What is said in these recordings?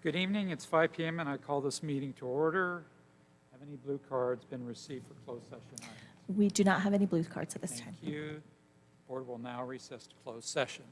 Good evening, it's 5 p.m. and I call this meeting to order. Have any blue cards been received for closed session items? We do not have any blue cards at this time. Thank you. Board will now recess to closed session.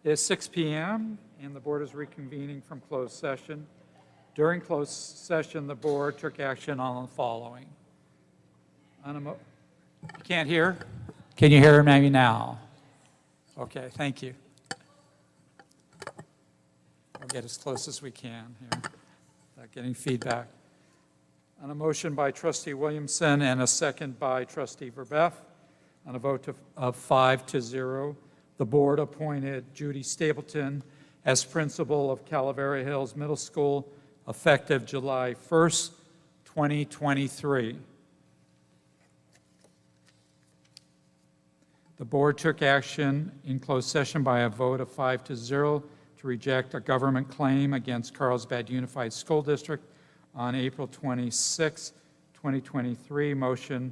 It's 6 p.m. and the board is reconvening from closed session. During closed session, the board took action on the following. You can't hear? Can you hear maybe now? Okay, thank you. We'll get as close as we can here without getting feedback. On a motion by Trustee Williamson and a second by Trustee Verbeff, on a vote of 5-0, the board appointed Judy Stapleton as principal of Calavera Hills Middle School effective July 1st, 2023. The board took action in closed session by a vote of 5-0 to reject a government claim against Carlsbad Unified School District on April 26, 2023. Motion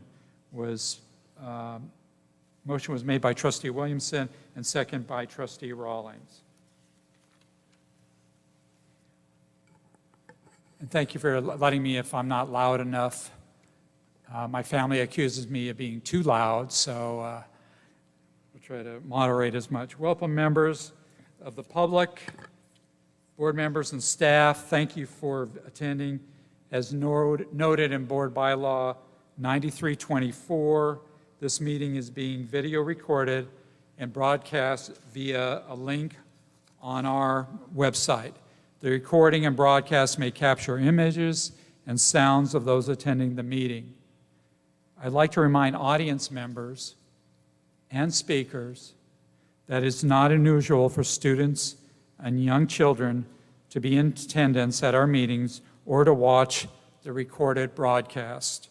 was made by Trustee Williamson and second by Trustee Rawlings. And thank you for letting me if I'm not loud enough. My family accuses me of being too loud, so we'll try to moderate as much. Welcome members of the public, board members and staff. Thank you for attending. As noted in Board Bylaw 9324, this meeting is being video recorded and broadcast via a link on our website. The recording and broadcast may capture images and sounds of those attending the meeting. I'd like to remind audience members and speakers that it's not unusual for students and young children to be in attendance at our meetings or to watch the recorded broadcast.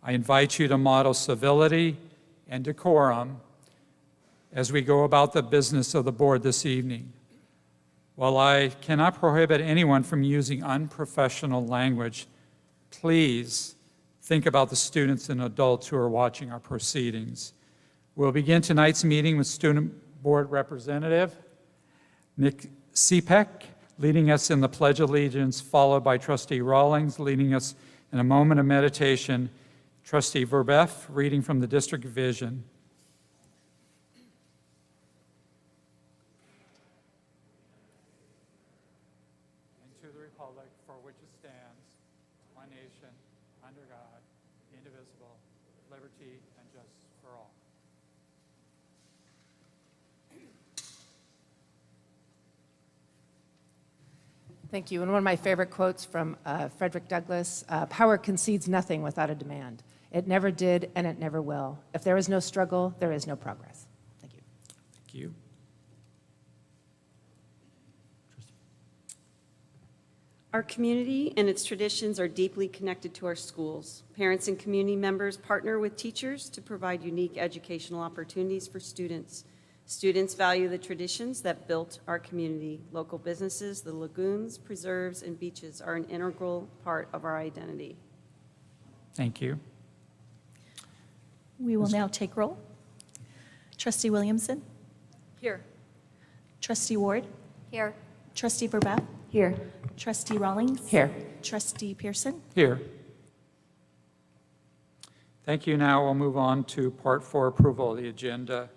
I invite you to model civility and decorum as we go about the business of the board this evening. While I cannot prohibit anyone from using unprofessional language, please think about the students and adults who are watching our proceedings. We'll begin tonight's meeting with Student Board Representative Nick Cepek leading us in the Pledge of Allegiance, followed by Trustee Rawlings leading us in a moment of meditation, Trustee Verbeff reading from the District Vision. And to the republic for which it stands, one nation, under God, indivisible, liberty and justice for all. Thank you. And one of my favorite quotes from Frederick Douglass, power concedes nothing without a demand. It never did, and it never will. If there is no struggle, there is no progress. Thank you. Thank you. Our community and its traditions are deeply connected to our schools. Parents and community members partner with teachers to provide unique educational opportunities for students. Students value the traditions that built our community. Local businesses, the lagoons, preserves, and beaches are an integral part of our identity. Thank you. We will now take roll. Trustee Williamson. Here. Trustee Ward. Here. Trustee Verbeff. Here. Trustee Rawlings. Here. Trustee Pearson. Here. Thank you. Now we'll move on to Part 4, approval of the agenda.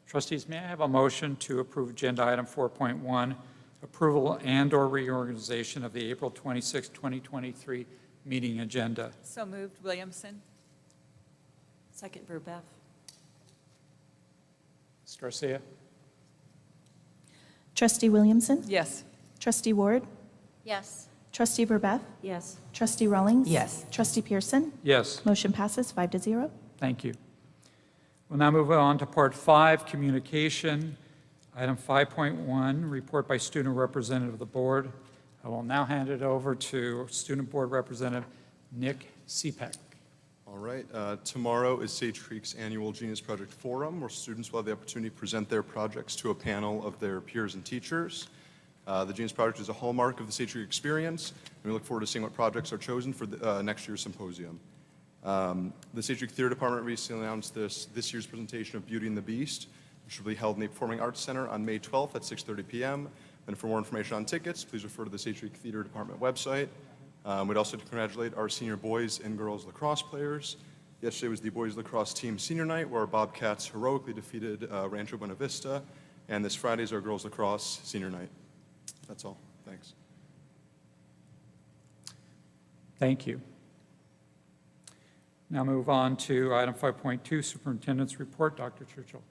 Trustees, may I have a motion to approve Agenda Item 4.1, approval and/or reorganization of the April 26, 2023 meeting agenda? So moved, Williamson. Second, Verbeff. Ms. Garcia? Trustee Williamson. Yes. Trustee Ward. Yes. Trustee Verbeff. Yes. Trustee Rawlings. Yes. Trustee Pearson. Yes. Motion passes 5-0. Thank you. We'll now move on to Part 5, communication. Item 5.1, report by student representative of the board. I will now hand it over to Student Board Representative Nick Cepek. All right. Tomorrow is Sage Creek's annual Genius Project Forum, where students will have the opportunity to present their projects to a panel of their peers and teachers. The Genius Project is a hallmark of the Sage Creek experience, and we look forward to seeing what projects are chosen for next year's symposium. The Sage Creek Theater Department recently announced this year's presentation of Beauty and the Beast, which will be held in the Performing Arts Center on May 12th at 6:30 p.m. And for more information on tickets, please refer to the Sage Creek Theater Department website. We'd also like to congratulate our senior boys and girls lacrosse players. Yesterday was the boys lacrosse team senior night, where our Bobcats heroically defeated Rancho Buena Vista. And this Friday is our girls lacrosse senior night. That's all. Thanks. Thank you. Now move on to item 5.2, Superintendent's Report. Dr. Churchill.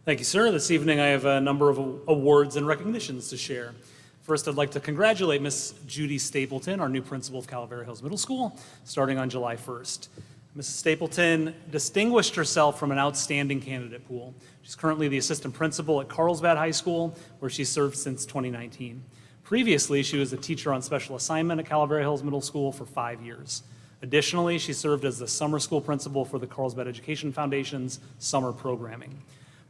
Thank you, sir. This evening I have a number of awards and recognitions to share. First, I'd like to congratulate Miss Judy Stapleton, our new principal of Calvary Hills Middle School, starting on July 1st. Mrs. Stapleton distinguished herself from an outstanding candidate pool. She's currently the assistant principal at Carlsbad High School, where she served since 2019. Previously, she was a teacher on special assignment at Calvary Hills Middle School for 5 years. Additionally, she served as the summer school principal for the Carlsbad Education Foundation's summer programming.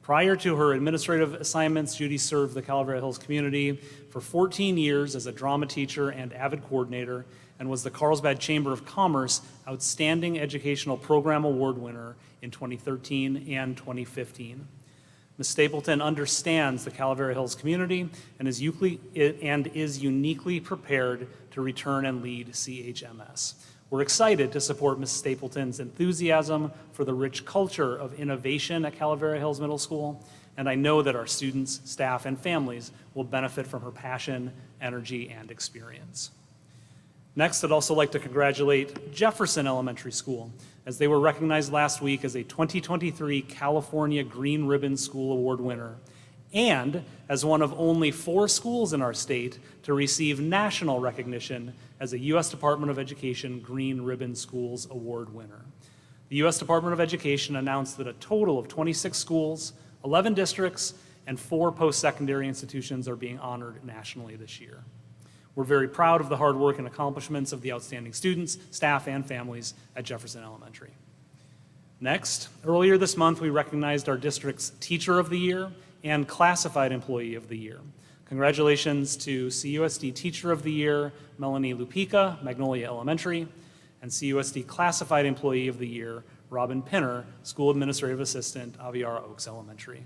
Prior to her administrative assignments, Judy served the Calvary Hills community for 14 years as a drama teacher and AVID coordinator, and was the Carlsbad Chamber of Commerce Outstanding Educational Program Award winner in 2013 and 2015. Ms. Stapleton understands the Calvary Hills community and is uniquely prepared to return and lead CHMS. We're excited to support Ms. Stapleton's enthusiasm for the rich culture of innovation at Calvary Hills Middle School, and I know that our students, staff, and families will benefit from her passion, energy, and experience. Next, I'd also like to congratulate Jefferson Elementary School, as they were recognized last week as a 2023 California Green Ribbon School Award winner, and as one of only 4 schools in our state to receive national recognition as a U.S. Department of Education Green Ribbon Schools Award winner. The U.S. Department of Education announced that a total of 26 schools, 11 districts, and 4 post-secondary institutions are being honored nationally this year. We're very proud of the hard work and accomplishments of the outstanding students, staff, and families at Jefferson Elementary. Next, earlier this month, we recognized our district's Teacher of the Year and Classified Employee of the Year. Congratulations to CUSD Teacher of the Year, Melanie Lupica, Magnolia Elementary, and CUSD Classified Employee of the Year, Robin Pinner, School Administrative Assistant, Aviara Oaks Elementary.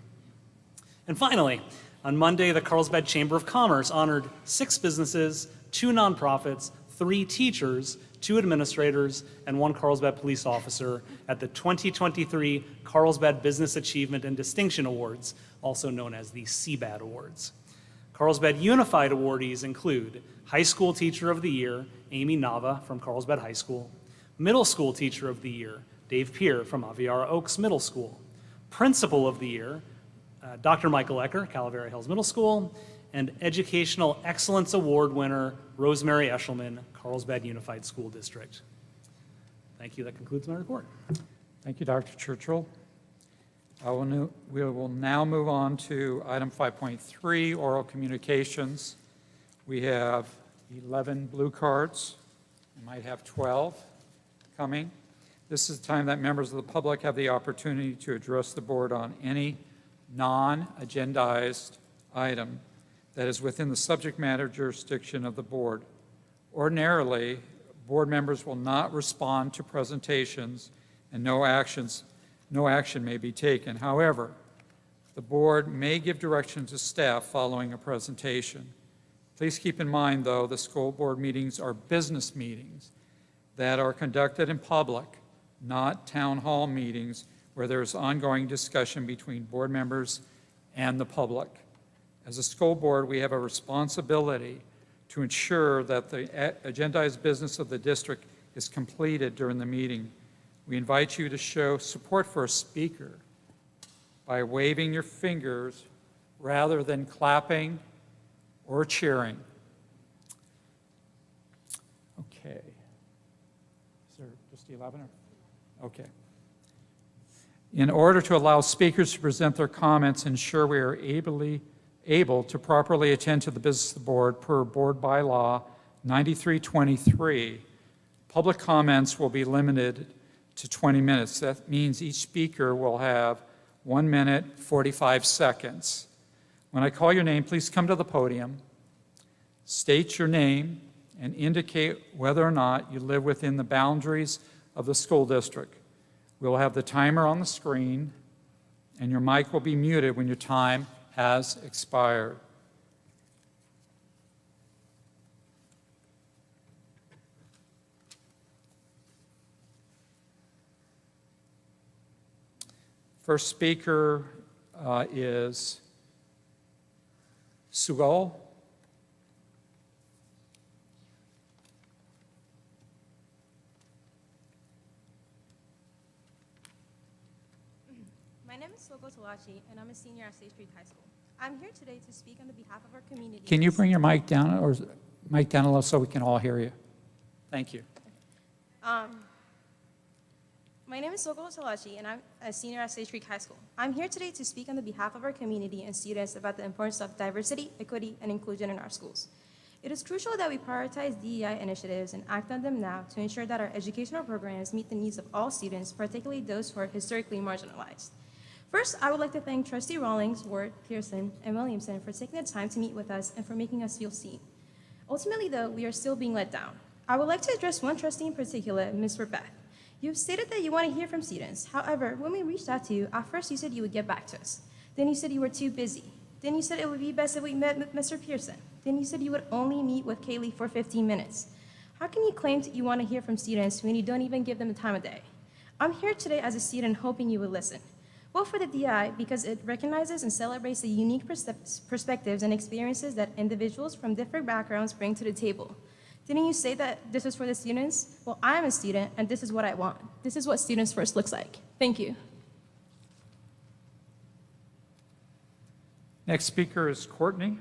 And finally, on Monday, the Carlsbad Chamber of Commerce honored 6 businesses, 2 nonprofits, 3 teachers, 2 administrators, and 1 Carlsbad police officer at the 2023 Carlsbad Business Achievement and Distinction Awards, also known as the CBAD Awards. Carlsbad Unified awardees include High School Teacher of the Year, Amy Nava from Carlsbad High School, Middle School Teacher of the Year, Dave Peer from Aviara Oaks Middle School, Principal of the Year, Dr. Michael Ecker, Calvary Hills Middle School, and Educational Excellence Award winner, Rosemary Eshelman, Carlsbad Unified School District. Thank you. That concludes my report. Thank you, Dr. Churchill. We will now move on to item 5.3, oral communications. We have 11 blue cards. We might have 12 coming. This is the time that members of the public have the opportunity to address the board on any non-agendized item that is within the subject matter jurisdiction of the board. Ordinarily, board members will not respond to presentations and no action may be taken. However, the board may give direction to staff following a presentation. Please keep in mind, though, the school board meetings are business meetings that are conducted in public, not town hall meetings where there is ongoing discussion between board members and the public. As a school board, we have a responsibility to ensure that the agendized business of the district is completed during the meeting. We invite you to show support for a speaker by waving your fingers rather than clapping or cheering. Okay. Is there just 11? Okay. In order to allow speakers to present their comments, ensure we are able to properly attend to the business of the board per board bylaw 9323, public comments will be limited to 20 minutes. That means each speaker will have 1 minute, 45 seconds. When I call your name, please come to the podium, state your name, and indicate whether or not you live within the boundaries of the school district. We'll have the timer on the screen, and your mic will be muted when your time has expired. First speaker is Sugal. My name is Sogo Talachi, and I'm a senior at State Street High School. I'm here today to speak on the behalf of our community. Can you bring your mic down, or mic down a little so we can all hear you? Thank you. My name is Sogo Talachi, and I'm a senior at State Street High School. I'm here today to speak on the behalf of our community and students about the importance of diversity, equity, and inclusion in our schools. It is crucial that we prioritize DEI initiatives and act on them now to ensure that our educational programs meet the needs of all students, particularly those who are historically marginalized. First, I would like to thank Trustee Rawlings, Ward, Pearson, and Williamson for taking the time to meet with us and for making us feel seen. Ultimately, though, we are still being let down. I would like to address one trustee in particular, Ms. Rebeth. You've stated that you want to hear from students. However, when we reached out to you, at first you said you would get back to us. Then you said you were too busy. Then you said it would be best if we met with Mr. Pearson. Then you said you would only meet with Kaylee for 15 minutes. How can you claim that you want to hear from students when you don't even give them the time of day? I'm here today as a student hoping you would listen. Vote for the DI because it recognizes and celebrates the unique perspectives and experiences that individuals from different backgrounds bring to the table. Didn't you say that this is for the students? Well, I am a student, and this is what I want. This is what Students First looks like. Thank you. Next speaker is Courtney.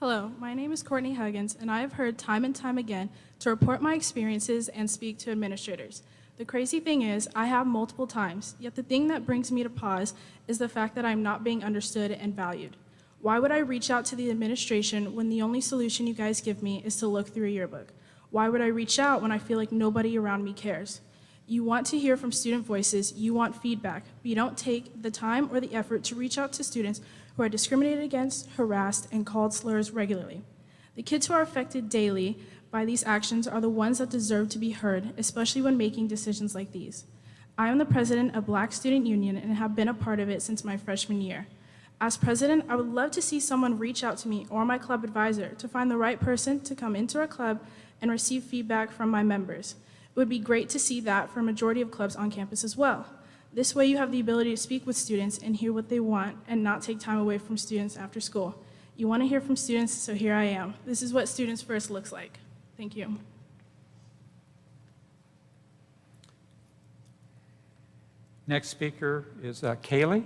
Hello, my name is Courtney Huggins, and I have heard time and time again to report my experiences and speak to administrators. The crazy thing is, I have multiple times, yet the thing that brings me to pause is the fact that I'm not being understood and valued. Why would I reach out to the administration when the only solution you guys give me is to look through a yearbook? Why would I reach out when I feel like nobody around me cares? You want to hear from student voices, you want feedback, but you don't take the time or the effort to reach out to students who are discriminated against, harassed, and called slurs regularly. The kids who are affected daily by these actions are the ones that deserve to be heard, especially when making decisions like these. I am the president of Black Student Union and have been a part of it since my freshman year. As president, I would love to see someone reach out to me or my club advisor to find the right person to come into our club and receive feedback from my members. It would be great to see that for a majority of clubs on campus as well. This way you have the ability to speak with students and hear what they want and not take time away from students after school. You want to hear from students, so here I am. This is what Students First looks like. Thank you. Next speaker is Kaylee.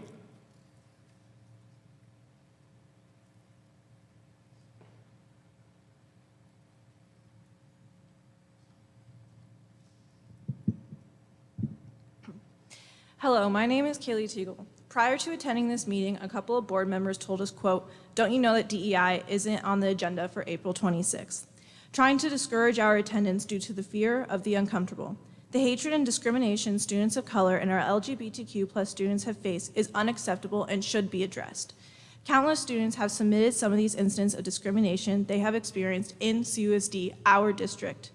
Hello, my name is Kaylee Teagle. Prior to attending this meeting, a couple of board members told us, quote, "Don't you know that DEI isn't on the agenda for April 26th?" Trying to discourage our attendance due to the fear of the uncomfortable. The hatred and discrimination students of color and our LGBTQ+ students have faced is unacceptable and should be addressed. Countless students have submitted some of these incidents of discrimination they have experienced in CUSD, our district.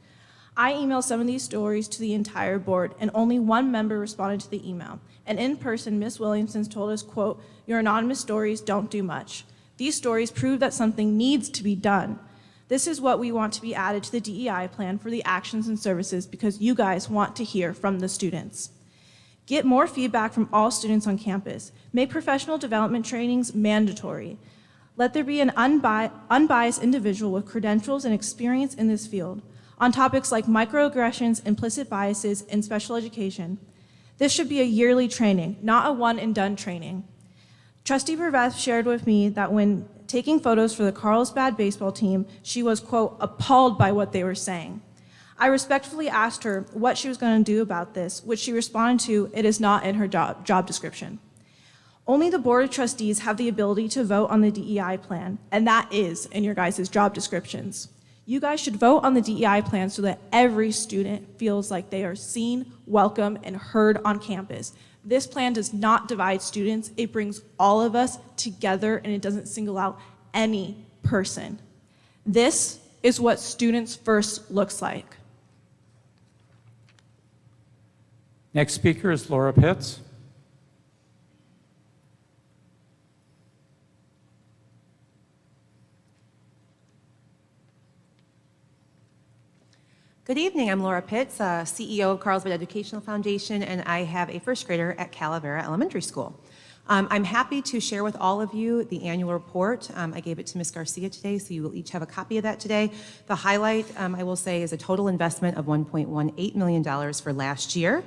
I emailed some of these stories to the entire board, and only one member responded to the email. And in person, Ms. Williamson told us, quote, "Your anonymous stories don't do much. These stories prove that something needs to be done. This is what we want to be added to the DEI plan for the actions and services because you guys want to hear from the students. Get more feedback from all students on campus. Make professional development trainings mandatory. Let there be an unbiased individual with credentials and experience in this field on topics like microaggressions, implicit biases, and special education. This should be a yearly training, not a one-and-done training." Trustee Berveth shared with me that when taking photos for the Carlsbad baseball team, she was, quote, "appalled by what they were saying." I respectfully asked her what she was going to do about this, which she responded to, "It is not in her job description." Only the Board of Trustees have the ability to vote on the DEI plan, and that is in your guys' job descriptions. You guys should vote on the DEI plan so that every student feels like they are seen, welcome, and heard on campus. This plan does not divide students. It brings all of us together, and it doesn't single out any person. This is what Students First looks like. Next speaker is Laura Pitts. Good evening. I'm Laura Pitts, CEO of Carlsbad Educational Foundation, and I have a first grader at Calavera Elementary School. I'm happy to share with all of you the annual report. I gave it to Ms. Garcia today, so you will each have a copy of that today. The highlight, I will say, is a total investment of $1.18 million for last year.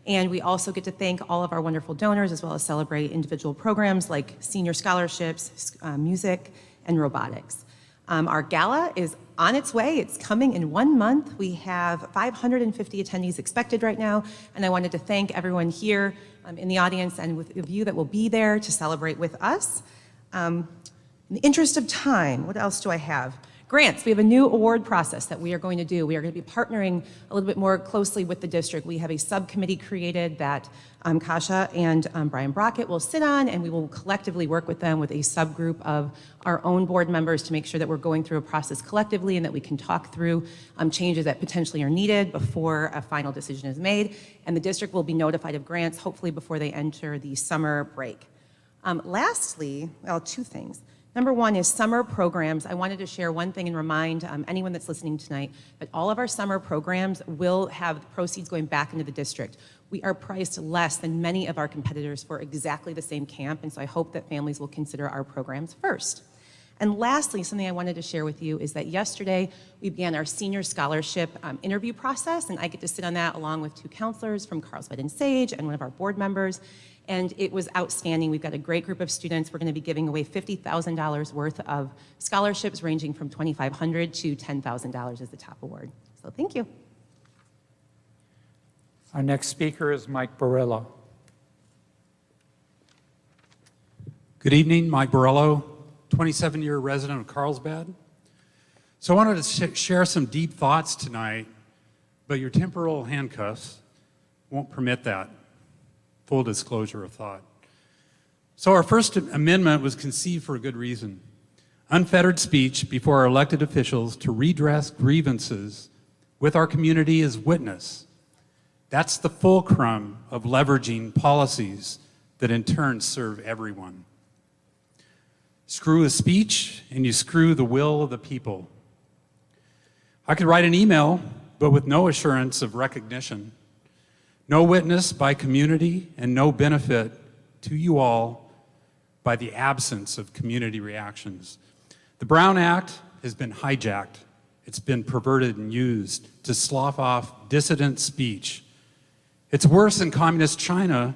And we also get to thank all of our wonderful donors, as well as celebrate individual programs like senior scholarships, music, and robotics. Our gala is on its way. It's coming in 1 month. We have 550 attendees expected right now, and I wanted to thank everyone here in the audience and with of you that will be there to celebrate with us. In the interest of time, what else do I have? Grants. We have a new award process that we are going to do. We are going to be partnering a little bit more closely with the district. We have a subcommittee created that Kasha and Brian Brockett will sit on, and we will collectively work with them with a subgroup of our own board members to make sure that we're going through a process collectively and that we can talk through changes that potentially are needed before a final decision is made. And the district will be notified of grants, hopefully before they enter the summer break. Lastly, well, two things. Number one is summer programs. I wanted to share one thing and remind anyone that's listening tonight that all of our summer programs will have proceeds going back into the district. We are priced less than many of our competitors for exactly the same camp, and so I hope that families will consider our programs first. And lastly, something I wanted to share with you is that yesterday we began our senior scholarship interview process, and I get to sit on that along with two counselors from Carlsbad and Sage and one of our board members. And it was outstanding. We've got a great group of students. We're going to be giving away $50,000 worth of scholarships ranging from $2,500 to $10,000 as the top award. So thank you. Our next speaker is Mike Borello. Good evening, Mike Borello, 27-year resident of Carlsbad. So I wanted to share some deep thoughts tonight, but your temporal handcuffs won't permit that. Full disclosure of thought. So our First Amendment was conceived for a good reason. Unfettered speech before our elected officials to redress grievances with our community as witness. That's the fulcrum of leveraging policies that in turn serve everyone. Screw a speech and you screw the will of the people. I could write an email, but with no assurance of recognition. No witness by community and no benefit to you all by the absence of community reactions. The Brown Act has been hijacked. It's been perverted and used to slough off dissident speech. It's worse than communist China.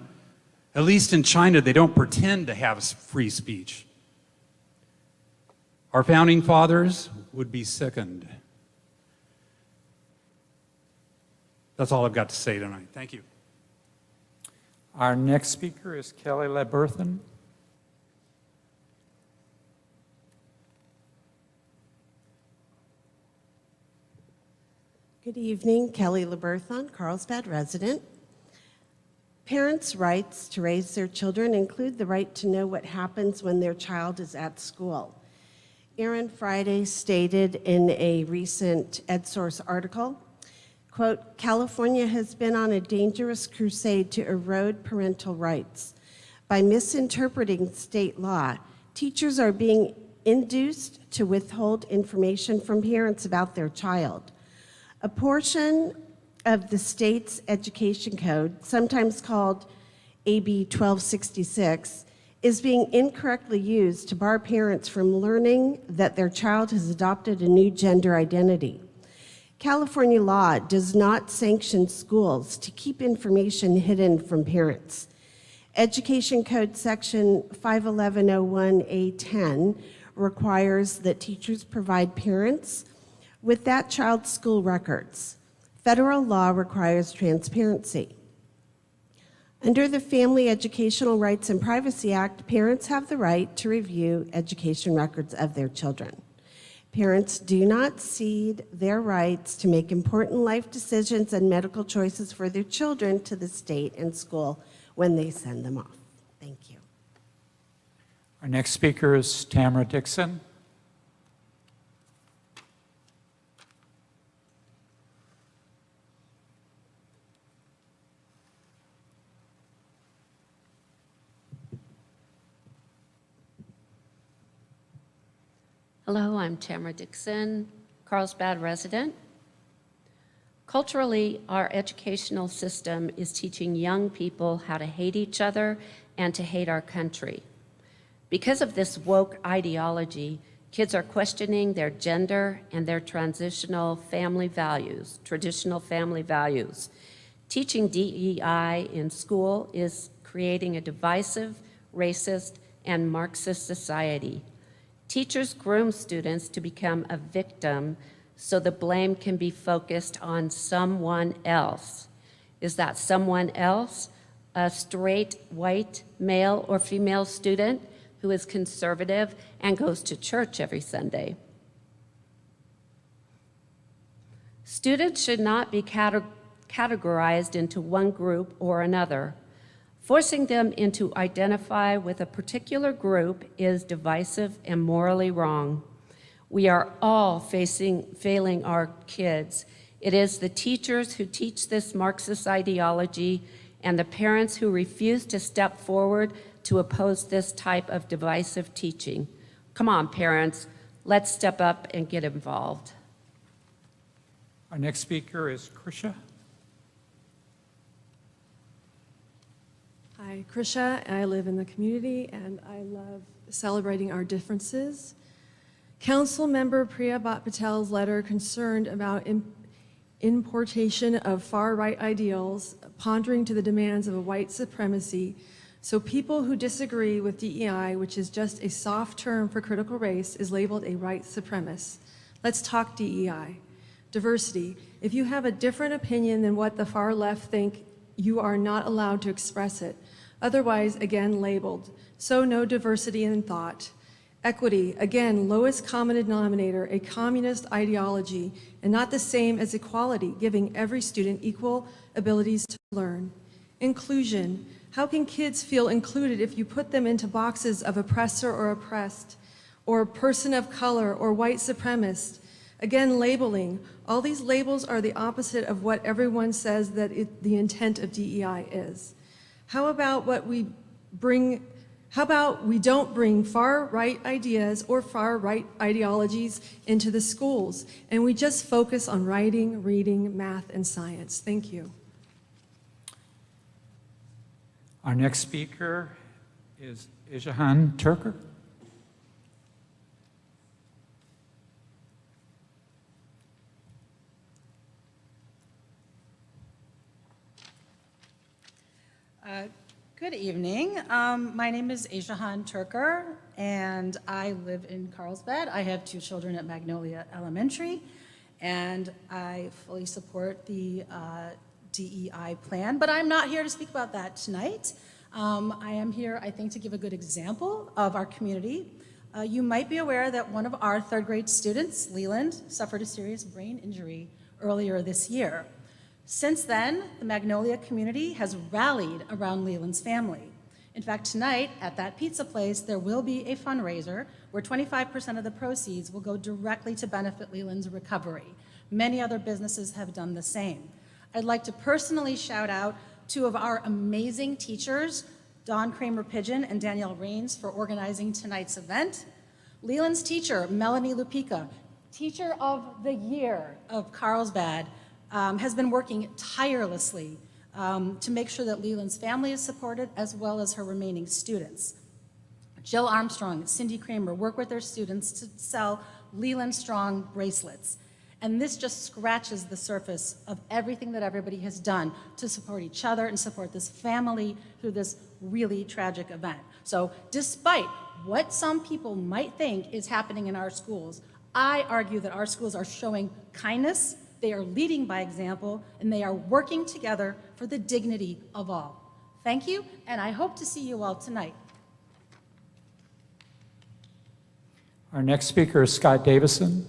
At least in China, they don't pretend to have free speech. Our founding fathers would be sickened. That's all I've got to say tonight. Thank you. Our next speaker is Kelly LeBerthon. Good evening, Kelly LeBerthon, Carlsbad resident. Parents' rights to raise their children include the right to know what happens when their child is at school. Aaron Friday stated in a recent EdSource article, quote, California has been on a dangerous crusade to erode parental rights. By misinterpreting state law, teachers are being induced to withhold information from parents about their child. A portion of the state's education code, sometimes called AB 1266, is being incorrectly used to bar parents from learning that their child has adopted a new gender identity. California law does not sanction schools to keep information hidden from parents. Education Code Section 51101A10 requires that teachers provide parents with that child's school records. Federal law requires transparency. Under the Family Educational Rights and Privacy Act, parents have the right to review education records of their children. Parents do not cede their rights to make important life decisions and medical choices for their children to the state and school when they send them off. Thank you. Our next speaker is Tamara Dixon. Hello, I'm Tamara Dixon, Carlsbad resident. Culturally, our educational system is teaching young people how to hate each other and to hate our country. Because of this woke ideology, kids are questioning their gender and their traditional family values. Teaching DEI in school is creating a divisive, racist, and Marxist society. Teachers groom students to become a victim so the blame can be focused on someone else. Is that someone else a straight, white, male or female student who is conservative and goes to church every Sunday? Students should not be categorized into one group or another. Forcing them to identify with a particular group is divisive and morally wrong. We are all failing our kids. It is the teachers who teach this Marxist ideology and the parents who refuse to step forward to oppose this type of divisive teaching. Come on, parents, let's step up and get involved. Our next speaker is Krisha. Hi, Krisha. I live in the community and I love celebrating our differences. Council member Priya Bhat Patel's letter concerned about importation of far-right ideals, pondering to the demands of a white supremacy, so people who disagree with DEI, which is just a soft term for critical race, is labeled a white supremacist. Let's talk DEI. Diversity. If you have a different opinion than what the far left think, you are not allowed to express it. Otherwise, again, labeled. So no diversity in thought. Equity, again, lowest common denominator, a communist ideology, and not the same as equality, giving every student equal abilities to learn. Inclusion, how can kids feel included if you put them into boxes of oppressor or oppressed, or person of color, or white supremacist? Again, labeling. All these labels are the opposite of what everyone says that the intent of DEI is. How about we don't bring far-right ideas or far-right ideologies into the schools, and we just focus on writing, reading, math, and science? Thank you. Our next speaker is Ishahan Turker. Good evening. My name is Ishahan Turker, and I live in Carlsbad. I have 2 children at Magnolia Elementary, and I fully support the DEI plan, but I'm not here to speak about that tonight. I am here, I think, to give a good example of our community. You might be aware that one of our 3rd grade students, Leland, suffered a serious brain injury earlier this year. Since then, the Magnolia community has rallied around Leland's family. In fact, tonight at that pizza place, there will be a fundraiser where 25% of the proceeds will go directly to benefit Leland's recovery. Many other businesses have done the same. I'd like to personally shout out 2 of our amazing teachers, Dawn Kramer-Pigeon and Danielle Rains, for organizing tonight's event. Leland's teacher, Melanie Lupica, Teacher of the Year of Carlsbad, has been working tirelessly to make sure that Leland's family is supported, as well as her remaining students. Jill Armstrong and Cindy Kramer work with their students to sell Leland Strong bracelets. And this just scratches the surface of everything that everybody has done to support each other and support this family through this really tragic event. So despite what some people might think is happening in our schools, I argue that our schools are showing kindness, they are leading by example, and they are working together for the dignity of all. Thank you, and I hope to see you all tonight. Our next speaker is Scott Davison.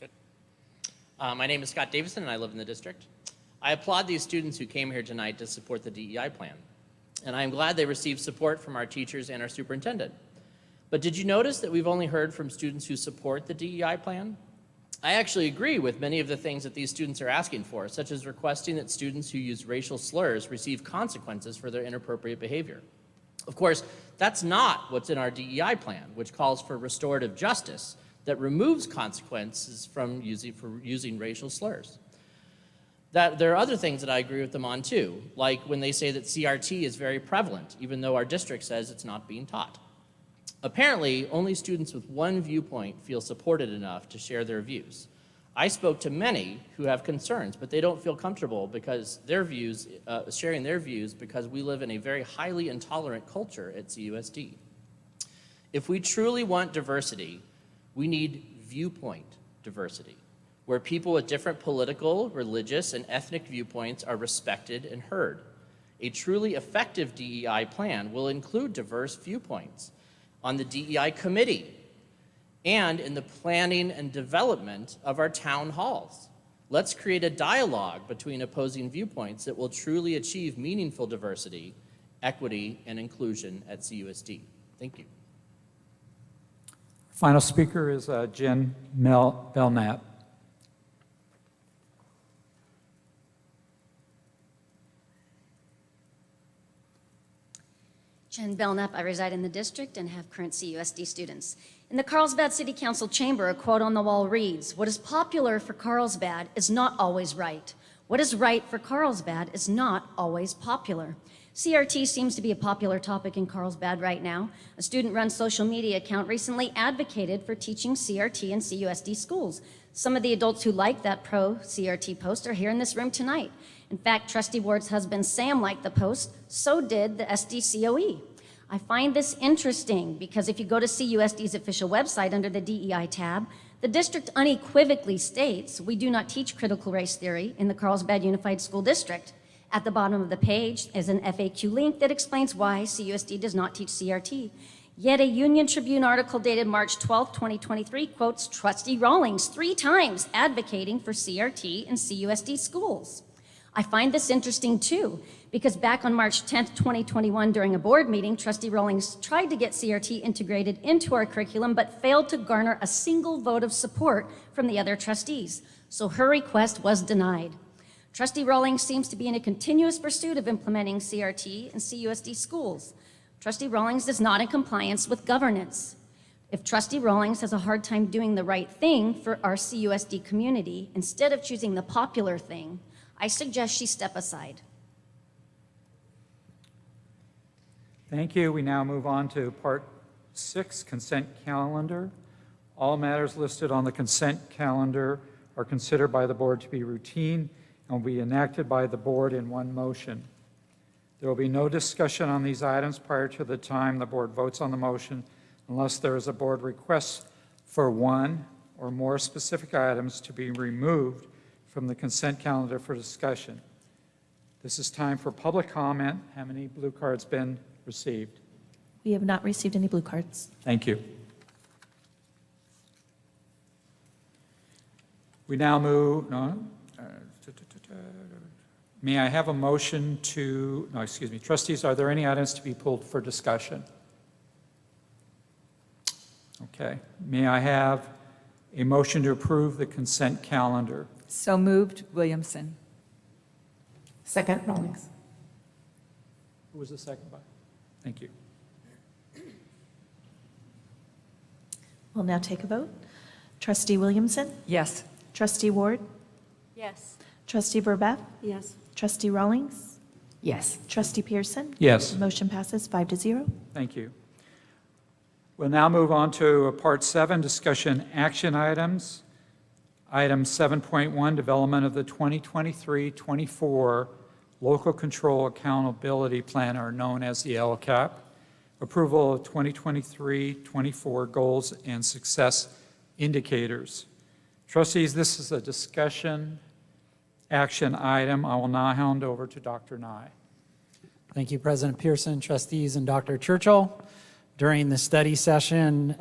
Good. My name is Scott Davison, and I live in the district. I applaud these students who came here tonight to support the DEI plan, and I am glad they received support from our teachers and our superintendent. But did you notice that we've only heard from students who support the DEI plan? I actually agree with many of the things that these students are asking for, such as requesting that students who use racial slurs receive consequences for their inappropriate behavior. Of course, that's not what's in our DEI plan, which calls for restorative justice that removes consequences from using racial slurs. There are other things that I agree with them on too, like when they say that CRT is very prevalent, even though our district says it's not being taught. Apparently, only students with one viewpoint feel supported enough to share their views. I spoke to many who have concerns, but they don't feel comfortable because sharing their views because we live in a very highly intolerant culture at CUSD. If we truly want diversity, we need viewpoint diversity, where people with different political, religious, and ethnic viewpoints are respected and heard. A truly effective DEI plan will include diverse viewpoints on the DEI committee and in the planning and development of our town halls. Let's create a dialogue between opposing viewpoints that will truly achieve meaningful diversity, equity, and inclusion at CUSD. Thank you. Final speaker is Jen Belknap. Jen Belknap, I reside in the district and have current CUSD students. In the Carlsbad City Council chamber, a quote on the wall reads, "What is popular for Carlsbad is not always right. What is right for Carlsbad is not always popular." CRT seems to be a popular topic in Carlsbad right now. A student-run social media account recently advocated for teaching CRT in CUSD schools. Some of the adults who liked that pro-CRT post are here in this room tonight. In fact, Trustee Ward's husband, Sam, liked the post. So did the SDCOE. I find this interesting because if you go to CUSD's official website under the DEI tab, the district unequivocally states we do not teach critical race theory in the Carlsbad Unified School District. At the bottom of the page is an FAQ link that explains why CUSD does not teach CRT. Yet a Union Tribune article dated March 12, 2023 quotes Trustee Rawlings 3 times advocating for CRT in CUSD schools. I find this interesting too, because back on March 10th, 2021, during a board meeting, Trustee Rawlings tried to get CRT integrated into our curriculum, but failed to garner a single vote of support from the other trustees. So her request was denied. Trustee Rawlings seems to be in a continuous pursuit of implementing CRT in CUSD schools. Trustee Rawlings is not in compliance with governance. If Trustee Rawlings has a hard time doing the right thing for our CUSD community, instead of choosing the popular thing, I suggest she step aside. Thank you. We now move on to Part 6, Consent Calendar. All matters listed on the consent calendar are considered by the board to be routine and will be enacted by the board in one motion. There will be no discussion on these items prior to the time the board votes on the motion unless there is a board request for one or more specific items to be removed from the consent calendar for discussion. This is time for public comment. Have any blue cards been received? We have not received any blue cards. Thank you. We now move, may I have a motion to, trustees, are there any items to be pulled for discussion? Okay. May I have a motion to approve the consent calendar? So moved, Williamson. Second, Rawlings. Who was the second by? Thank you. We'll now take a vote. Trustee Williamson? Yes. Trustee Ward? Yes. Trustee Verbeff? Yes. Trustee Rawlings? Yes. Trustee Pearson? Yes. Motion passes 5-0. Thank you. We'll now move on to Part 7, discussion action items. Item 7.1, development of the 2023-24 Local Control Accountability Plan, or known as the LCAP. Approval of 2023-24 goals and success indicators. Trustees, this is a discussion action item. I will now hand over to Dr. Nye. Thank you, President Pearson, trustees, and Dr. Churchill. During the study session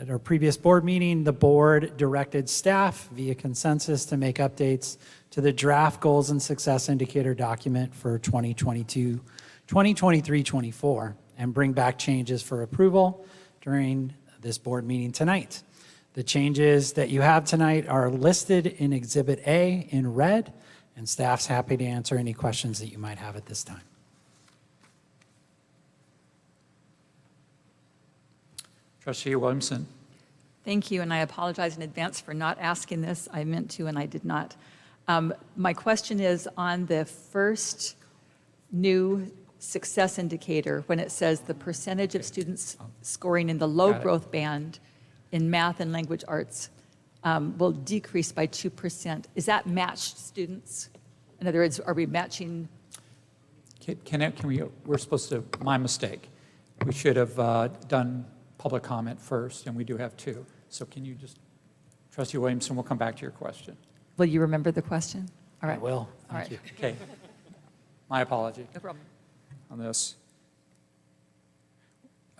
at our previous board meeting, the board directed staff via consensus to make updates to the draft goals and success indicator document for 2023-24 and bring back changes for approval during this board meeting tonight. The changes that you have tonight are listed in Exhibit A in red, and staff's happy to answer any questions that you might have at this time. Trustee Williamson. Thank you, and I apologize in advance for not asking this. I meant to, and I did not. My question is on the first new success indicator, when it says the percentage of students scoring in the low growth band in math and language arts will decrease by 2%. Is that matched students? In other words, are we matching? We're supposed to, my mistake. We should have done public comment first, and we do have two. So can you just, Trustee Williamson, we'll come back to your question. Will you remember the question? All right. I will. Thank you. Okay. My apology. No problem. On this.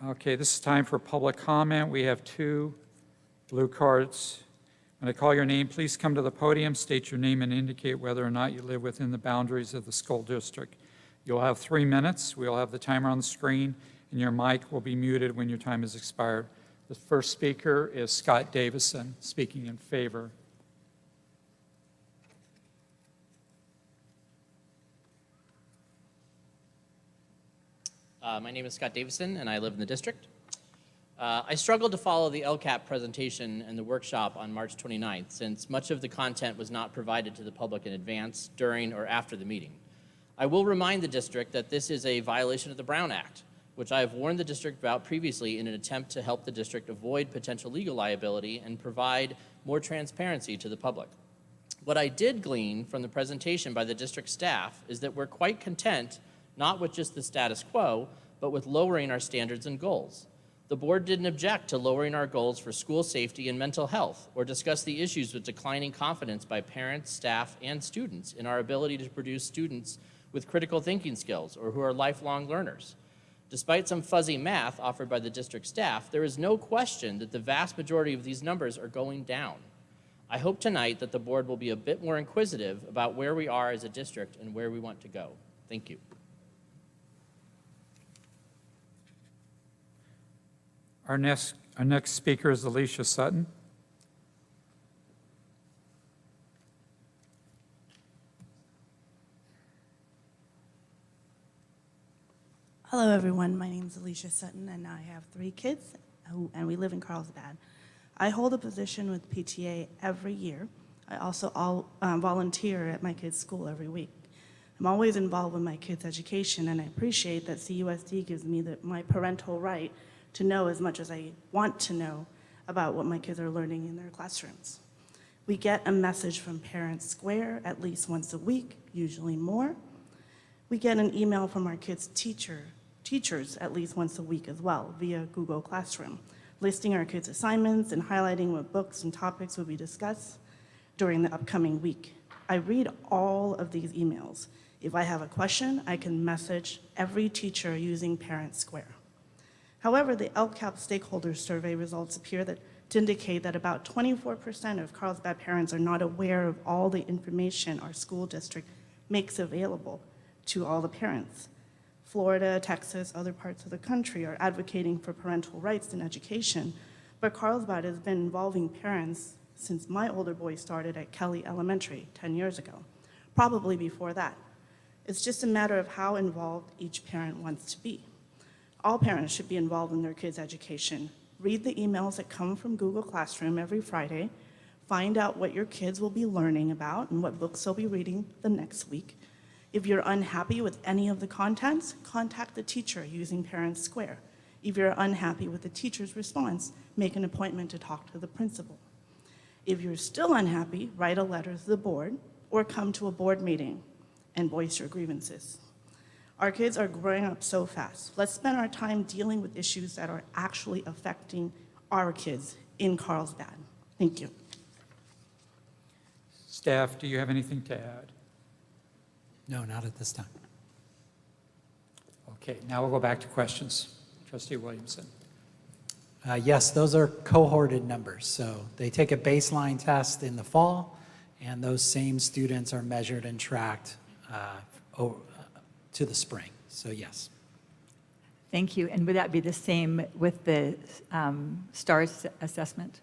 Okay, this is time for public comment. We have two blue cards. When I call your name, please come to the podium, state your name, and indicate whether or not you live within the boundaries of the school district. You'll have 3 minutes. We'll have the timer on the screen, and your mic will be muted when your time has expired. The first speaker is Scott Davison, speaking in favor. My name is Scott Davison, and I live in the district. I struggled to follow the LCAP presentation and the workshop on March 29th, since much of the content was not provided to the public in advance, during, or after the meeting. I will remind the district that this is a violation of the Brown Act, which I have warned the district about previously in an attempt to help the district avoid potential legal liability and provide more transparency to the public. What I did glean from the presentation by the district staff is that we're quite content not with just the status quo, but with lowering our standards and goals. The board didn't object to lowering our goals for school safety and mental health, or discuss the issues with declining confidence by parents, staff, and students in our ability to produce students with critical thinking skills or who are lifelong learners. Despite some fuzzy math offered by the district staff, there is no question that the vast majority of these numbers are going down. I hope tonight that the board will be a bit more inquisitive about where we are as a district and where we want to go. Thank you. Our next speaker is Alicia Sutton. Hello, everyone. My name is Alicia Sutton, and I have 3 kids, and we live in Carlsbad. I hold a position with PTA every year. I also volunteer at my kids' school every week. I'm always involved with my kids' education, and I appreciate that CUSD gives me my parental right to know as much as I want to know about what my kids are learning in their classrooms. We get a message from Parents Square at least once a week, usually more. We get an email from our kids' teachers at least once a week as well via Google Classroom, listing our kids' assignments and highlighting what books and topics will be discussed during the upcoming week. I read all of these emails. If I have a question, I can message every teacher using Parents Square. However, the LCAP stakeholders survey results appear to indicate that about 24% of Carlsbad parents are not aware of all the information our school district makes available to all the parents. Florida, Texas, other parts of the country are advocating for parental rights in education, but Carlsbad has been involving parents since my older boy started at Kelly Elementary 10 years ago, probably before that. It's just a matter of how involved each parent wants to be. All parents should be involved in their kids' education. Read the emails that come from Google Classroom every Friday. Find out what your kids will be learning about and what books they'll be reading the next week. If you're unhappy with any of the contents, contact the teacher using Parents Square. If you're unhappy with the teacher's response, make an appointment to talk to the principal. If you're still unhappy, write a letter to the board or come to a board meeting and voice your grievances. Our kids are growing up so fast. Let's spend our time dealing with issues that are actually affecting our kids in Carlsbad. Thank you. Staff, do you have anything to add? No, not at this time. Okay, now we'll go back to questions. Trustee Williamson. Yes, those are cohorted numbers. So they take a baseline test in the fall, and those same students are measured and tracked to the spring. So yes. Thank you. And would that be the same with the STARS assessment?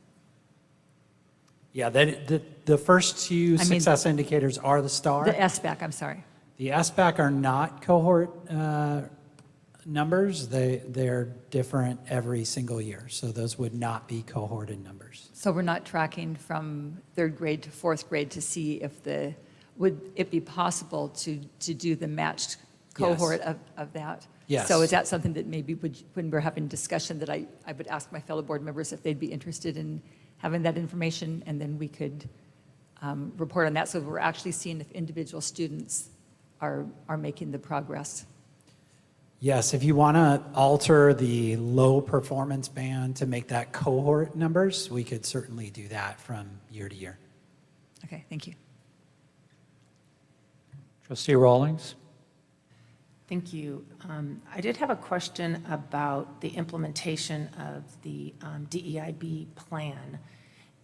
Yeah, the first two success indicators are the STAR. The SBAC, I'm sorry. The SBAC are not cohort numbers. They're different every single year. So those would not be cohorted numbers. So we're not tracking from third grade to fourth grade to see if would it be possible to do the matched cohort of that? Yes. So is that something that maybe when we're having discussion that I would ask my fellow board members if they'd be interested in having that information, and then we could report on that, so we're actually seeing if individual students are making the progress. Yes, if you want to alter the low performance band to make that cohort numbers, we could certainly do that from year to year. Okay, thank you. Trustee Rawlings? Thank you. I did have a question about the implementation of the DEIB plan.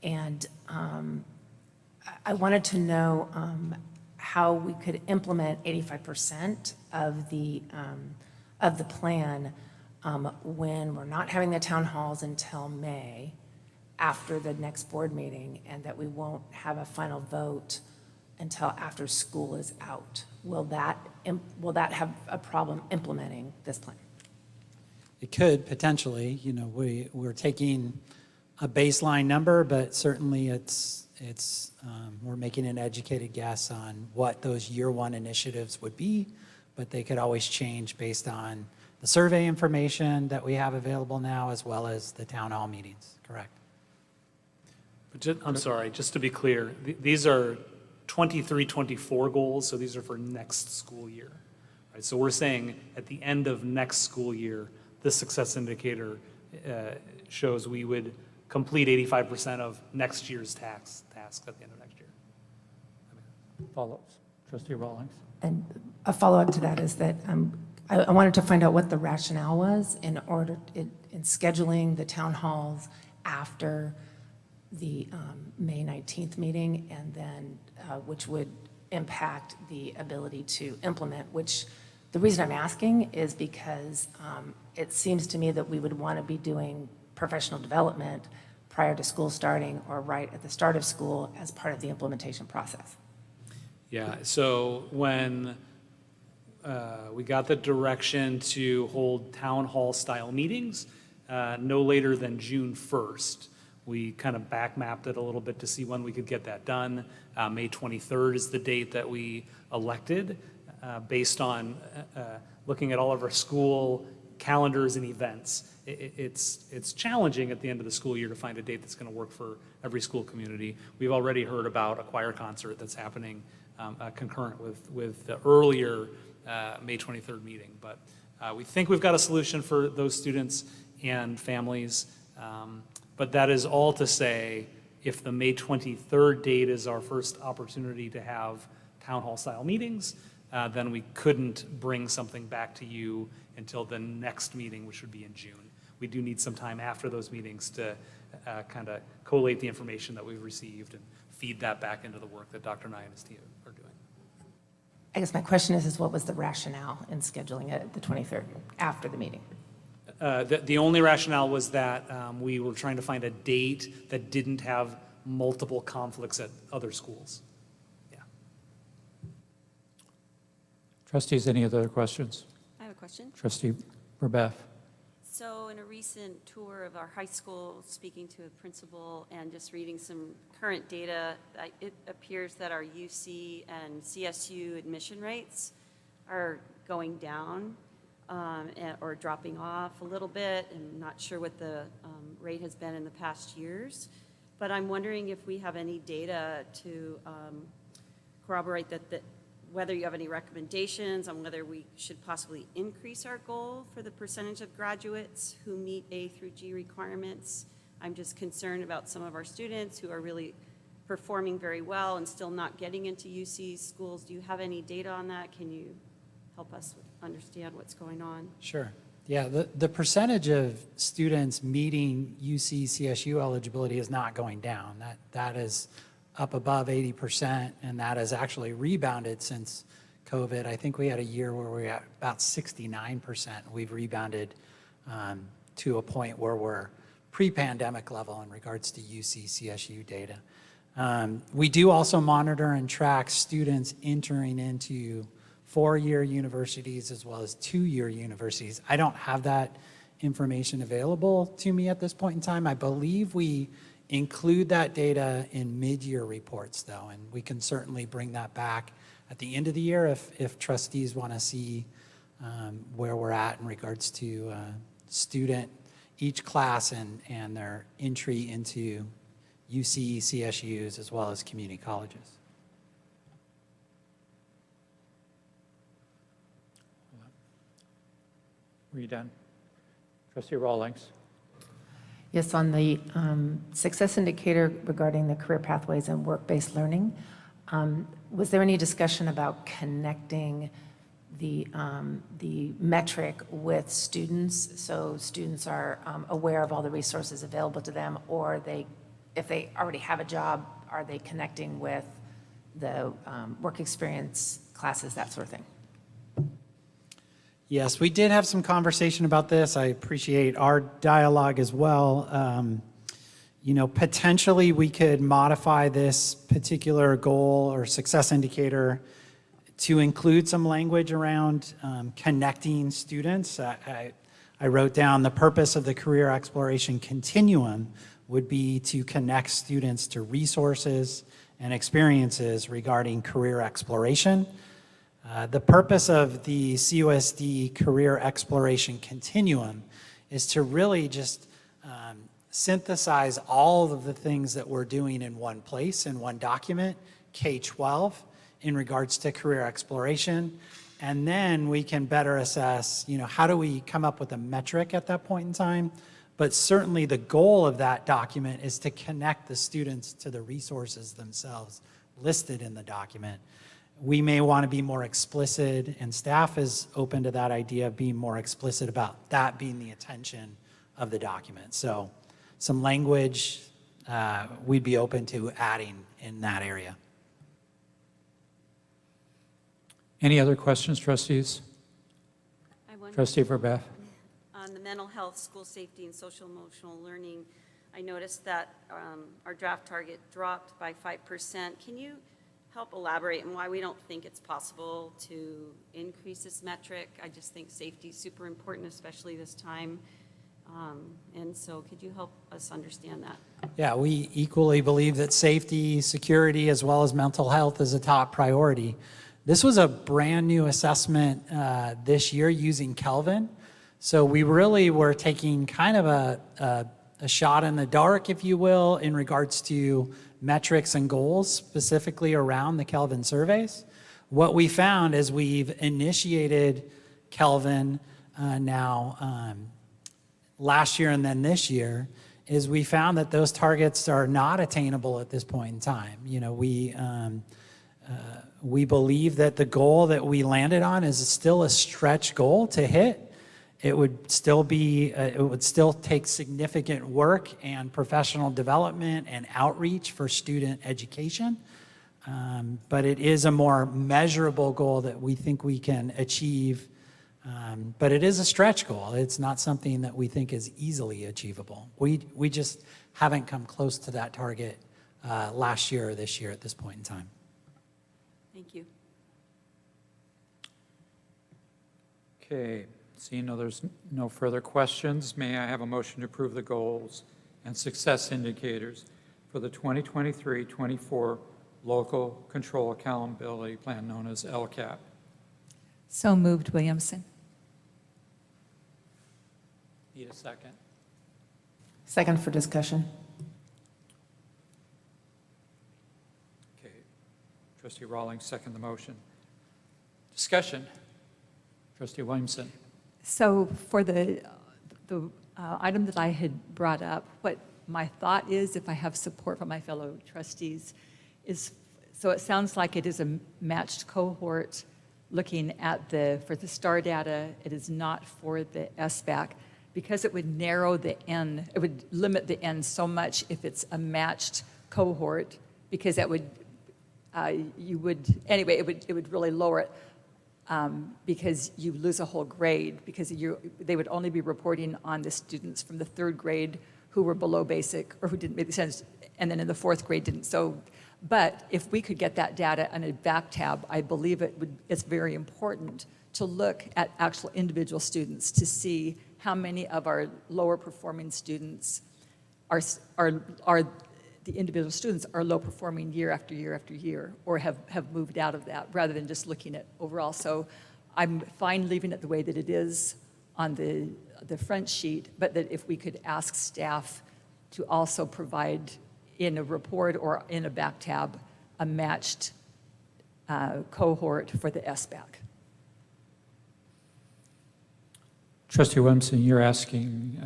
And I wanted to know how we could implement 85% of the plan when we're not having the town halls until May, after the next board meeting, and that we won't have a final vote until after school is out. Will that have a problem implementing this plan? It could potentially. You know, we're taking a baseline number, but certainly we're making an educated guess on what those year one initiatives would be, but they could always change based on the survey information that we have available now, as well as the town hall meetings. Correct. But I'm sorry, just to be clear, these are 23-24 goals, so these are for next school year. Right? So we're saying at the end of next school year, this success indicator shows we would complete 85% of next year's tasks at the end of next year. Follow-ups. Trustee Rawlings? And a follow-up to that is that I wanted to find out what the rationale was in scheduling the town halls after the May 19th meeting, and then which would impact the ability to implement, which the reason I'm asking is because it seems to me that we would want to be doing professional development prior to school starting or right at the start of school as part of the implementation process. Yeah, so when we got the direction to hold town hall style meetings no later than June 1st, we kind of back mapped it a little bit to see when we could get that done. May 23rd is the date that we elected based on looking at all of our school calendars and events. It's challenging at the end of the school year to find a date that's going to work for every school community. We've already heard about a choir concert that's happening concurrent with the earlier May 23rd meeting. But we think we've got a solution for those students and families. But that is all to say, if the May 23rd date is our first opportunity to have town hall style meetings, then we couldn't bring something back to you until the next meeting, which would be in June. We do need some time after those meetings to kind of collate the information that we've received and feed that back into the work that Dr. Nye and his team are doing. I guess my question is what was the rationale in scheduling it the 23rd after the meeting? The only rationale was that we were trying to find a date that didn't have multiple conflicts at other schools. Yeah. Trustees, any other questions? I have a question. Trustee Verbeff? So in a recent tour of our high school, speaking to a principal and just reading some current data, it appears that our UC and CSU admission rates are going down or dropping off a little bit. I'm not sure what the rate has been in the past years, but I'm wondering if we have any data to corroborate that whether you have any recommendations on whether we should possibly increase our goal for the percentage of graduates who meet A through G requirements. I'm just concerned about some of our students who are really performing very well and still not getting into UC schools. Do you have any data on that? Can you help us understand what's going on? Sure. Yeah, the percentage of students meeting UC CSU eligibility is not going down. That is up above 80%, and that has actually rebounded since COVID. I think we had a year where we were at about 69%. We've rebounded to a point where we're pre-pandemic level in regards to UC CSU data. We do also monitor and track students entering into 4-year universities as well as 2-year universities. I don't have that information available to me at this point in time. I believe we include that data in mid-year reports, though, and we can certainly bring that back at the end of the year if trustees want to see where we're at in regards to each class and their entry into UC, CSUs, as well as community colleges. Were you done? Trustee Rawlings. Yes, on the success indicator regarding the career pathways and work-based learning, was there any discussion about connecting the metric with students, so students are aware of all the resources available to them, or if they already have a job, are they connecting with the work experience classes, that sort of thing? Yes, we did have some conversation about this. I appreciate our dialogue as well. Potentially we could modify this particular goal or success indicator to include some language around connecting students. I wrote down the purpose of the career exploration continuum would be to connect students to resources and experiences regarding career exploration. The purpose of the CUSD career exploration continuum is to really just synthesize all of the things that we're doing in one place, in one document, K-12, in regards to career exploration. And then we can better assess, how do we come up with a metric at that point in time? But certainly the goal of that document is to connect the students to the resources themselves listed in the document. We may want to be more explicit, and staff is open to that idea of being more explicit about that being the intention of the document. So some language we'd be open to adding in that area. Any other questions, trustees? Trustee Verbeff. On the mental health, school safety, and social emotional learning, I noticed that our draft target dropped by 5%. Can you help elaborate on why we don't think it's possible to increase this metric? I just think safety is super important, especially this time. And so could you help us understand that? Yeah, we equally believe that safety, security, as well as mental health is a top priority. This was a brand new assessment this year using Kelvin. So we really were taking kind of a shot in the dark, if you will, in regards to metrics and goals specifically around the Kelvin surveys. What we found as we've initiated Kelvin now last year and then this year is we found that those targets are not attainable at this point in time. We believe that the goal that we landed on is still a stretch goal to hit. It would still take significant work and professional development and outreach for student education. But it is a more measurable goal that we think we can achieve. But it is a stretch goal. It's not something that we think is easily achievable. We just haven't come close to that target last year or this year at this point in time. Thank you. Okay, seeing there's no further questions, may I have a motion to approve the goals and success indicators for the 2023-24 Local Control Accountability Plan known as LCAP? So moved, Williamson. Need a second? Second for discussion. Okay, Trustee Rawlings, second the motion. Discussion. Trustee Williamson. So for the item that I had brought up, what my thought is, if I have support from my fellow trustees, is, so it sounds like it is a matched cohort looking at for the STAR data. It is not for the SBAC, because it would narrow the N, it would limit the N so much if it's a matched cohort, because that would, anyway, it would really lower it. Because you lose a whole grade, because they would only be reporting on the students from the third grade who were below basic or who didn't make sense, and then in the fourth grade didn't. So, but if we could get that data on a back tab, I believe it's very important to look at actual individual students to see how many of our lower performing students are the individual students are low performing year after year after year, or have moved out of that, rather than just looking at overall. So I'm fine leaving it the way that it is on the front sheet, but that if we could ask staff to also provide in a report or in a back tab a matched cohort for the SBAC. Trustee Williamson, you're asking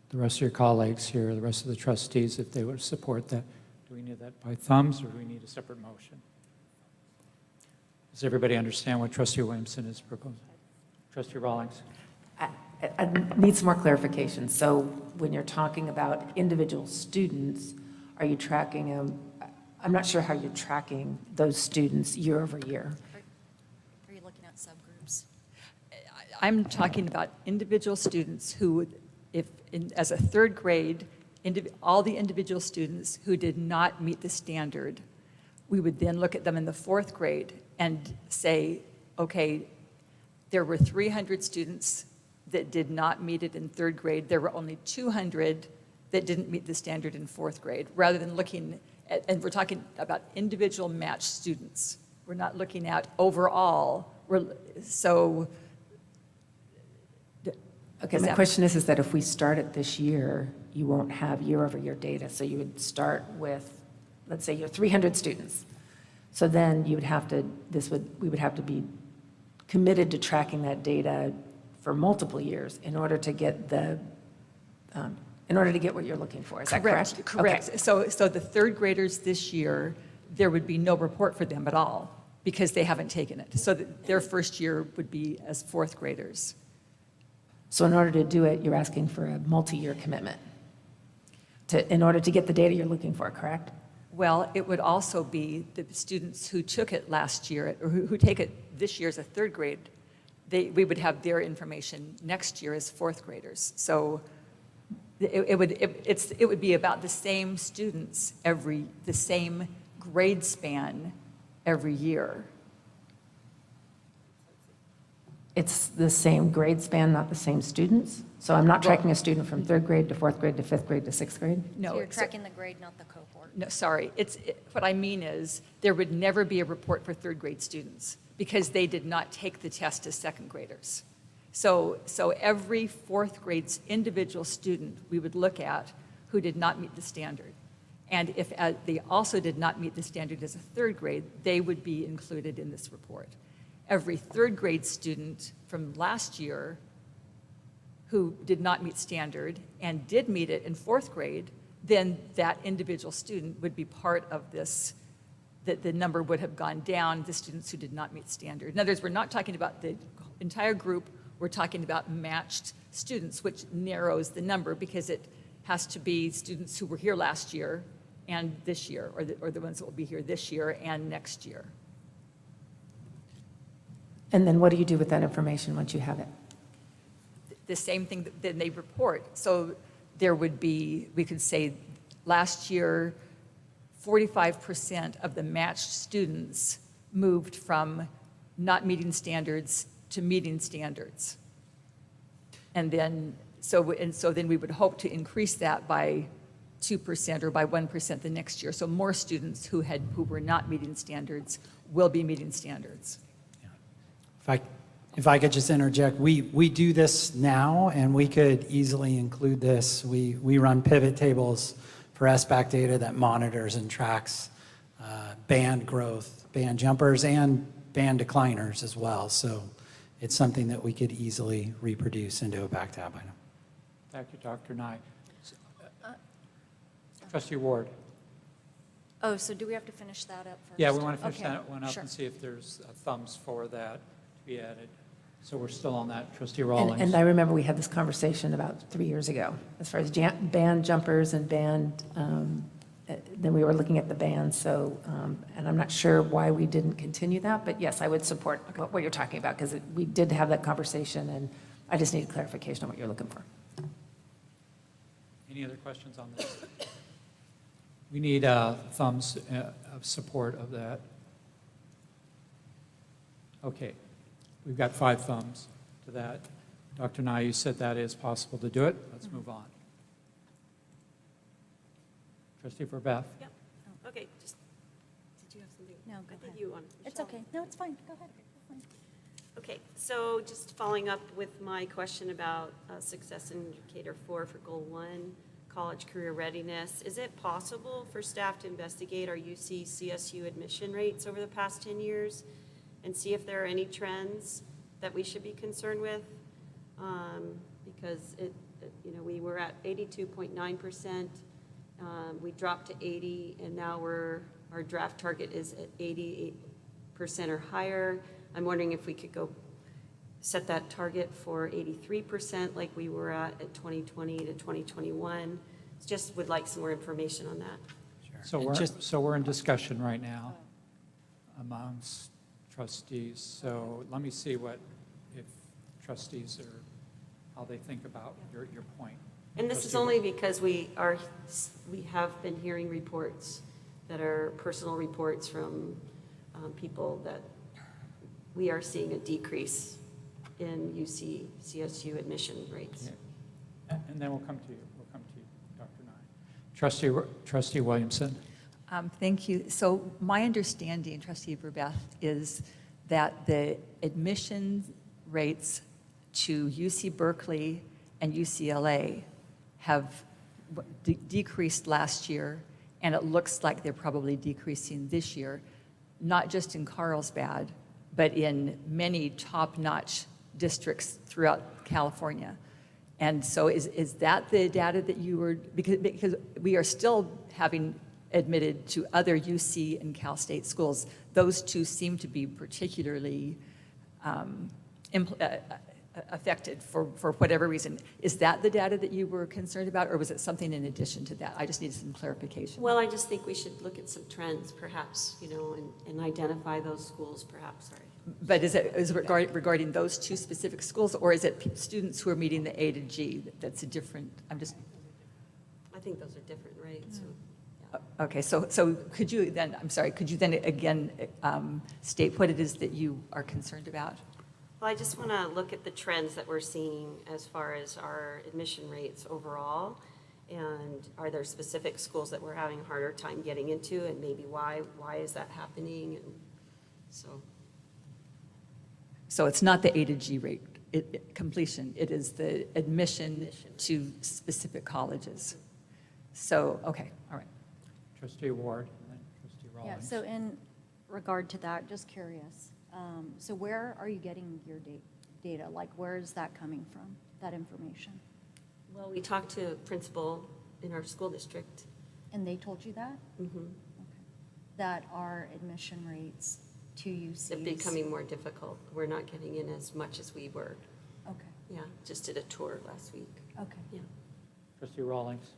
the rest of your colleagues here, the rest of the trustees, if they would support that. Do we need that by thumbs, or do we need a separate motion? Does everybody understand what Trustee Williamson is proposing? Trustee Rawlings? I need some more clarification. So when you're talking about individual students, are you tracking them? I'm not sure how you're tracking those students year over year. Are you looking at subgroups? I'm talking about individual students who, as a third grade, all the individual students who did not meet the standard, we would then look at them in the fourth grade and say, okay, there were 300 students that did not meet it in third grade. There were only 200 that didn't meet the standard in fourth grade, rather than looking at, and we're talking about individual matched students. We're not looking at overall. Okay, my question is that if we start it this year, you won't have year-over-year data. So you would start with, let's say, your 300 students. So then you would have to, we would have to be committed to tracking that data for multiple years in order to get what you're looking for. Is that correct? Correct. Okay. So the third graders this year, there would be no report for them at all because they haven't taken it. So their first year would be as fourth graders. So in order to do it, you're asking for a multi-year commitment in order to get the data you're looking for, correct? Well, it would also be the students who took it last year, or who take it this year as a third grade, we would have their information next year as fourth graders. So it would be about the same students the same grade span every year. It's the same grade span, not the same students? So I'm not tracking a student from third grade to fourth grade to fifth grade to sixth grade? No. So you're tracking the grade, not the cohort. No, sorry. What I mean is there would never be a report for third grade students because they did not take the test as second graders. So every fourth grade's individual student we would look at who did not meet the standard. And if they also did not meet the standard as a third grade, they would be included in this report. Every third grade student from last year who did not meet standard and did meet it in fourth grade, then that individual student would be part of this, that the number would have gone down, the students who did not meet standard. In other words, we're not talking about the entire group, we're talking about matched students, which narrows the number because it has to be students who were here last year and this year, or the ones that will be here this year and next year. And then what do you do with that information once you have it? The same thing that they report. So there would be, we could say last year, 45% of the matched students moved from not meeting standards to meeting standards. And then, so then we would hope to increase that by 2% or by 1% the next year. So more students who were not meeting standards will be meeting standards. If I could just interject, we do this now, and we could easily include this. We run pivot tables for SBAC data that monitors and tracks band growth, band jumpers, and band decliners as well. So it's something that we could easily reproduce into a back tab item. Thank you, Dr. Nye. Trustee Ward. Oh, so do we have to finish that up first? Yeah, we want to finish Okay, that one up sure. and see if there's thumbs for that to be added. So we're still on that. Trustee Rawlings. And I remember we had this conversation about 3 years ago, as far as band jumpers and band, then we were looking at the band, so, and I'm not sure why we didn't continue that, but yes, I would support what you're talking about, because we did have that conversation, and I just needed clarification on what you're looking for. Any other questions on this? We need thumbs of support of that. Okay, we've got 5 thumbs to that. Dr. Nye, you said that is possible to do it. Let's move on. Trustee Verbath? Yep. Okay, just, did you have something? No, go I think ahead. you wanted. It's okay. No, it's fine. Go ahead. Okay, so just following up with my question about Success Indicator 4 for Goal 1, college career readiness, is it possible for staff to investigate our UC CSU admission rates over the past 10 years and see if there are any trends that we should be concerned with? Because we were at 82.9%, we dropped to 80, and now our draft target is at 88% or higher. I'm wondering if we could go set that target for 83% like we were at 2020 to 2021. Just would like some more information on that. So we're in discussion right now amongst trustees. So let me see if trustees are, how they think about your point. And this is only because we have been hearing reports that are personal reports from people that we are seeing a decrease in UC CSU admission rates. Yeah. And then we'll come to you. We'll come to you, Dr. Nye. Trustee Williamson. Thank you. So my understanding, Trustee Verbath, is that the admission rates to UC Berkeley and UCLA have decreased last year, and it looks like they're probably decreasing this year, not just in Carlsbad, but in many top-notch districts throughout California. And so is that the data that you were, because we are still having admitted to other UC and Cal State schools. Those two seem to be particularly affected for whatever reason. Is that the data that you were concerned about, or was it something in addition to that? I just need some clarification. Well, I just think we should look at some trends, perhaps, and identify those schools, perhaps, sorry. But is it regarding those two specific schools, or is it students who are meeting the A to G? That's a different, I think those are different, right? So, okay, so could you then, could you then again state what it is that you are concerned about? Well, I just want to look at the trends that we're seeing as far as our admission rates overall. And are there specific schools that we're having a harder time getting into, and maybe why is that happening? And so it's not the A to G rate completion, it is the admission to specific colleges. So, okay, all right. Trustee Ward, and then Trustee Rawlings. Yeah, so in regard to that, just curious, so where are you getting your data? Like, where is that coming from, that information? Well, we talked to a principal in our school district. And they told you that? Mm-hmm. Okay. That our admission rates to UCs? They're becoming more difficult. We're not getting in as much as we were. Okay. Yeah, just did a tour last week. Okay. Yeah. Trustee Rawlings.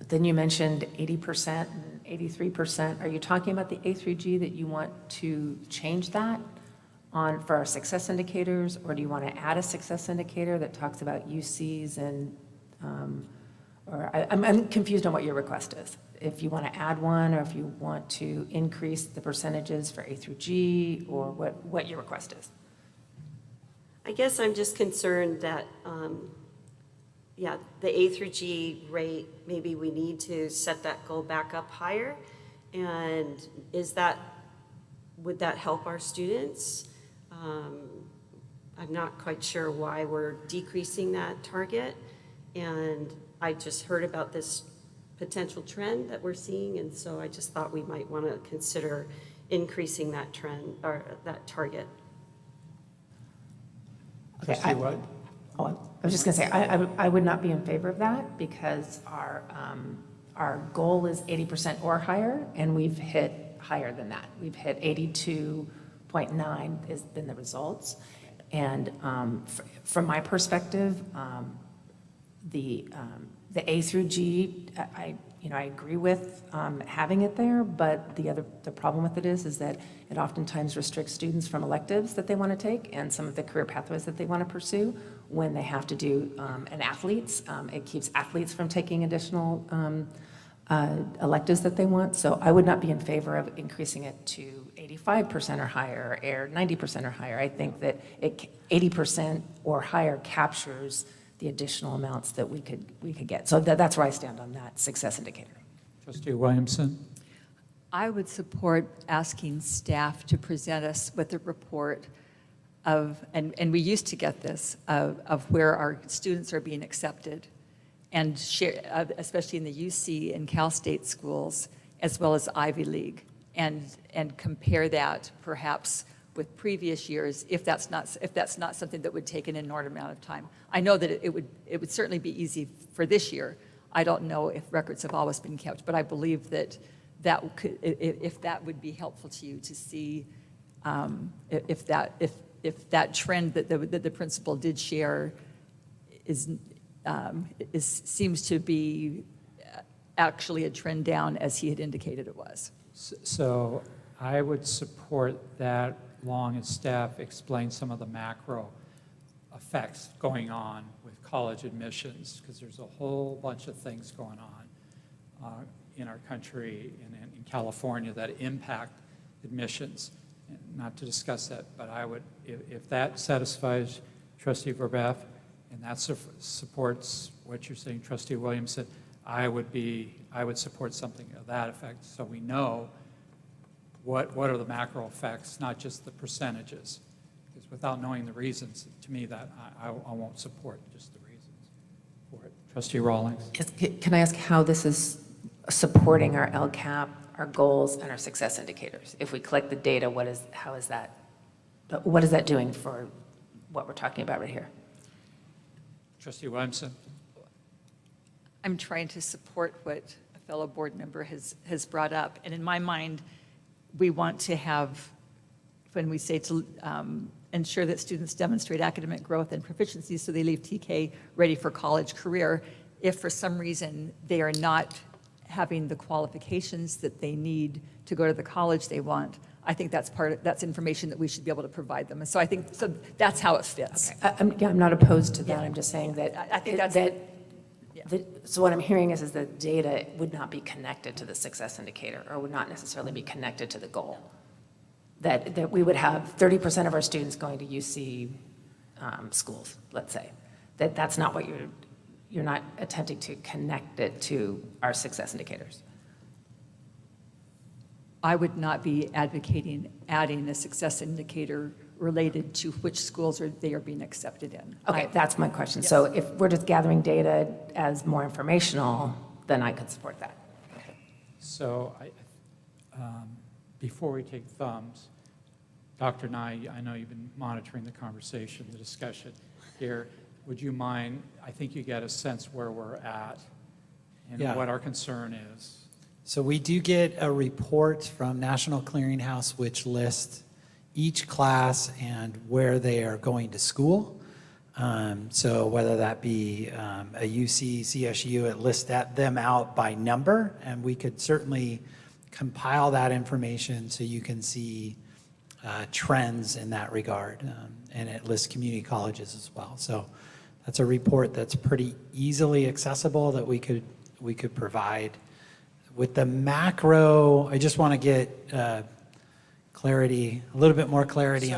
Then you mentioned 80% and 83%. Are you talking about the A through G that you want to change that for our success indicators, or do you want to add a success indicator that talks about UCs and, I'm confused on what your request is. If you want to add one, or if you want to increase the percentages for A through G, or what your request is. I guess I'm just concerned that, the A through G rate, maybe we need to set that goal back up higher. And would that help our students? I'm not quite sure why we're decreasing that target. And I just heard about this potential trend that we're seeing. And so I just thought we might want to consider increasing that trend or that target. Okay, I was just going to say, I would not be in favor of that, because our goal is 80% or higher, and we've hit higher than that. We've hit 82.9 has been the results. And from my perspective, the A through G, I agree with having it there, but the problem with it is that it oftentimes restricts students from electives that they want to take and some of the career pathways that they want to pursue when they have to do an athletes. It keeps athletes from taking additional electives that they want. So I would not be in favor of increasing it to 85% or higher, or 90% or higher. I think that 80% or higher captures the additional amounts that we could get. So that's where I stand on that success indicator. Trustee Williamson? I would support asking staff to present us with a report of, and we used to get this, of where our students are being accepted, and share, especially in the UC and Cal State schools, as well as Ivy League, and compare that perhaps with previous years, if that's not something that would take an inordinate amount of time. I know that it would certainly be easy for this year. I don't know if records have always been kept, but I believe that if that would be helpful to you to see if that trend that the principal did share seems to be actually a trend down as he had indicated it was. So I would support that long as staff explain some of the macro effects going on with college admissions, because there's a whole bunch of things going on in our country and in California that impact admissions. And not to discuss that, but I would, if that satisfies Trustee Verbeff and that supports what you're saying, Trustee Williamson, I would support something of that effect, so we know what are the macro effects, not just the percentages. Because without knowing the reasons, to me, that I won't support just the reasons for it. Trustee Rawlings. Can I ask how this is supporting our LCAP, our goals, and our success indicators? If we collect the data, what is that doing for what we're talking about right here? Trustee Williamson. I'm trying to support what a fellow board member has brought up. And in my mind, we want to have, when we say to ensure that students demonstrate academic growth and proficiency so they leave TK ready for college career, if for some reason they are not having the qualifications that they need to go to the college they want, I think that's information that we should be able to provide them. And so I think that's how it fits. Okay. I'm not opposed to that. I'm just saying that I think so what I'm hearing is that data would not be connected to the success indicator, or would not necessarily be connected to the goal. That we would have 30% of our students going to UC schools, let's say. That's not what you're not attempting to connect it to our success indicators. I would not be advocating adding a success indicator related to which schools they are being accepted in. Okay, that's my question. Yes. So if we're just gathering data as more informational, then I could support that. So before we take thumbs, Dr. Nye, I know you've been monitoring the conversation, the discussion here. Would you mind, I think you get a sense where we're at and Yeah. what our concern is. So we do get a report from National Clearinghouse which lists each class and where they are going to school. So whether that be a UC, CSU, it lists them out by number, and we could certainly compile that information so you can see trends in that regard. And it lists community colleges as well. So that's a report that's pretty easily accessible that we could provide. With the macro, I just want to get clarity, a little bit more clarity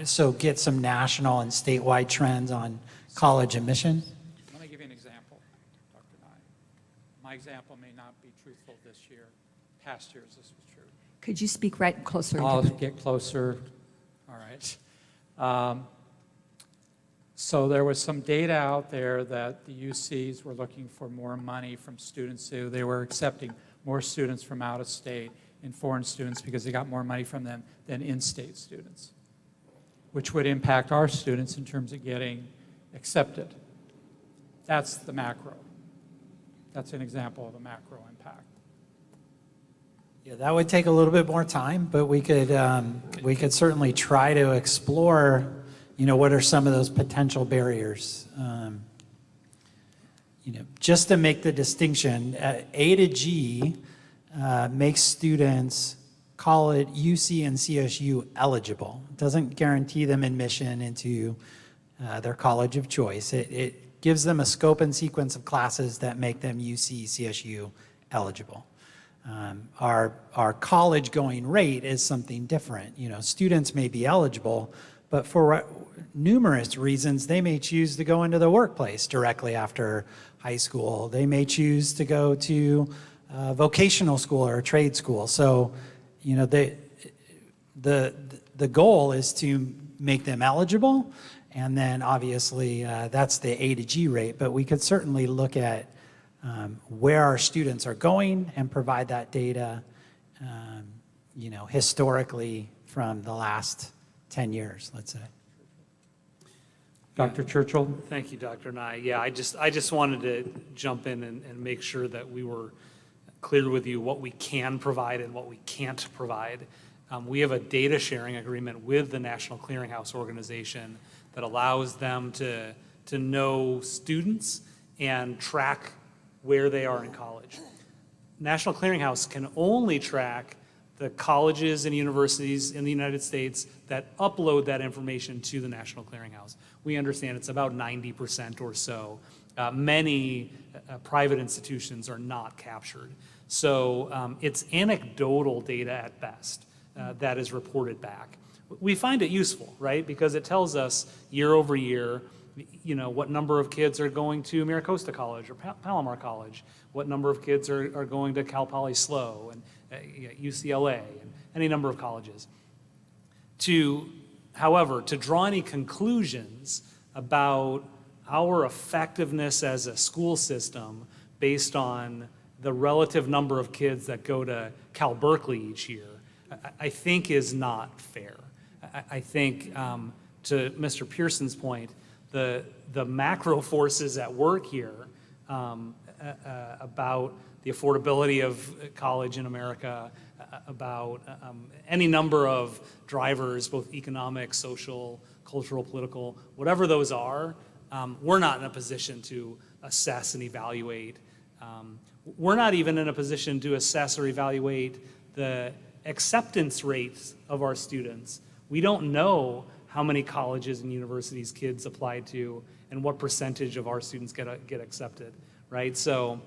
so get some national and statewide trends on college admission. Let me give you an example, Dr. Nye. My example may not be truthful this year. Past years, this was true. Could you speak right closer? I'll get closer. All right. So there was some data out there that the UCs were looking for more money from students who they were accepting more students from out of state and foreign students because they got more money from them than in-state students, which would impact our students in terms of getting accepted. That's the macro. That's an example of the macro impact. Yeah, that would take a little bit more time, but we could certainly try to explore, what are some of those potential barriers. just to make the distinction, A to G makes students college, UC and CSU eligible. It doesn't guarantee them admission into their college of choice. It gives them a scope and sequence of classes that make them UC, CSU eligible. Our college going rate is something different. Students may be eligible, but for numerous reasons, they may choose to go into the workplace directly after high school. They may choose to go to vocational school or a trade school. So, the goal is to make them eligible, and then obviously that's the A to G rate, but we could certainly look at where our students are going and provide that data, historically from the last 10 years, let's say. Dr. Churchill? Thank you, Dr. Nye. Yeah, I just wanted to jump in and make sure that we were clear with you what we can provide and what we can't provide. We have a data sharing agreement with the National Clearinghouse organization that allows them to know students and track where they are in college. National Clearinghouse can only track the colleges and universities in the United States that upload that information to the National Clearinghouse. We understand it's about 90% or so. Many private institutions are not captured. So it's anecdotal data at best that is reported back. We find it useful, right? Because it tells us year over year, what number of kids are going to Maricosta College or Palomar College, what number of kids are going to Cal Poly SLO and UCLA and any number of colleges. However, to draw any conclusions about our effectiveness as a school system based on the relative number of kids that go to Cal Berkeley each year, I think is not fair. I think, to Mr. Pearson's point, the macro forces at work here about the affordability of college in America, about any number of drivers, both economic, social, cultural, political, whatever those are, we're not in a position to assess and evaluate. We're not even in a position to assess or evaluate the acceptance rates of our students. We don't know how many colleges and universities kids apply to and what percentage of our students get accepted, right? So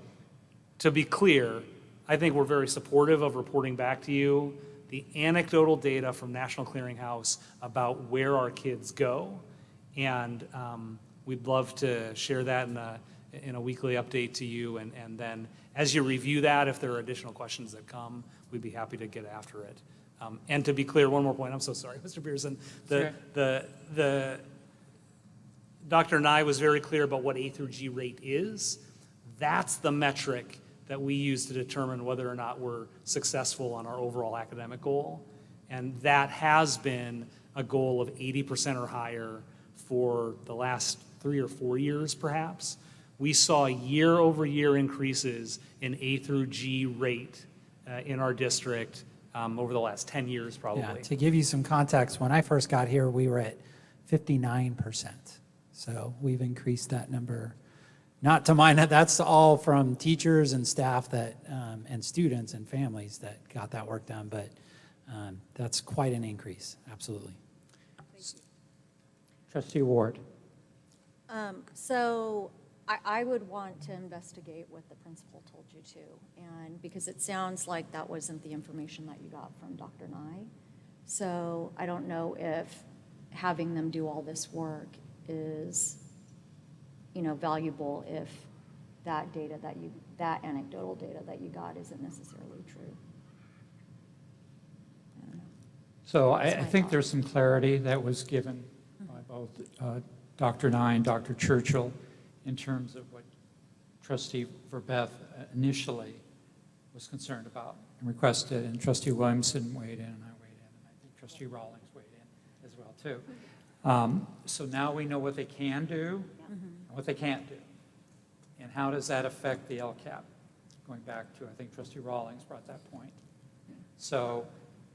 to be clear, I think we're very supportive of reporting back to you the anecdotal data from National Clearinghouse about where our kids go, and we'd love to share that in a weekly update to you, and then as you review that, if there are additional questions that come, we'd be happy to get after it. And to be clear, one more point, I'm so sorry, Mr. Pearson, Dr. Nye was very clear about what A through G rate is. That's the metric that we use to determine whether or not we're successful on our overall academic goal. And that has been a goal of 80% or higher for the last 3 or 4 years, perhaps. We saw year-over-year increases in A through G rate in our district over the last 10 years, probably. Yeah, to give you some context, when I first got here, we were at 59%. So we've increased that number. Not to mind that that's all from teachers and staff that, and students and families that got that work done, but that's quite an increase, absolutely. Trustee Ward. So I would want to investigate what the principal told you to, and because it sounds like that wasn't the information that you got from Dr. Nye. So I don't know if having them do all this work is, valuable if that data that anecdotal data that you got isn't necessarily true. So I think there's some clarity that was given by both Dr. Nye and Dr. Churchill in terms of what Trustee Verbeth initially was concerned about and requested, and Trustee Williamson weighed in, and I weighed in, and I think Trustee Rawlings weighed in as well, too. So now we know what they can do and what they can't do. And how does that affect the LCAP? Going back to, I think Trustee Rawlings brought that point. So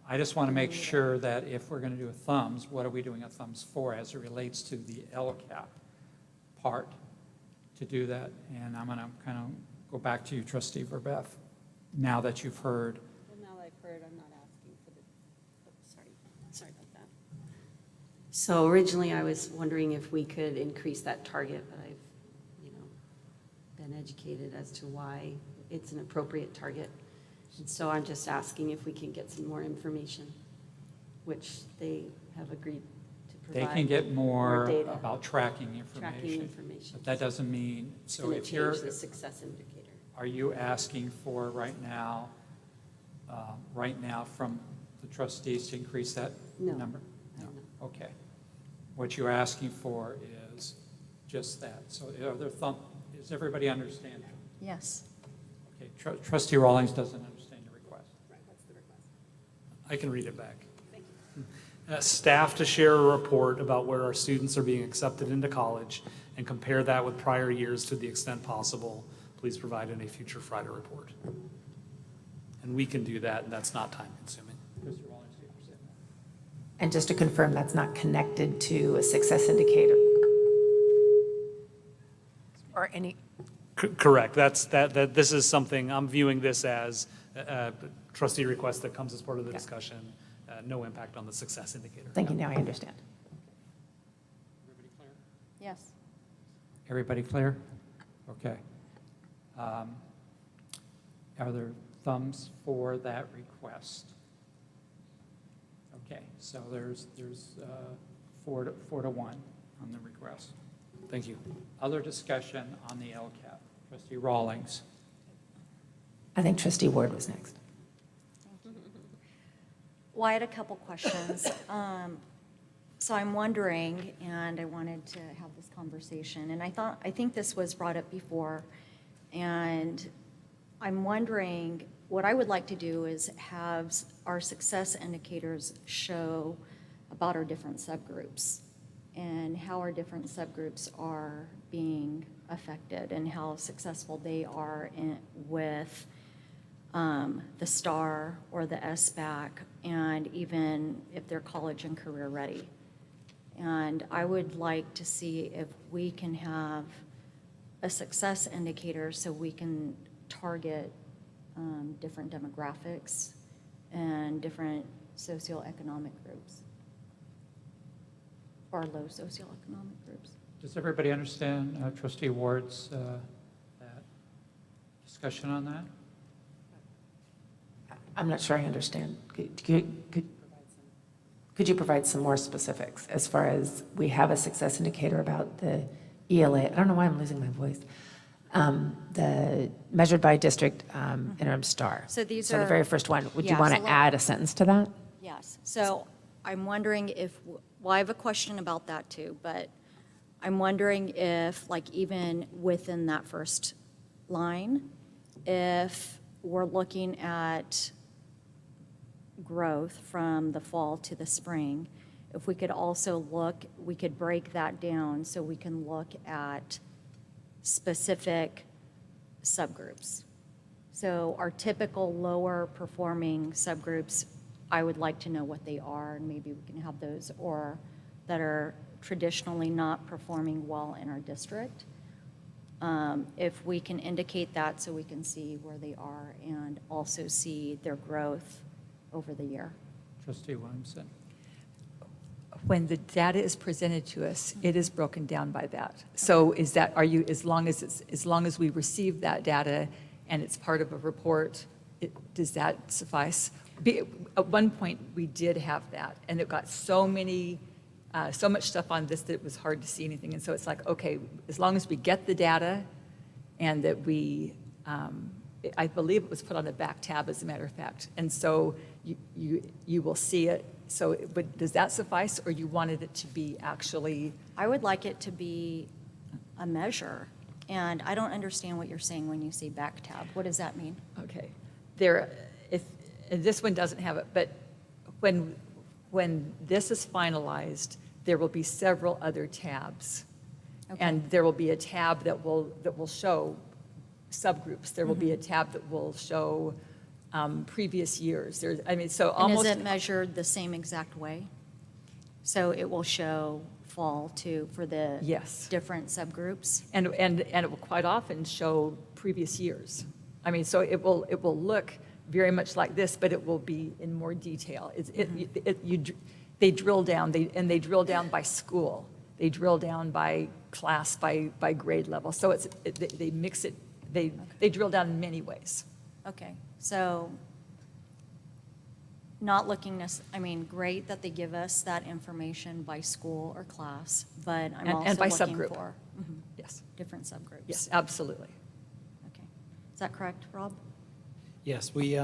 I just want to make sure that if we're going to do a thumbs, what are we doing a thumbs for as it relates to the LCAP part? to do that. And I'm going to kind of go back to you, Trustee Verbeff, now that you've heard. Well, now that I've heard, I'm not asking for the, sorry about that. So originally, I was wondering if we could increase that target, but I've, been educated as to why it's an appropriate target. And so I'm just asking if we can get some more information, which they have agreed to They provide. can get more data. about tracking information. Tracking information. But that doesn't mean, It's so going if to you're, change the success indicator. are you asking for right now from the trustees to increase that No. number? No. Okay. What you're asking for is just that. So does everybody understand? Yes. Okay, Trustee Rawlings doesn't understand your request. Right, what's the request? I can read it back. Thank you. Staff to share a report about where our students are being accepted into college and compare that with prior years to the extent possible. Please provide in a future Friday report. And we can do that, and that's not time consuming. Trustee Rawlings, do you understand that? And just to confirm, that's not connected to a success indicator? Or any, Correct. That this is something, I'm viewing this as a trustee request that comes as part of the discussion, no impact on the success indicator. thank you, now I understand. Everybody clear? Yes. Everybody clear? Okay. Are there thumbs for that request? Okay, so there's 4-1 on the request. Thank you. Other discussion on the LCAP? Trustee Rawlings. I think Trustee Ward was next. Well, I had a couple questions. So I'm wondering, and I wanted to have this conversation, and I think this was brought up before, and I'm wondering, what I would like to do is have our success indicators show about our different subgroups and how our different subgroups are being affected and how successful they are with the STAR or the SBAC, and even if they're college and career ready. And I would like to see if we can have a success indicator so we can target different demographics and different socioeconomic groups or low socioeconomic groups. Does everybody understand Trustee Ward's that discussion on that? I'm not sure I understand. Could you provide some more specifics as far as we have a success indicator about the ELA? I don't know why I'm losing my voice. The measured by district interim STAR. So these So the are- very first one, would you yeah, want so to let- add a sentence to that? Yes, so I'm wondering if, well, I have a question about that too, but I'm wondering if, like, even within that first line, if we're looking at growth from the fall to the spring, if we could also we could break that down so we can look at specific subgroups. So our typical lower performing subgroups, I would like to know what they are, and maybe we can have those, or that are traditionally not performing well in our district. If we can indicate that so we can see where they are and also see their growth over the year. Trustee Williamson. When the data is presented to us, it is broken down by that. So is that, as long as we receive that data and it's part of a report, does that suffice? At one point, we did have that, and it got so much stuff on this that it was hard to see anything. And so it's like, okay, as long as we get the data and that I believe it was put on a back tab, as a matter of fact. And so you will see it. So, but does that suffice, or you wanted it to be actually? I would like it to be a measure, and I don't understand what you're saying when you say back tab. What does that mean? Okay. This one doesn't have it, but when this is finalized, there will be several other tabs. Okay. And there will be a tab that will show subgroups. There will be a tab that will show previous years. So And almost. is it measured the same exact way? So it will show fall too, for the Yes. different subgroups? And it will quite often show previous years. I mean, so it will look very much like this, but it will be in more detail. They drill down, they drill down by school. They drill down by class, by grade level. So they mix it, they drill down in many ways. Okay, so not looking, I mean, great that they give us that information by school or class, but I'm also And by looking subgroup. for Yes. different subgroups. Yes, absolutely. Okay. Is that correct, Rob? Yes, we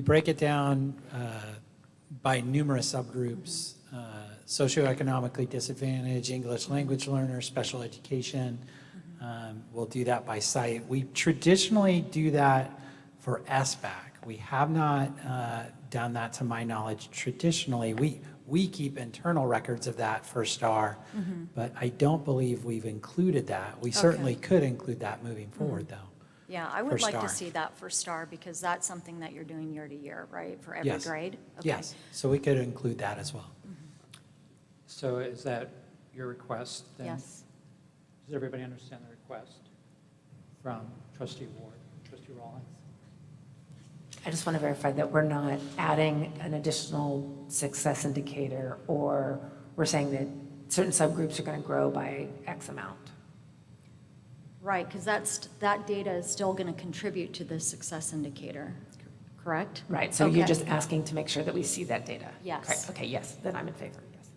break it down by numerous subgroups, socioeconomically disadvantaged, English language learners, special education. We'll do that by site. We traditionally do that for SBAC. We have not done that, to my knowledge, traditionally. We keep internal records of that for STAR, but I don't believe we've included that. We certainly could include that moving forward, though. Yeah, I For would like to STAR. see that for STAR, because that's something that you're doing year to year, right, for every Yes. grade? Okay. Yes, so we could include that as well. So is that your request then? Yes. Does everybody understand the request from trustee Ward, trustee Rawlings? I just want to verify that we're not adding an additional success indicator, or we're saying that certain subgroups are going to grow by X amount. Right, because that data is still going to contribute to the success indicator, correct? Right, so you're Okay. just asking to make sure that we see that data? Yes. Correct. Okay, yes, then I'm in favor, yes.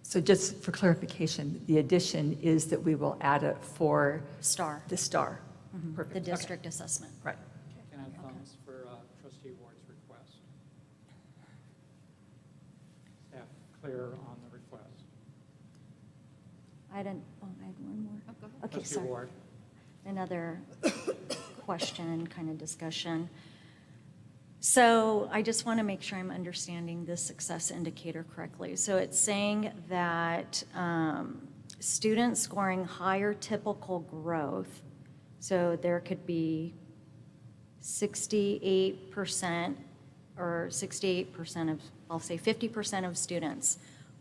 So just for clarification, the addition is that we will add it for STAR. the STAR. Mhm, Perfect. The Okay. district assessment. Right. Can I have thumbs for trustee Ward's request? Staff clear on the request? I had one more. Okay, Trustee sorry. Ward. Another question, kind of discussion. So I just want to make sure I'm understanding this success indicator correctly. So it's saying that students scoring higher typical growth, so there could be 68% or 68% of, I'll say 50% of students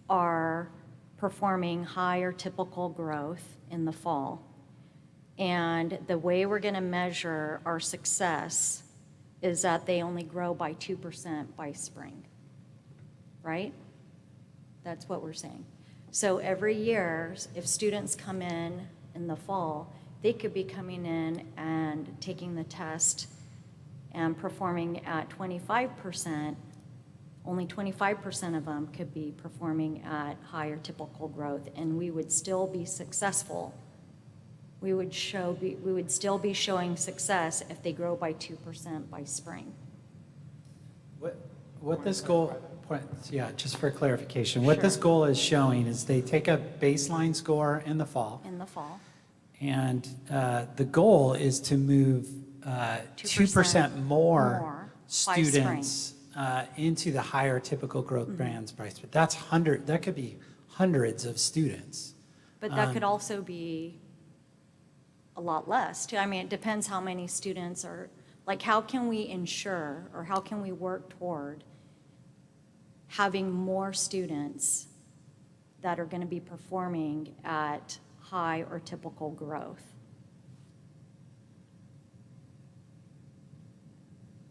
are performing higher typical growth in the fall. And the way we're going to measure our success is that they only grow by 2% by spring, right? That's what we're saying. So every year, if students come in the fall, they could be coming in and taking the test and performing at 25%. Only 25% of them could be performing at higher typical growth, and we would still be successful. We would still be showing success if they grow by 2% by spring. What this goal, yeah, just for clarification, what this goal is showing is they take a baseline score in the fall, In the fall. and the goal is to move 2% more by students into the higher typical growth bands by spring. That could be hundreds of students. But that could also be a lot less, too. I mean, it depends how many students are, like, how can we ensure, or how can we work toward having more students that are going to be performing at high or typical growth?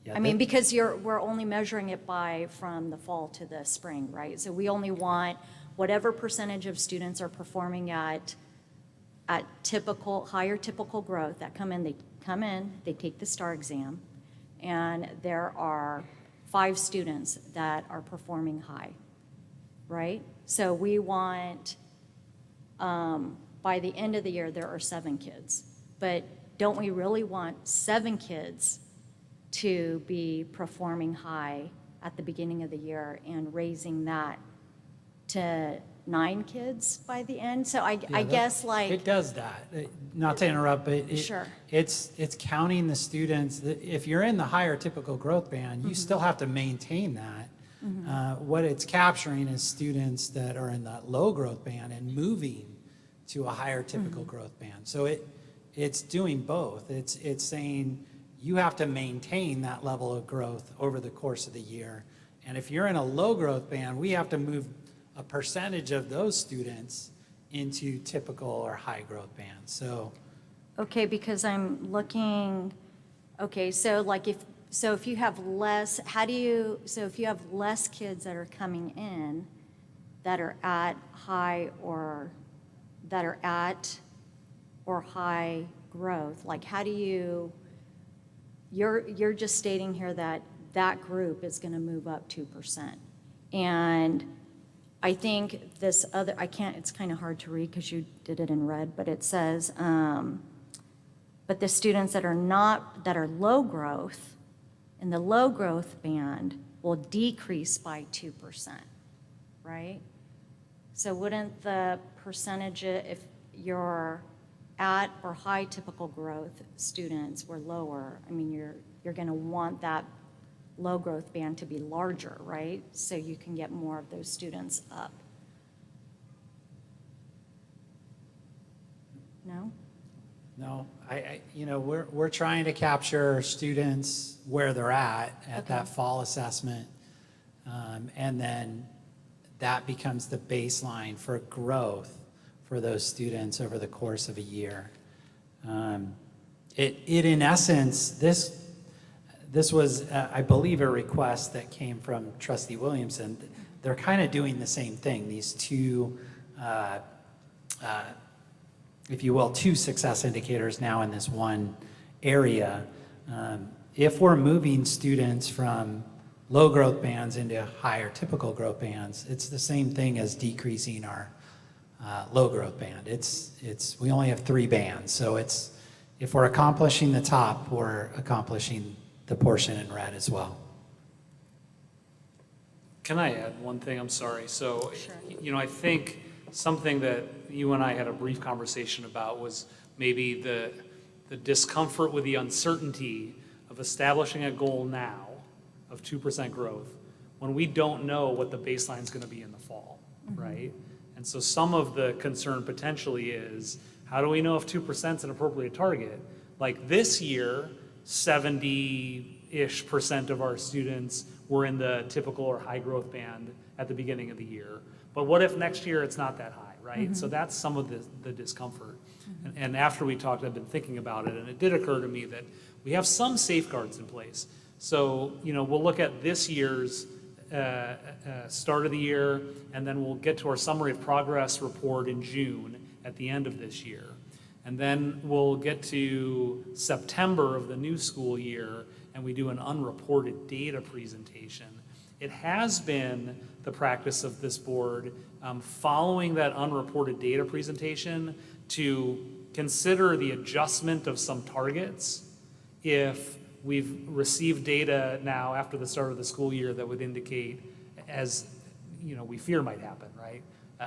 Yeah, I mean, because we're only measuring it from the fall to the spring, right? So we only want whatever percentage of students are performing at higher typical growth that come in, they take the STAR exam, and there are 5 students that are performing high, right? So we want, by the end of the year, there are 7 kids. But don't we really want 7 kids to be performing high at the beginning of the year and raising that to 9 kids by the end? So I guess, like. It does that. Not to interrupt, but Sure. it's counting the students. If you're in the higher typical growth band, you still have to maintain that. What it's capturing is students that are in that low growth band and moving to a higher typical growth band. So it's doing both. It's saying you have to maintain that level of growth over the course of the year. And if you're in a low growth band, we have to move a percentage of those students into typical or high growth bands. So Okay, because I'm looking, okay, so like if you have less, if you have less kids that are coming in that are at high or high growth, like how do you, you're just stating here that that group is going to move up 2%. And I think this other, it's kind of hard to read because you did it in red, but it says, but the students that are low growth, in the low growth band will decrease by 2%, right? So wouldn't the percentage, if your at or high typical growth students were lower, I mean, you're going to want that low growth band to be larger, right? So you can get more of those students up. No? no, we're trying to capture students where they're at that fall assessment. And then that becomes the baseline for growth for those students over the course of a year. In essence, this was, I believe, a request that came from Trustee Williamson. They're kind of doing the same thing, these two, if you will, two success indicators now in this one area. If we're moving students from low growth bands into higher typical growth bands, it's the same thing as decreasing our low growth band. We only have 3 bands, so if we're accomplishing the top, we're accomplishing the portion in red as well. Can I add one thing? I'm sorry. So, I think something that you and I had a brief conversation about was maybe the discomfort with the uncertainty of establishing a goal now of 2% growth when we don't know what the baseline is going to be in the fall, right? And so some of the concern potentially is, how do we know if 2% is an appropriate target? Like this year, 70-ish% of our students were in the typical or high growth band at the beginning of the year. But what if next year it's not that high, right? So that's some of the discomfort. And after we talked, I've been thinking about it, and it did occur to me that we have some safeguards in place. So, we'll look at this year's start of the year, and then we'll get to our summary of progress report in June at the end of this year. And then we'll get to September of the new school year, and we do an unreported data presentation. It has been the practice of this board, following that unreported data presentation, to consider the adjustment of some targets if we've received data now after the start of the school year that would indicate, as we fear might happen, right?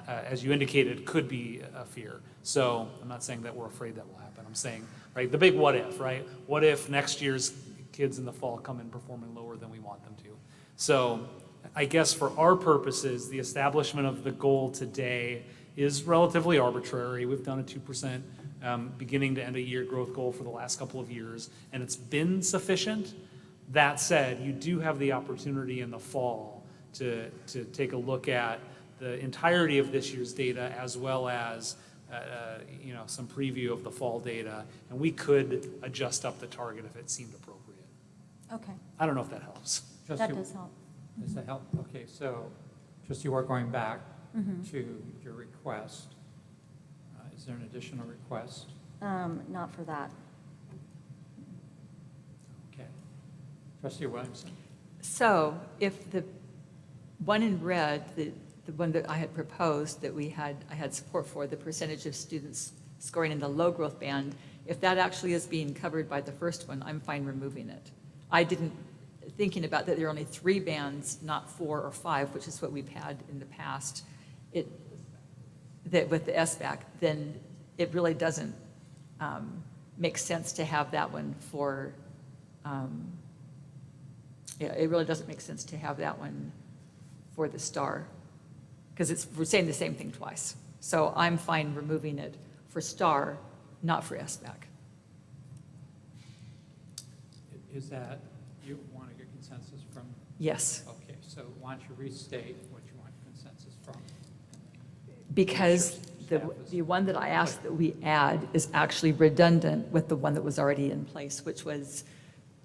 As you indicated, could be a fear. So I'm not saying that we're afraid that will happen. I'm saying, right, the big what if, right? What if next year's kids in the fall come in performing lower than we want them to? So I guess for our purposes, the establishment of the goal today is relatively arbitrary. We've done a 2% beginning to end of year growth goal for the last couple of years, and it's been sufficient. That said, you do have the opportunity in the fall to take a look at the entirety of this year's data, as well as some preview of the fall data, and we could adjust up the target if it seemed appropriate. Okay. I don't know if that helps. That does help. Does that help? Okay, so Trustee Ward, going back to your request, is there an additional request? Not for that. Okay. Trustee Williamson? So if the one in red, the one that I had proposed that I had support for, the percentage of students scoring in the low growth band, if that actually is being covered by the first one, I'm fine removing it. Thinking about that there are only 3 bands, not 4 or 5, which is what we've had in the past, that with the SBAC, then it really doesn't make sense to have that one for, it really doesn't make sense to have that one for the STAR, because we're saying the same thing twice. So I'm fine removing it for STAR, not for SBAC. Is that, you want to get consensus from? Yes. Okay, so why don't you restate what you want consensus from? Because the one that I asked that we add is actually redundant with the one that was already in place, which was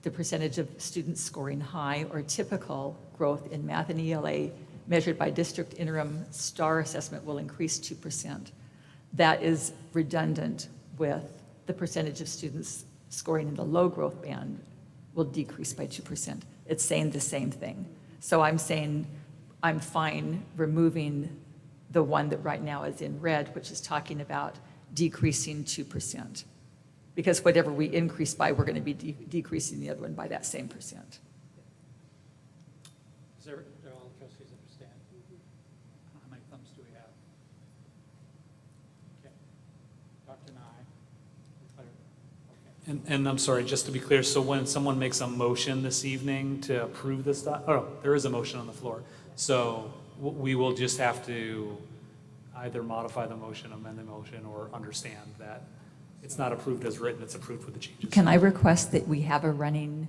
the percentage of students scoring high or typical growth in math and ELA measured by district interim star assessment will increase 2%. That is redundant with the percentage of students scoring in the low growth band will decrease by 2%. It's saying the same thing. So I'm saying I'm fine removing the one that right now is in red, which is talking about decreasing 2%. Because whatever we increase by, we're going to be decreasing the other one by that same percent. Do all the trustees understand? How many thumbs do we have? Okay. Dr. Nye. And I'm sorry, just to be clear, so when someone makes a motion this evening to approve this, there is a motion on the floor. So we will just have to either modify the motion, amend the motion, or understand that it's not approved as written, it's approved with the changes. Can I request that we have a running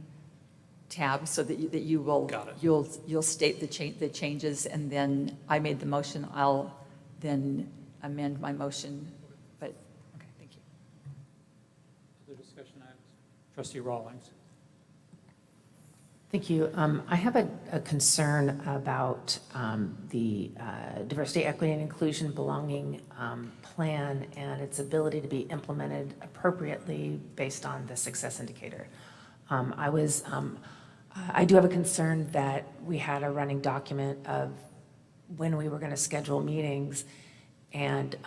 tab so that you will, Got it. you'll state the changes, and then I made the motion, I'll then amend my motion, but, okay, thank you. Other discussion items? Trustee Rawlings. Thank you. I have a concern about the diversity, equity, and inclusion belonging plan and its ability to be implemented appropriately based on the success indicator. I do have a concern that we had a running document of when we were going to schedule meetings, and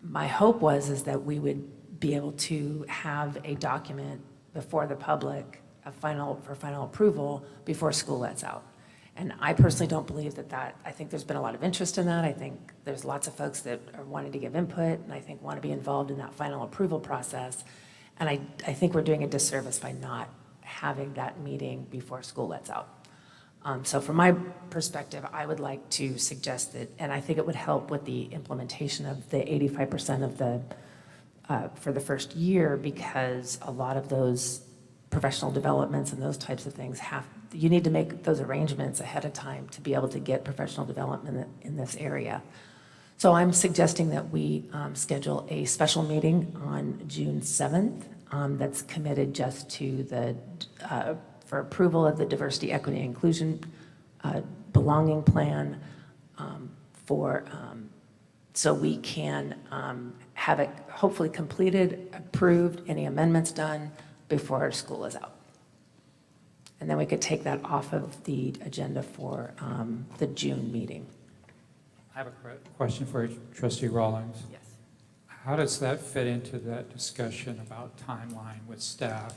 my hope is that we would be able to have a document before the public for final approval before school lets out. And I personally don't believe that, I think there's been a lot of interest in that. I think there's lots of folks that are wanting to give input and I think want to be involved in that final approval process. And I think we're doing a disservice by not having that meeting before school lets out. So from my perspective, I would like to suggest that, and I think it would help with the implementation of the 85% of the, for the first year, because a lot of those professional developments and those types of things you need to make those arrangements ahead of time to be able to get professional development in this area. So I'm suggesting that we schedule a special meeting on June 7th that's committed just to for approval of the diversity, equity, and inclusion belonging plan so we can have it hopefully completed, approved, any amendments done before school is out. And then we could take that off of the agenda for the June meeting. I have a question for you, Trustee Rawlings. Yes. How does that fit into that discussion about timeline with staff?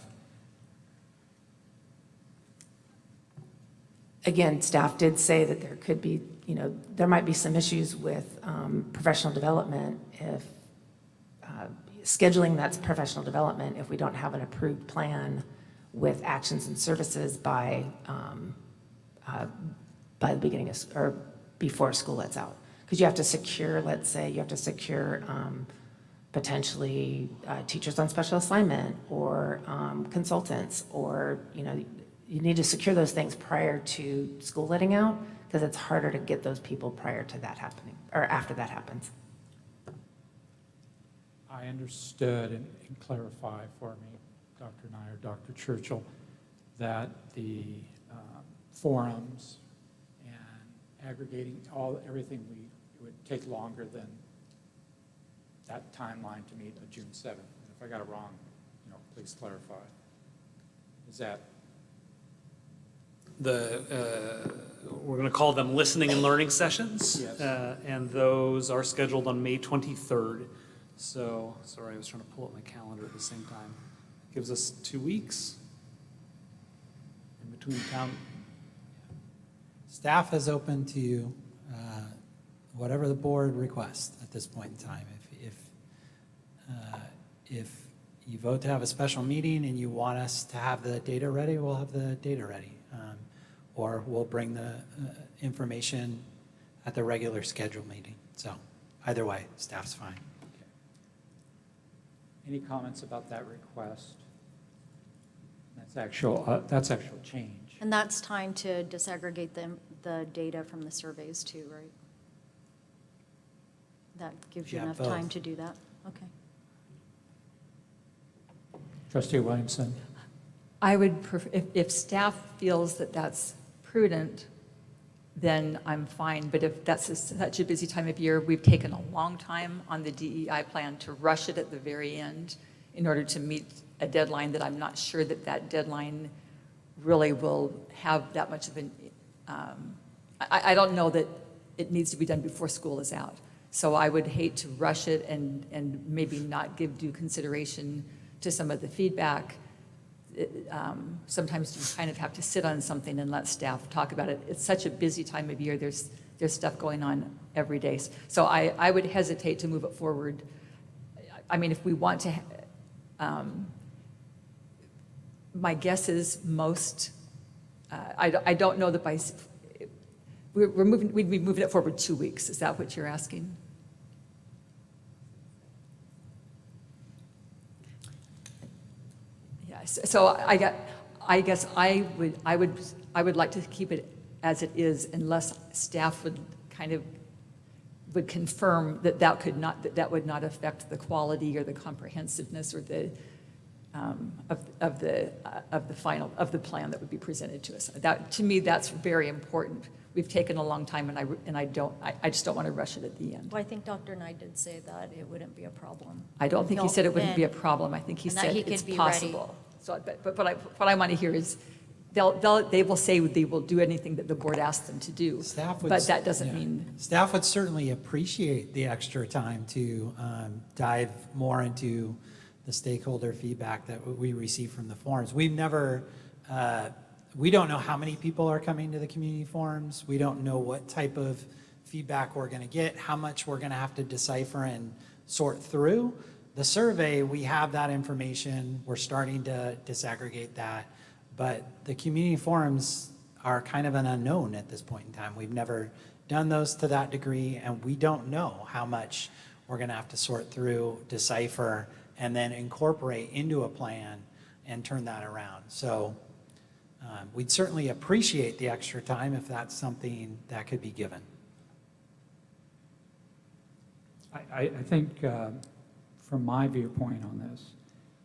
Again, staff did say that there could be, there might be some issues with professional development if scheduling that's professional development if we don't have an approved plan with actions and services by the beginning or before school lets out. Because you have to secure, let's say, potentially teachers on special assignment or consultants, or you need to secure those things prior to school letting out, because it's harder to get those people prior to that happening or after that happens. I understood and clarify for me, Dr. Nye or Dr. Churchill, that the forums and aggregating everything would take longer than that timeline to meet on June 7th. And if I got it wrong, please clarify. Is that? We're going to call them listening and learning sessions. Yes. And those are scheduled on May 23rd. So, sorry, I was trying to pull up my calendar at the same time. It gives us 2 weeks in between town. Staff is open to whatever the board requests at this point in time. If you vote to have a special meeting and you want us to have the data ready, we'll have the data ready. Or we'll bring the information at the regular scheduled meeting. So either way, staff's fine. Okay. Any comments about that request? That's actual change. And that's time to disaggregate the data from the surveys too, right? that gives you Yeah, enough both. time to do that? Okay. Trustee Williamson. I would, if staff feels that that's prudent, then I'm fine. But if that's such a busy time of year, we've taken a long time on the DEI plan to rush it at the very end in order to meet a deadline that I'm not sure that that deadline really will have that much of an, I don't know that it needs to be done before school is out. So I would hate to rush it and maybe not give due consideration to some of the feedback. Sometimes you kind of have to sit on something and let staff talk about it. It's such a busy time of year. There's stuff going on every day. So I would hesitate to move it forward. I mean, if we want to, my guess is most, I don't know that we'd be moving it forward 2 weeks. Is that what you're asking? Yes. So I guess I would like to keep it as it is unless staff would kind of would confirm that that would not affect the quality or the comprehensiveness or the of the plan that would be presented to us. That, to me, that's very important. We've taken a long time, and I just don't want to rush it at the end. Well, I think Dr. Knight did say that it wouldn't be a problem. I don't think he said it wouldn't be a problem. I think he And that said he it's could be possible. So, but what I want to hear is they will say they will do anything that the board asks them to do. Staff would, But that doesn't yeah. mean, Staff would certainly appreciate the extra time to dive more into the stakeholder feedback that we receive from the forums. We've never, we don't know how many people are coming to the community forums. We don't know what type of feedback we're going to get, how much we're going to have to decipher and sort through. The survey, we have that information. We're starting to disaggregate that. But the community forums are kind of an unknown at this point in time. We've never done those to that degree, and we don't know how much we're going to have to sort through, decipher, and then incorporate into a plan and turn that around. So we'd certainly appreciate the extra time if that's something that could be given. I think from my viewpoint on this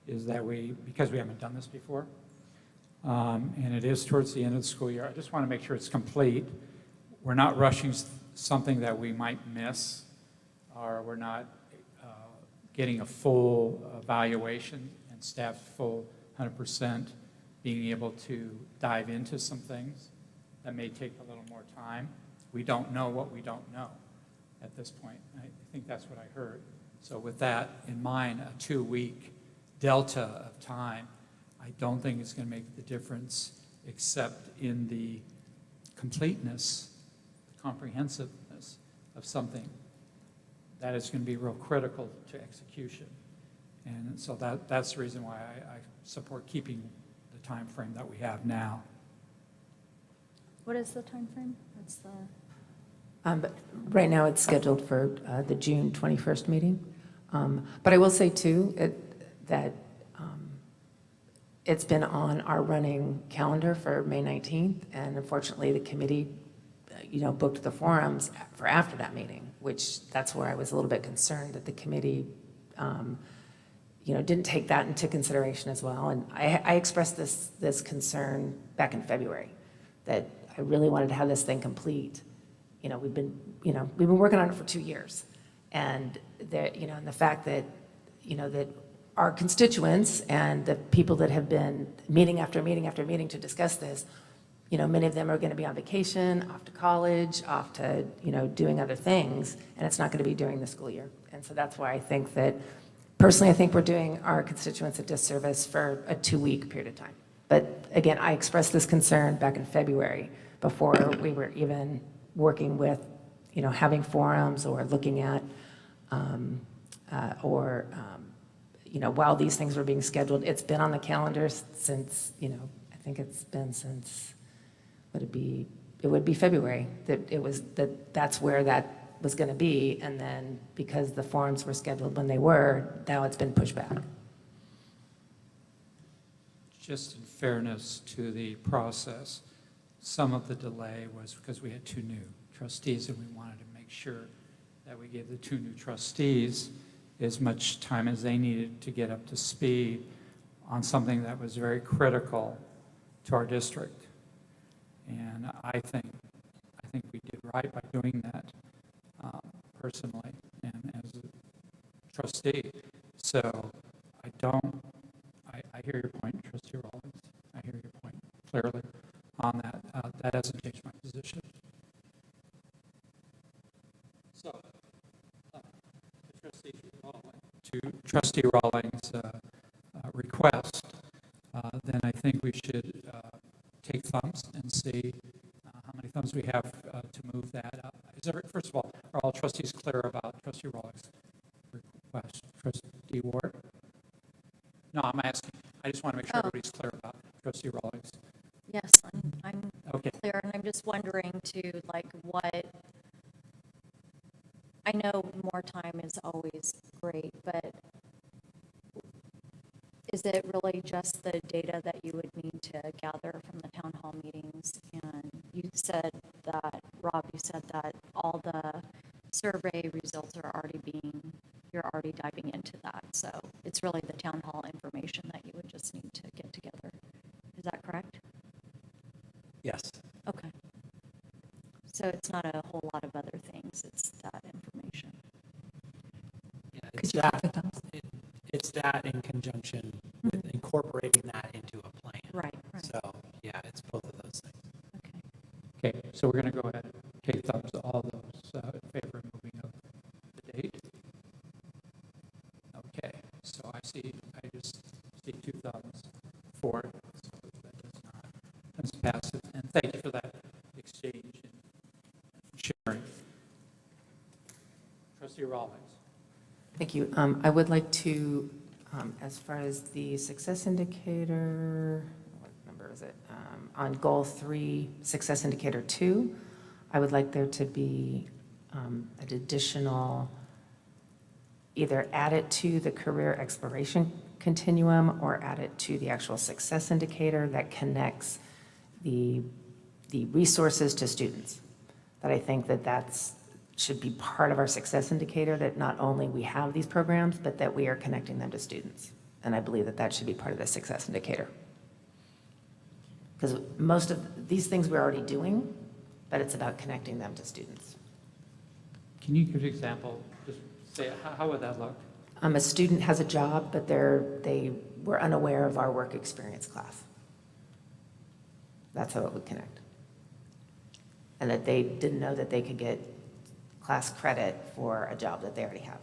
is that because we haven't done this before, and it is towards the end of the school year, I just want to make sure it's complete. We're not rushing something that we might miss, or we're not getting a full evaluation and staff full 100% being able to dive into some things that may take a little more time. We don't know what we don't know at this point. I think that's what I heard. So with that in mind, a 2-week delta of time, I don't think it's going to make the difference except in the completeness, the comprehensiveness of something that is going to be real critical to execution. And so that's the reason why I support keeping the time frame that we have now. What is the time frame? What's the? But right now, it's scheduled for the June 21st meeting. But I will say, too, that it's been on our running calendar for May 19th, and unfortunately, the committee, booked the forums for after that meeting, which that's where I was a little bit concerned that the committee, didn't take that into consideration as well. And I expressed this concern back in February, that I really wanted to have this thing complete. We've been working on it for 2 years, and and the fact that, that our constituents and the people that have been meeting after meeting after meeting to discuss this, many of them are going to be on vacation, off to college, off to, doing other things, and it's not going to be during the school year. And so that's why I think that, personally, I think we're doing our constituents a disservice for a 2-week period of time. But again, I expressed this concern back in February before we were even working with, having forums or looking at, while these things were being scheduled. It's been on the calendar since, I think it's been since, it would be February, that's where that was going to be. And then because the forums were scheduled when they were, now it's been pushed back. Just in fairness to the process, some of the delay was because we had 2 new trustees and we wanted to make sure that we gave the 2 new trustees as much time as they needed to get up to speed on something that was very critical to our district. And I think we did right by doing that personally and as a trustee. So I hear your point, Trustee Rawlings. I hear your point clearly on that. That hasn't changed my position. So, to Trustee Rawlings' request, then I think we should take thumbs and see how many thumbs we have to move that up. First of all, are all trustees clear about Trustee Rawlings' request? Trustee Ward? No, I'm asking. I just want to make sure everybody's clear about Trustee Rawlings. Yes, I'm Okay. clear, and I'm just wondering too, like what, I know more time is always great, but is it really just the data that you would need to gather from the town hall meetings? And you said that, Rob, you said that all the survey results are already you're already diving into that. So it's really the town hall information that you would just need to get together. Is that correct? Yes. Okay. So it's not a whole lot of other things, it's that information. Yeah, it's that in conjunction with incorporating that into a plan. Right. So, yeah, it's both of those things. Okay, so we're going to go ahead and take thumbs to all those in favor of moving up the date. Okay, so I just see 2 thumbs for it, so that does not, that's passive. And thank you for that exchange and sharing. Trustee Rawlings. Thank you. I would like to, as far as the success indicator, what number is it? On goal 3, success indicator 2, I would like there to be an additional, either add it to the career exploration continuum or add it to the actual success indicator that connects the resources to students. That I think that should be part of our success indicator, that not only we have these programs, but that we are connecting them to students. And I believe that should be part of the success indicator. Because most of these things we're already doing, but it's about connecting them to students. Can you give an example? Just say, how would that look? A student has a job, but they were unaware of our work experience class. That's how it would connect. And that they didn't know that they could get class credit for a job that they already have.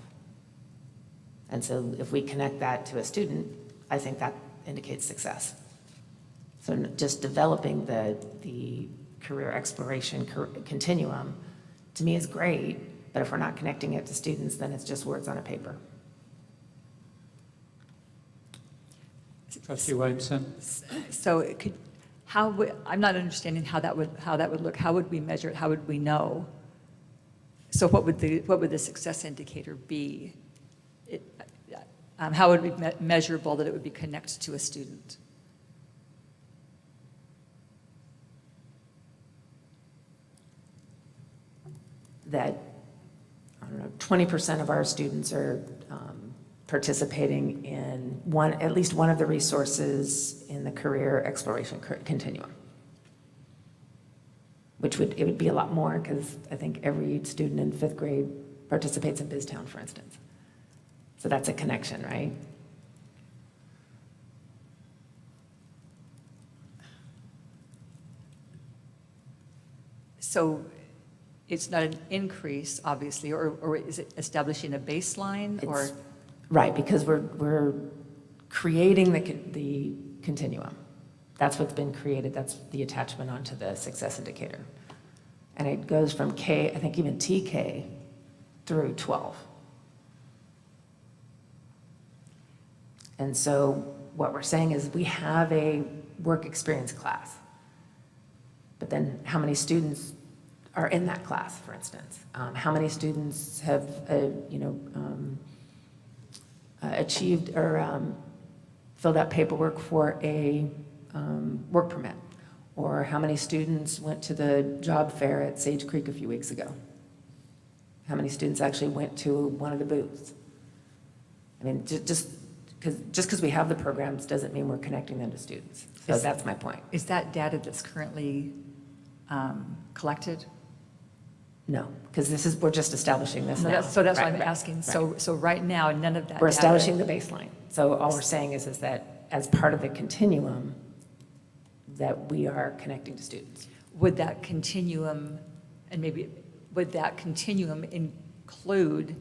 And so if we connect that to a student, I think that indicates success. So just developing the career exploration continuum, to me, is great, but if we're not connecting it to students, then it's just words on a paper. Trustee Williamson? So it could, I'm not understanding how that would look. How would we measure it? How would we know? So what would the success indicator be? How would it be measurable that it would be connected to a student? That, I don't know, 20% of our students are participating in at least one of the resources in the career exploration continuum. It would be a lot more, because I think every student in 5th grade participates in BizTown, for instance. So that's a connection, right? So it's not an increase, obviously, or is it establishing a baseline? Or Right, because we're creating the continuum. That's what's been created. That's the attachment onto the success indicator. And it goes from K, I think even TK, through 12. And so what we're saying is we have a work experience class, but then how many students are in that class, for instance? How many students have, achieved or filled out paperwork for a work permit? Or how many students went to the job fair at Sage Creek a few weeks ago? how many students actually went to one of the booths. I mean, just because we have the programs doesn't mean we're connecting them to students. So that's my point. Is that data that's currently collected? No, because we're just establishing this now. So that's Right, why I'm right, asking. right. So right now, none of that We're data- establishing the baseline. So all we're saying is that as part of the continuum, that we are connecting to students. Would that continuum, and maybe, would that continuum include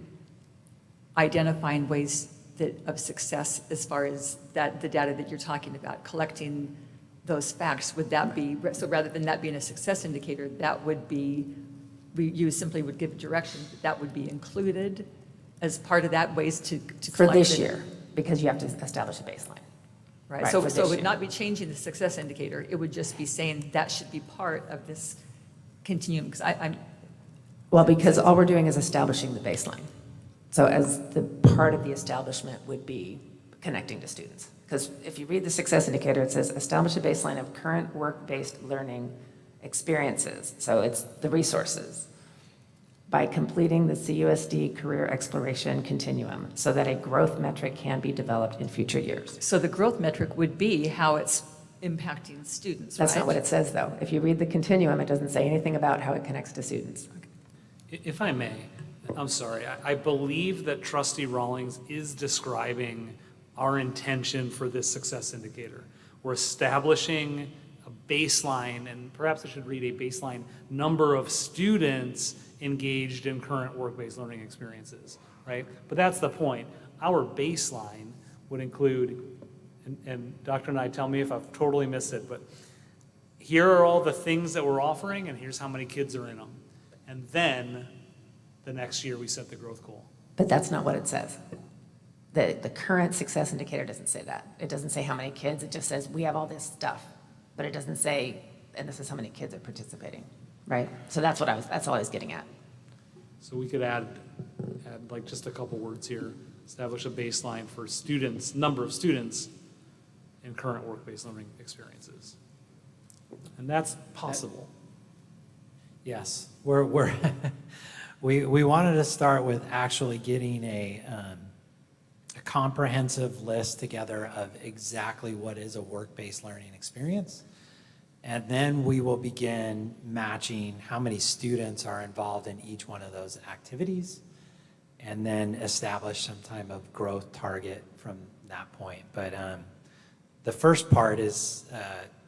identifying ways of success as far as the data that you're talking about, collecting those facts? Would that be, so rather than that being a success indicator, that would be, you simply would give direction, that would be included as part of that, ways to For collect this it? year, because you have to establish a baseline. Right, Right, so for it this would year. not be changing the success indicator, it would just be saying that should be part of this continuum, because I'm. Well, because all we're doing is establishing the baseline. So as the part of the establishment would be connecting to students. Because if you read the success indicator, it says establish a baseline of current work-based learning experiences. So it's the resources. By completing the CUSD career exploration continuum so that a growth metric can be developed in future years. So the growth metric would be how it's impacting students, right? That's not what it says, though. If you read the continuum, it doesn't say anything about how it connects to students. If I may, I'm sorry, I believe that Trustee Rawlings is describing our intention for this success indicator. We're establishing a baseline, and perhaps I should read a baseline number of students engaged in current work-based learning experiences, right? But that's the point. Our baseline would include, and Dr. Nye, tell me if I've totally missed it, but here are all the things that we're offering, and here's how many kids are in them. And then the next year we set the growth goal. But that's not what it says. The current success indicator doesn't say that. It doesn't say how many kids, it just says we have all this stuff. But it doesn't say, and this is how many kids are participating, right? So that's all I was getting at. So we could add like just a couple words here, establish a baseline for students, number of students in current work-based learning experiences. And that's possible. Yes, we wanted to start with actually getting a comprehensive list together of exactly what is a work-based learning experience. And then we will begin matching how many students are involved in each one of those activities, and then establish some type of growth target from that point. But the first part is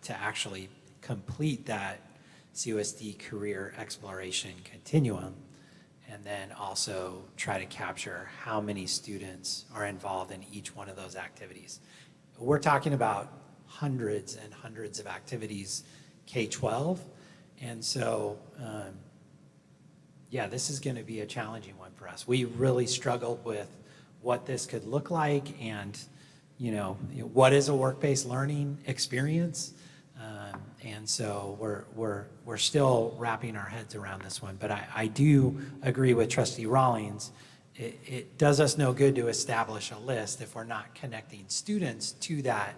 to actually complete that CUSD career exploration continuum, and then also try to capture how many students are involved in each one of those activities. We're talking about hundreds and hundreds of activities K-12, and so yeah, this is going to be a challenging one for us. We really struggled with what this could look like, and what is a work-based learning experience. And so we're still wrapping our heads around this one. But I do agree with Trustee Rawlings. It does us no good to establish a list if we're not connecting students to that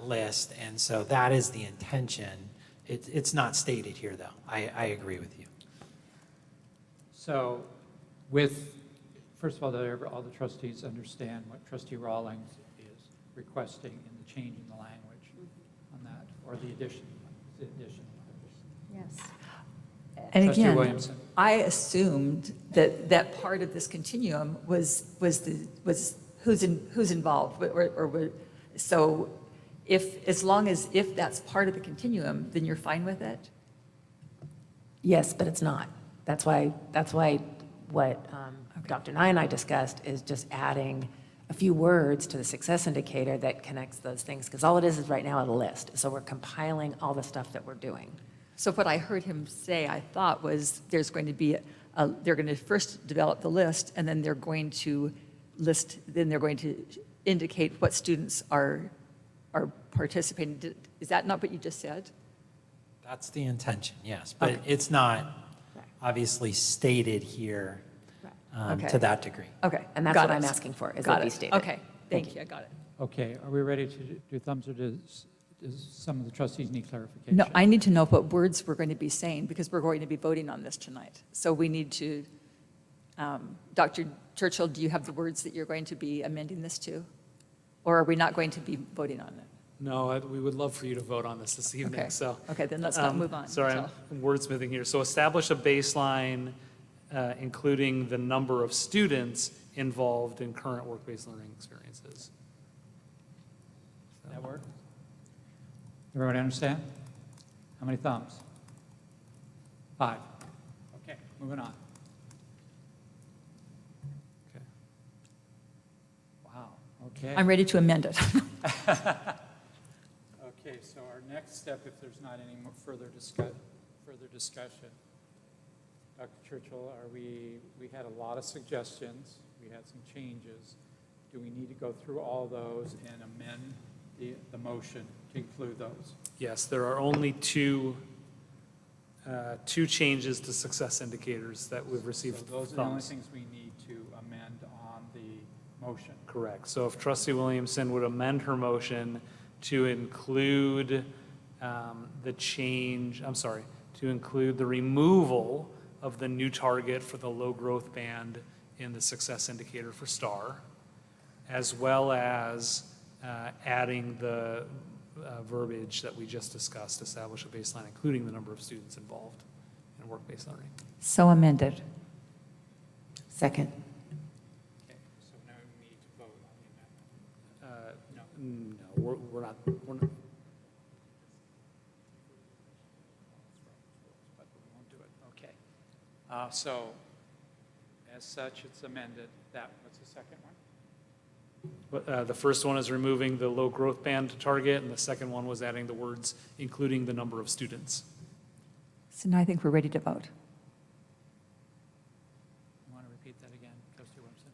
list. And so that is the intention. It's not stated here, though. I agree with you. So first of all, all the trustees understand what Trustee Rawlings is requesting in the change in the language on that, or the addition. Yes. And Trustee again, Williamson. I assumed that part of this continuum was who's involved, so as long as that's part of the continuum, then you're fine with it? Yes, but it's not. That's why what Dr. Nye and I discussed is just adding a few words to the success indicator that connects those things, because all it is right now a list. So we're compiling all the stuff that we're doing. So what I heard him say, I thought, was there's going to be they're going to first develop the list, and then they're going to indicate what students are participating. Is that not what you just said? That's the intention, yes, but it's not obviously stated here to that degree. Okay. And that's what I'm asking for, is that it be stated. Okay, thank you, I got it. Okay, are we ready to do thumbs, or does some of the trustees need clarification? No, I need to know what words we're going to be saying, because we're going to be voting on this tonight. So we need to Dr. Churchill, do you have the words that you're going to be amending this to? Or are we not going to be voting on it? No, we would love for you to vote on this evening, Okay. so. Okay, then let's not move on Sorry, until- I'm wordsmithing here. So establish a baseline, including the number of students involved in current work-based learning experiences. Does that work? Everybody understand? How many thumbs? 5. Okay, moving on. Okay. Wow, okay. I'm ready to amend it. Okay, so our next step, if there's not any more further discussion, Dr. Churchill, we had a lot of suggestions, we had some changes. Do we need to go through all those and amend the motion to include those? Yes, there are only two changes to success indicators that we've received So those are the only thumbs. things we need to amend on the motion. Correct. So if Trustee Williamson would amend her motion to include to include the removal of the new target for the low growth band in the success indicator for STAR, as well as adding the verbiage that we just discussed, establish a baseline, including the number of students involved in work-based learning. So amended. Second. Okay, so now we need to vote on the amendment. No, we're not. But we won't do it, okay. So, as such, it's amended. What's the second one? The first one is removing the low growth band target, and the second one was adding the words, including the number of students. So now I think we're ready to vote. You want to repeat that again, Trustee Williamson?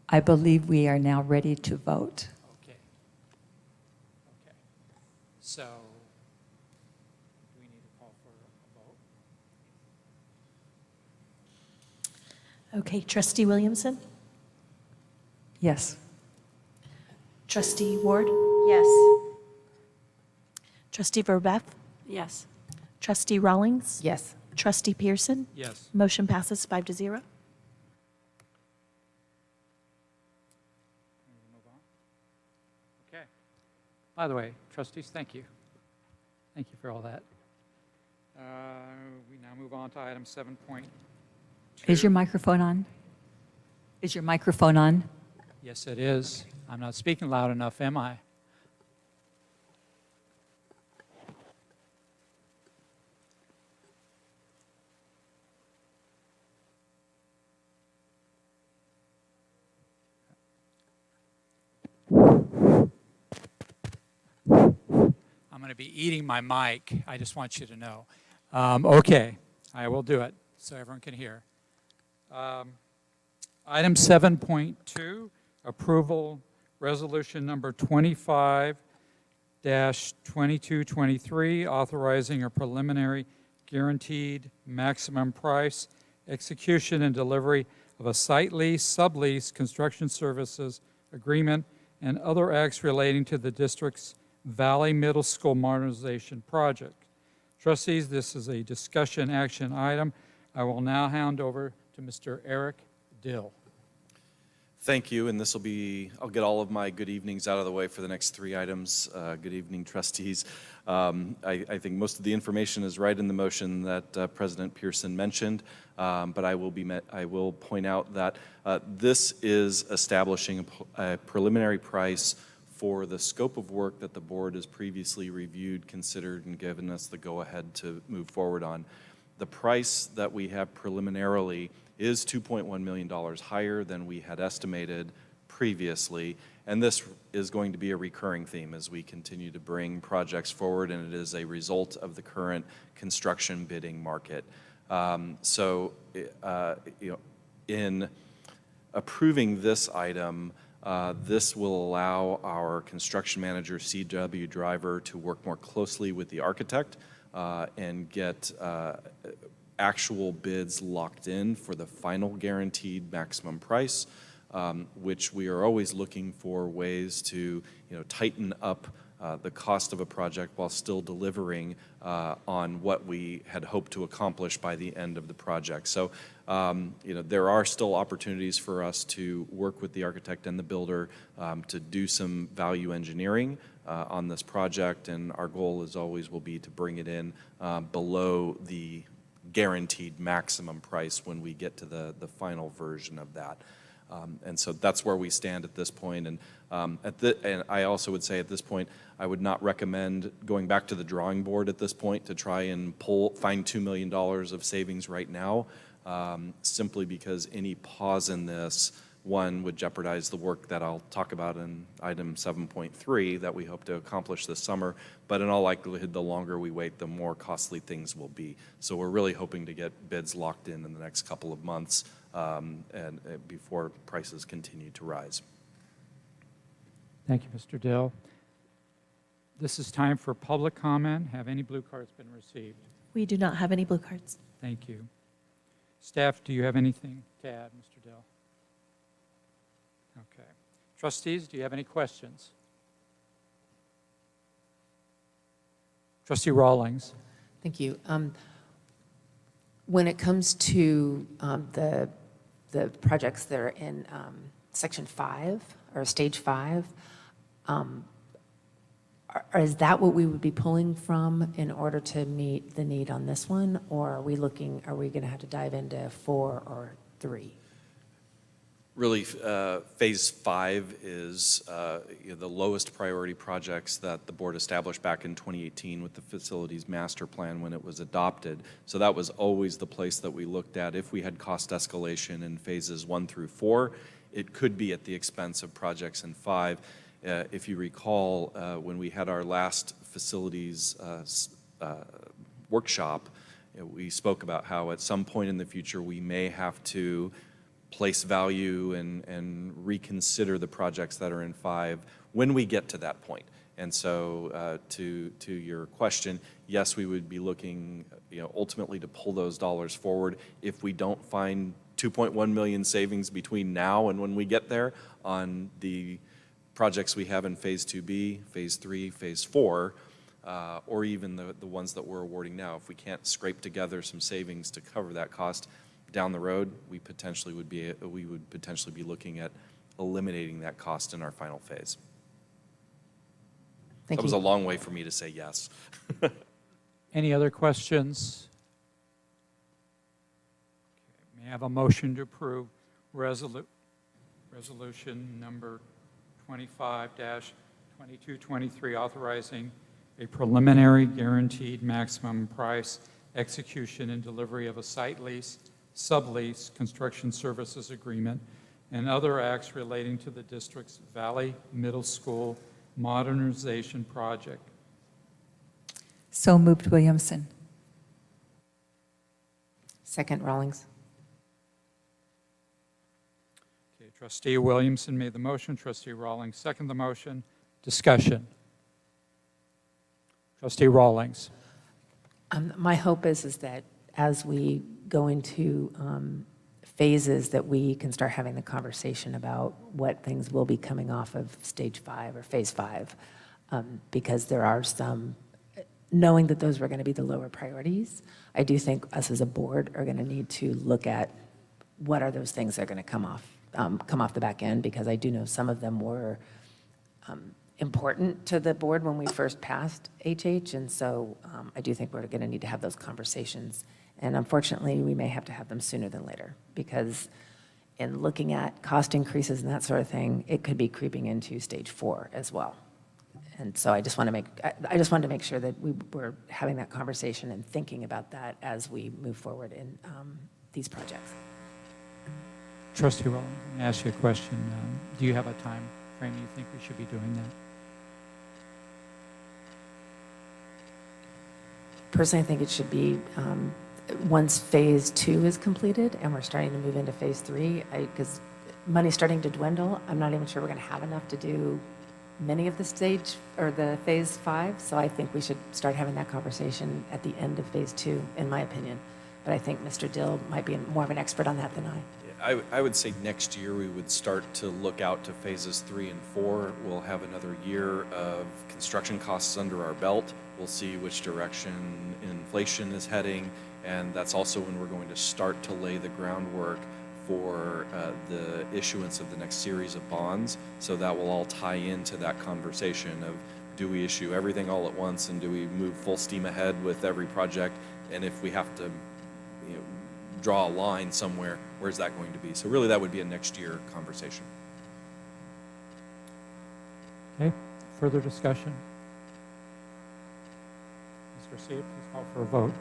I believe we are now ready to vote. Okay. Okay. So, do we need to call for a vote? Okay, Trustee Williamson? Yes. Trustee Ward? Yes. Trustee Verbath? Yes. Trustee Rawlings? Yes. Trustee Pearson? Yes. Motion passes 5-0. Move on. Okay. By the way, trustees, thank you. Thank you for all that. We now move on to item 7.2. Is your microphone on? Is your microphone on? Yes, it is. I'm not speaking loud enough, am I? I'm going to be eating my mic. I just want you to know. Okay, I will do it so everyone can hear. Item 7.2, approval resolution number 25-2223, authorizing a preliminary guaranteed maximum price, execution and delivery of a site lease, sublease, construction services agreement, and other acts relating to the district's Valley Middle School modernization project. Trustees, this is a discussion action item. I will now hand over to Mr. Eric Dill. Thank you, and this will be, I'll get all of my good evenings out of the way for the next 3 items. Good evening, trustees. I think most of the information is right in the motion that President Pearson mentioned, but I will point out that this is establishing a preliminary price for the scope of work that the board has previously reviewed, considered, and given us the go-ahead to move forward on. The price that we have preliminarily is $2.1 million higher than we had estimated previously, and this is going to be a recurring theme as we continue to bring projects forward, and it is a result of the current construction bidding market. In approving this item, this will allow our construction manager, CW Driver, to work more closely with the architect and get actual bids locked in for the final guaranteed maximum price, which we are always looking for ways to tighten up the cost of a project while still delivering on what we had hoped to accomplish by the end of the project. So, there are still opportunities for us to work with the architect and the builder to do some value engineering on this project, and our goal as always will be to bring it in below the guaranteed maximum price when we get to the final version of that. And so that's where we stand at this point. And and I also would say at this point, I would not recommend going back to the drawing board at this point to try and find $2 million of savings right now, simply because any pause in this, one, would jeopardize the work that I'll talk about in item 7.3 that we hope to accomplish this summer. But in all likelihood, the longer we wait, the more costly things will be. So we're really hoping to get bids locked in the next couple of months and before prices continue to rise. Thank you, Mr. Dill. This is time for public comment. Have any blue cards been received? We do not have any blue cards. Thank you. Staff, do you have anything to add, Mr. Dill? Okay. Trustees, do you have any questions? Trustee Rawlings. Thank you. When it comes to the projects that are in Section 5 or Stage 5, is that what we would be pulling from in order to meet the need on this one? Or are we going to have to dive into 4 or 3? Really, Phase 5 is the lowest priority projects that the board established back in 2018 with the facilities master plan when it was adopted. So that was always the place that we looked at. If we had cost escalation in phases 1 through 4, it could be at the expense of projects in 5. If you recall, when we had our last facilities workshop, we spoke about how at some point in the future we may have to place value and reconsider the projects that are in 5 when we get to that point. And so to your question, yes, we would be looking ultimately to pull those dollars forward if we don't find 2.1 million savings between now and when we get there on the projects we have in Phase 2B, Phase 3, Phase 4, or even the ones that we're awarding now. If we can't scrape together some savings to cover that cost down the road, we would potentially be looking at eliminating that cost in our final phase. Thank That was you. a long way for me to say yes. Any other questions? Okay, may I have a motion to approve resolution number 25-2223, authorizing a preliminary guaranteed maximum price execution and delivery of a site lease, sublease, construction services agreement, and other acts relating to the district's Valley Middle School modernization project. So moved, Williamson. Second, Rawlings. Okay, Trustee Williamson made the motion. Trustee Rawlings seconded the motion. Discussion. Trustee Rawlings. My hope is that as we go into phases that we can start having the conversation about what things will be coming off of Stage 5 or Phase 5, because there are some, knowing that those were going to be the lower priorities, I do think us as a board are going to need to look at what are those things that are going to come off the back end, because I do know some of them were important to the board when we first passed HH, and so I do think we're going to need to have those conversations. And unfortunately, we may have to have them sooner than later, because in looking at cost increases and that sort of thing, it could be creeping into Stage 4 as well. And so I just wanted to make sure that we were having that conversation and thinking about that as we move forward in these projects. Trustee Rawlings, let me ask you a question. Do you have a time frame you think we should be doing that? Personally, I think it should be once Phase 2 is completed and we're starting to move into Phase 3, because money's starting to dwindle. I'm not even sure we're going to have enough to do many of the stage or the Phase 5, so I think we should start having that conversation at the end of Phase 2, in my opinion. But I think Mr. Dill might be more of an expert on that than I. I would say next year we would start to look out to phases 3 and 4. We'll have another year of construction costs under our belt. We'll see which direction inflation is heading, and that's also when we're going to start to lay the groundwork for the issuance of the next series of bonds. So that will all tie into that conversation of, do we issue everything all at once, and do we move full steam ahead with every project? And if we have to draw a line somewhere, where's that going to be? So really that would be a next year conversation. Okay, further discussion? Ms. Garcia, please call for a vote.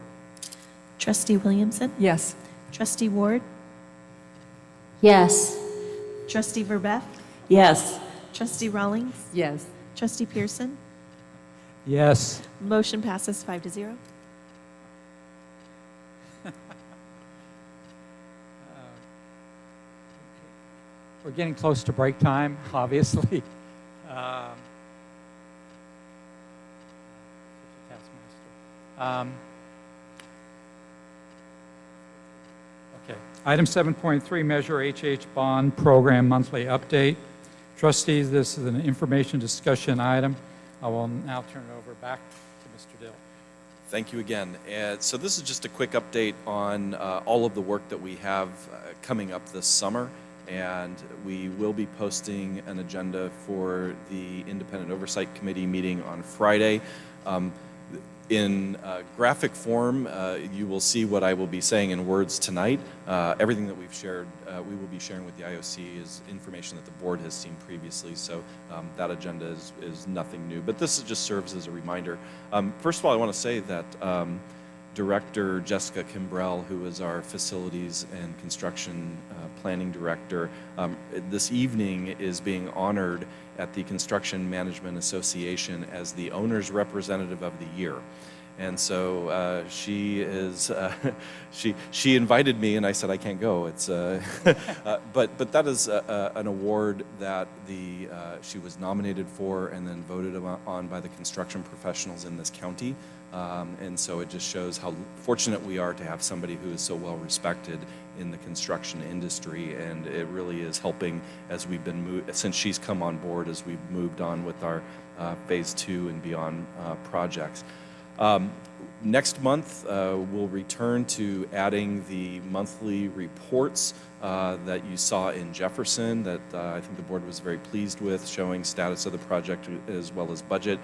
Trustee Williamson? Yes. Trustee Ward? Yes. Trustee Verbeff? Yes. Trustee Rawlings? Yes. Trustee Pearson? Yes. Motion passes 5-0. We're getting close to break time, obviously. Okay. Item 7.3, Measure HH Bond Program Monthly Update. Trustees, this is an information discussion item. I will now turn it over back to Mr. Dill. Thank you again. So this is just a quick update on all of the work that we have coming up this summer. And we will be posting an agenda for the Independent Oversight Committee meeting on Friday. In graphic form, you will see what I will be saying in words tonight. Everything that we've shared, we will be sharing with the IOC is information that the board has seen previously, so that agenda is nothing new. But this just serves as a reminder. First of all, I want to say that Director Jessica Kimbrell, who is our Facilities and Construction Planning Director, this evening is being honored at the Construction Management Association as the Owner's Representative of the Year. And so she is, she invited me, and I said I can't go. It's, but that is an award that she was nominated for and then voted on by the construction professionals in this county. And so it just shows how fortunate we are to have somebody who is so well respected in the construction industry, and it really is helping as we've been since she's come on board, as we've moved on with our phase 2 and beyond projects. Next month, we'll return to adding the monthly reports that you saw in Jefferson that I think the board was very pleased with, showing status of the project as well as budget.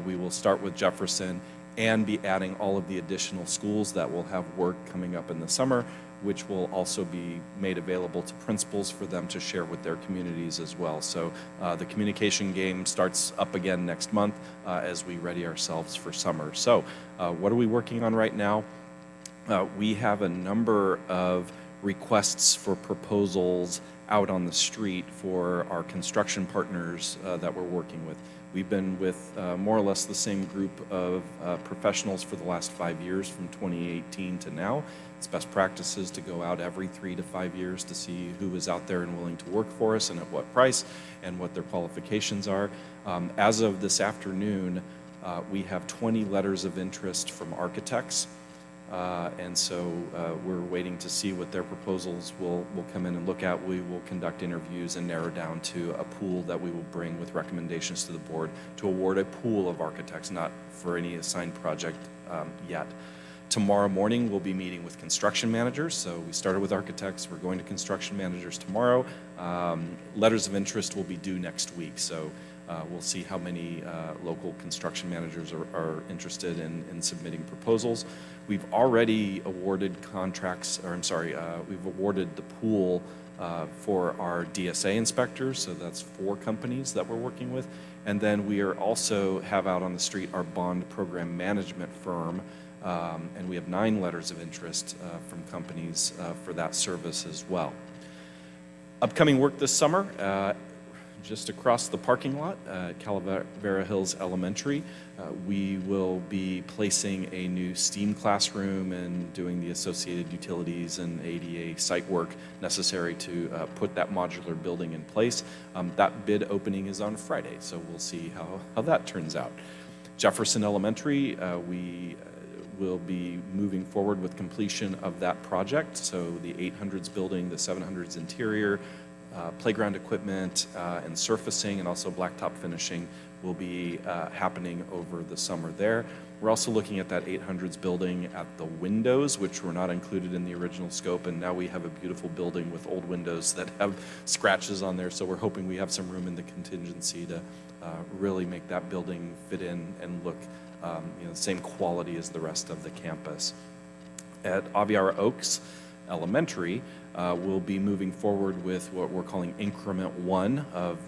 We will start with Jefferson and be adding all of the additional schools that will have work coming up in the summer, which will also be made available to principals for them to share with their communities as well. So the communication game starts up again next month as we ready ourselves for summer. So what are we working on right now? We have a number of requests for proposals out on the street for our construction partners that we're working with. We've been with more or less the same group of professionals for the last 5 years, from 2018 to now. It's best practices to go out every 3 to 5 years to see who is out there and willing to work for us and at what price and what their qualifications are. As of this afternoon, we have 20 letters of interest from architects. And so we're waiting to see what their proposals will come in and look at. We will conduct interviews and narrow down to a pool that we will bring with recommendations to the board to award a pool of architects, not for any assigned project yet. Tomorrow morning, we'll be meeting with construction managers. So we started with architects. We're going to construction managers tomorrow. Letters of interest will be due next week. So we'll see how many local construction managers are interested in submitting proposals. We've already awarded contracts, or I'm sorry, we've awarded the pool for our DSA inspectors. So that's 4 companies that we're working with. And then we are also have out on the street our bond program management firm. And we have 9 letters of interest from companies for that service as well. Upcoming work this summer, just across the parking lot at Calavera Hills Elementary, we will be placing a new STEAM classroom and doing the associated utilities and ADA site work necessary to put that modular building in place. That bid opening is on Friday, so we'll see how that turns out. Jefferson Elementary, we will be moving forward with completion of that project. So the 800s building, the 700s interior, playground equipment and surfacing, and also blacktop finishing will be happening over the summer there. We're also looking at that 800s building at the windows, which were not included in the original scope, and now we have a beautiful building with old windows that have scratches on there, so we're hoping we have some room in the contingency to really make that building fit in and look the same quality as the rest of the campus. At Aviara Oaks Elementary, we'll be moving forward with what we're calling increment 1 of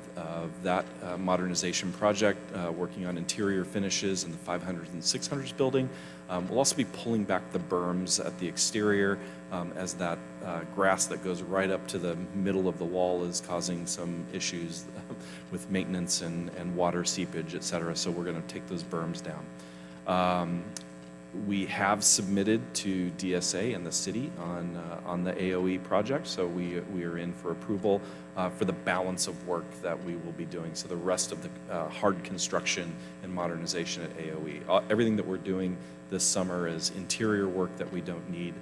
that modernization project, working on interior finishes in the 500s and 600s building. We'll also be pulling back the berms at the exterior as that grass that goes right up to the middle of the wall is causing some issues with maintenance and water seepage, et cetera. So we're going to take those berms down. We have submitted to DSA and the city on the AOE project, so we are in for approval for the balance of work that we will be doing. So the rest of the hard construction and modernization at AOE. Everything that we're doing this summer is interior work that we don't need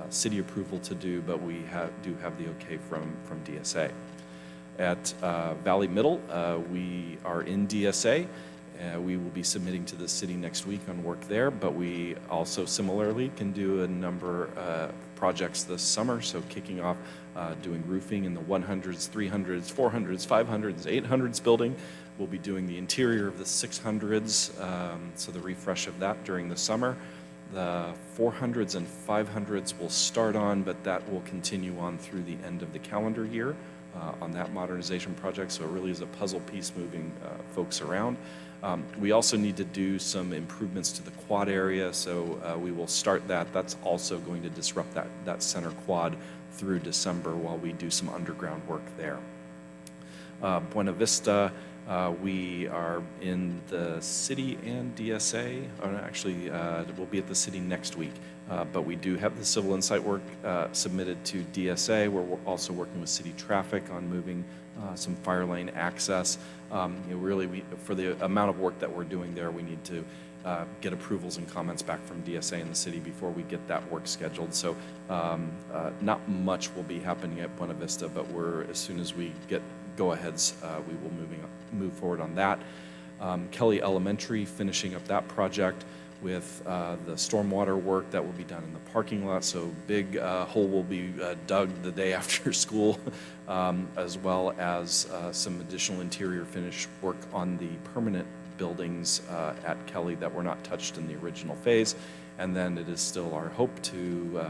city approval to do, but we do have the okay from DSA. At Valley Middle, we are in DSA. We will be submitting to the city next week on work there, but we also similarly can do a number of projects this summer. So kicking off doing roofing in the 100s, 300s, 400s, 500s, 800s building. We'll be doing the interior of the 600s, so the refresh of that during the summer. The 400s and 500s will start on, but that will continue on through the end of the calendar year on that modernization project. So it really is a puzzle piece moving folks around. We also need to do some improvements to the quad area, so we will start that. That's also going to disrupt that center quad through December while we do some underground work there. Buena Vista, we are in the city and DSA. Actually, we'll be at the city next week, but we do have the civil and site work submitted to DSA. We're also working with city traffic on moving some fire lane access. Really, for the amount of work that we're doing there, we need to get approvals and comments back from DSA and the city before we get that work scheduled. So not much will be happening at Buena Vista, but as soon as we get go-aheads, we will move forward on that. Kelly Elementary, finishing up that project with the stormwater work that will be done in the parking lot. So big hole will be dug the day after school, as well as some additional interior finish work on the permanent buildings at Kelly that were not touched in the original phase. And then it is still our hope to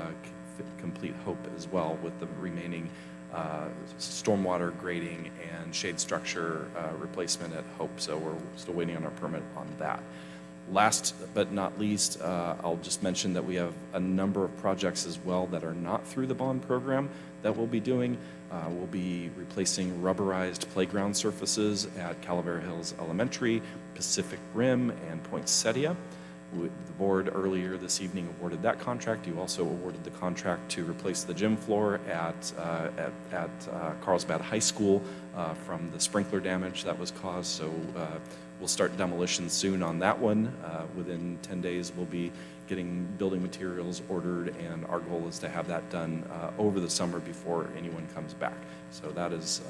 complete Hope as well with the remaining stormwater grading and shade structure replacement at Hope. So we're still waiting on our permit on that. Last but not least, I'll just mention that we have a number of projects as well that are not through the bond program that we'll be doing. We'll be replacing rubberized playground surfaces at Calavera Hills Elementary, Pacific Rim, and Poinsettia. The board earlier this evening awarded that contract. You also awarded the contract to replace the gym floor at Carlsbad High School from the sprinkler damage that was caused. So we'll start demolition soon on that one. Within 10 days, we'll be getting building materials ordered, and our goal is to have that done over the summer before anyone comes back. So that is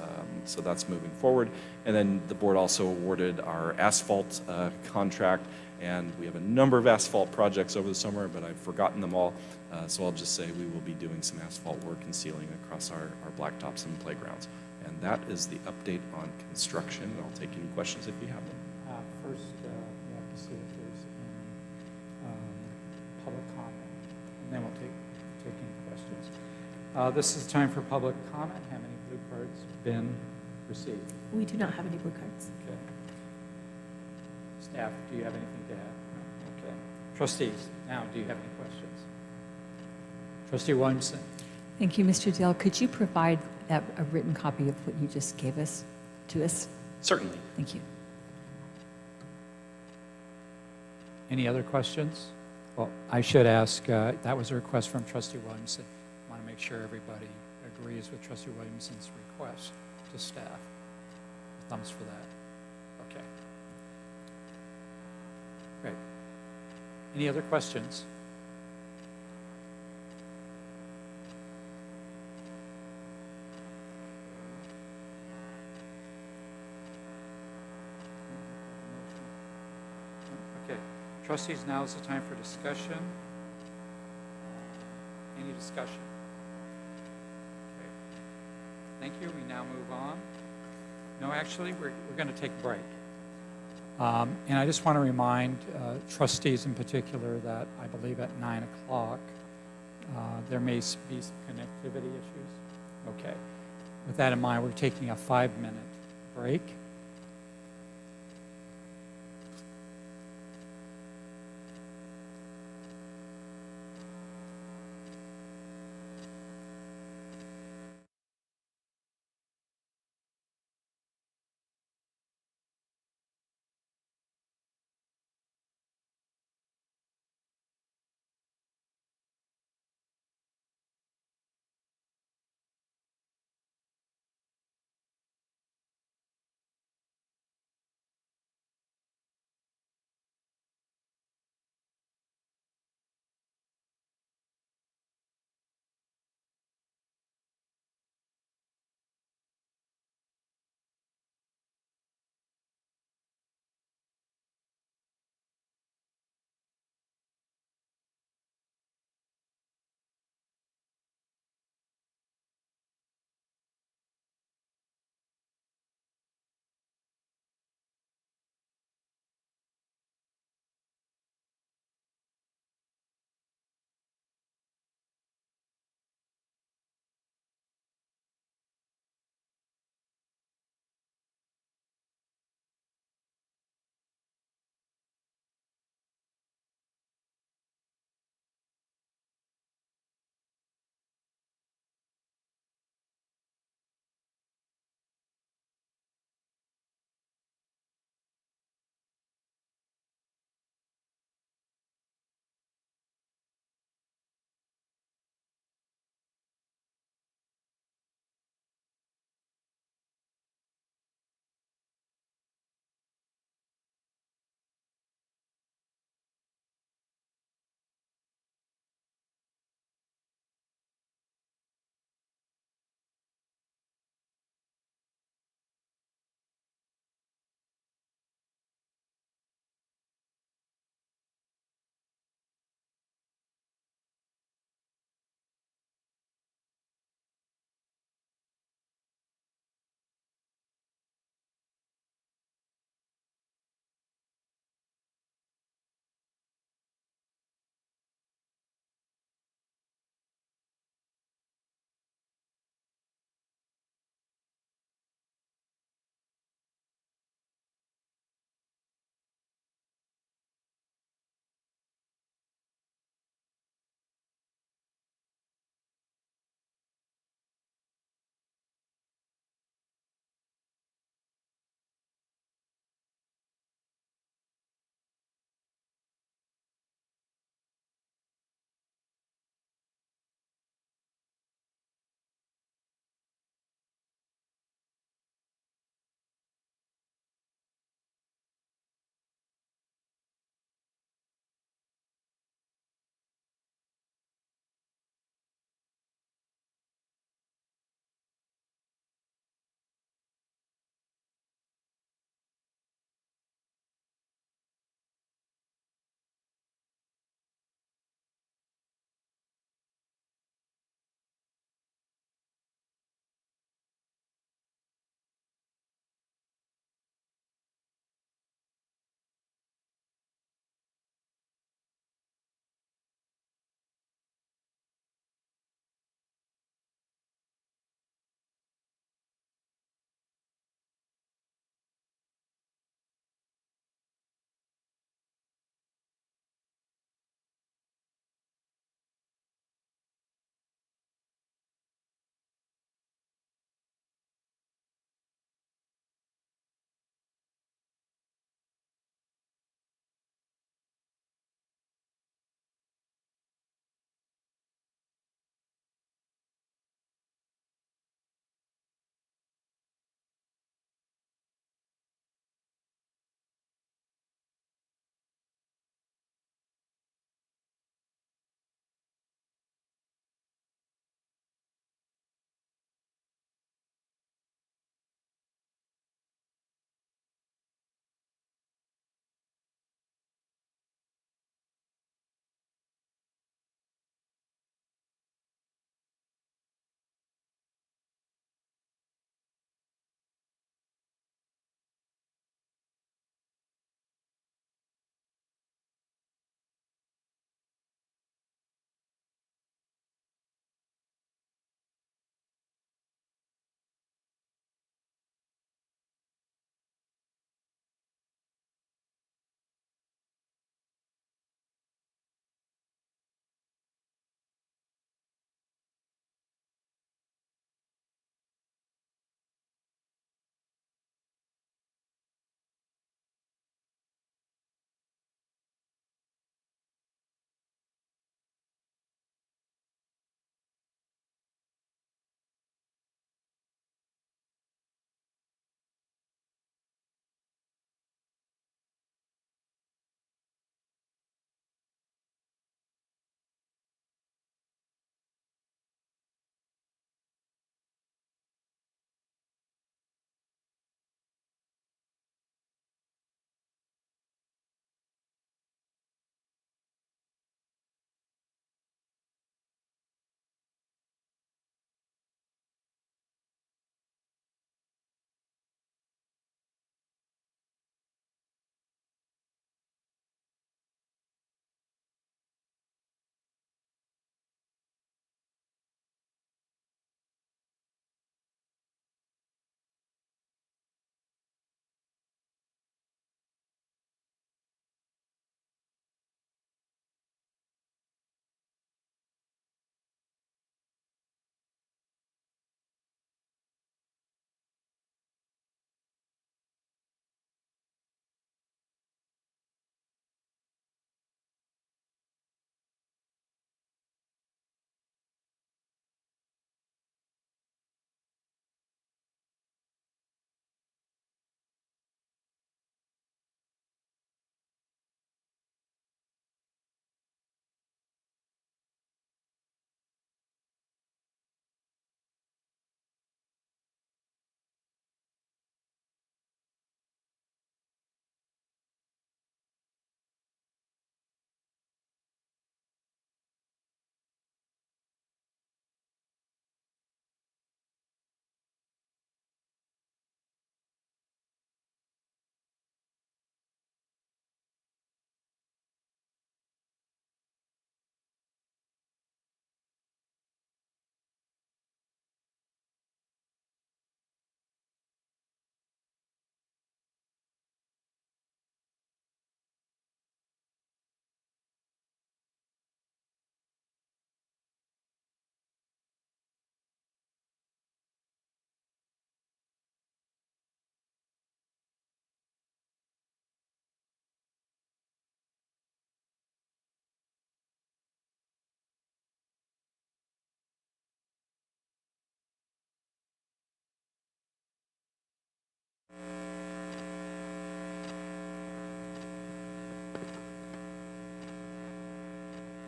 that's moving forward. And then the board also awarded our asphalt contract. And we have a number of asphalt projects over the summer, but I've forgotten them all. So I'll just say we will be doing some asphalt work and sealing across our blacktops and playgrounds. And that is the update on construction. And I'll take any questions if you have them. First, we have to see if there's any public comment, and then we'll take any questions. This is time for public comment. Have any blue cards been received? We do not have any blue cards. Okay. Staff, do you have anything to add? No? Okay. Trustees, now, do you have any questions? Trustee Williamson. Thank you, Mr. Dale. Could you provide a written copy of what you just gave us to us? Certainly. Thank you. Any other questions? Well, I should ask, that was a request from Trustee Williamson. I want to make sure everybody agrees with Trustee Williamson's request to staff. Thumbs for that. Okay. Great. Any other questions? Okay, trustees, now is the time for discussion. Any discussion? Okay. Thank you. We now move on. No, actually, we're going to take a break. And I just want to remind trustees in particular that I believe at 9 o'clock there may be some connectivity issues. Okay. With that in mind, we're taking a 5-minute break.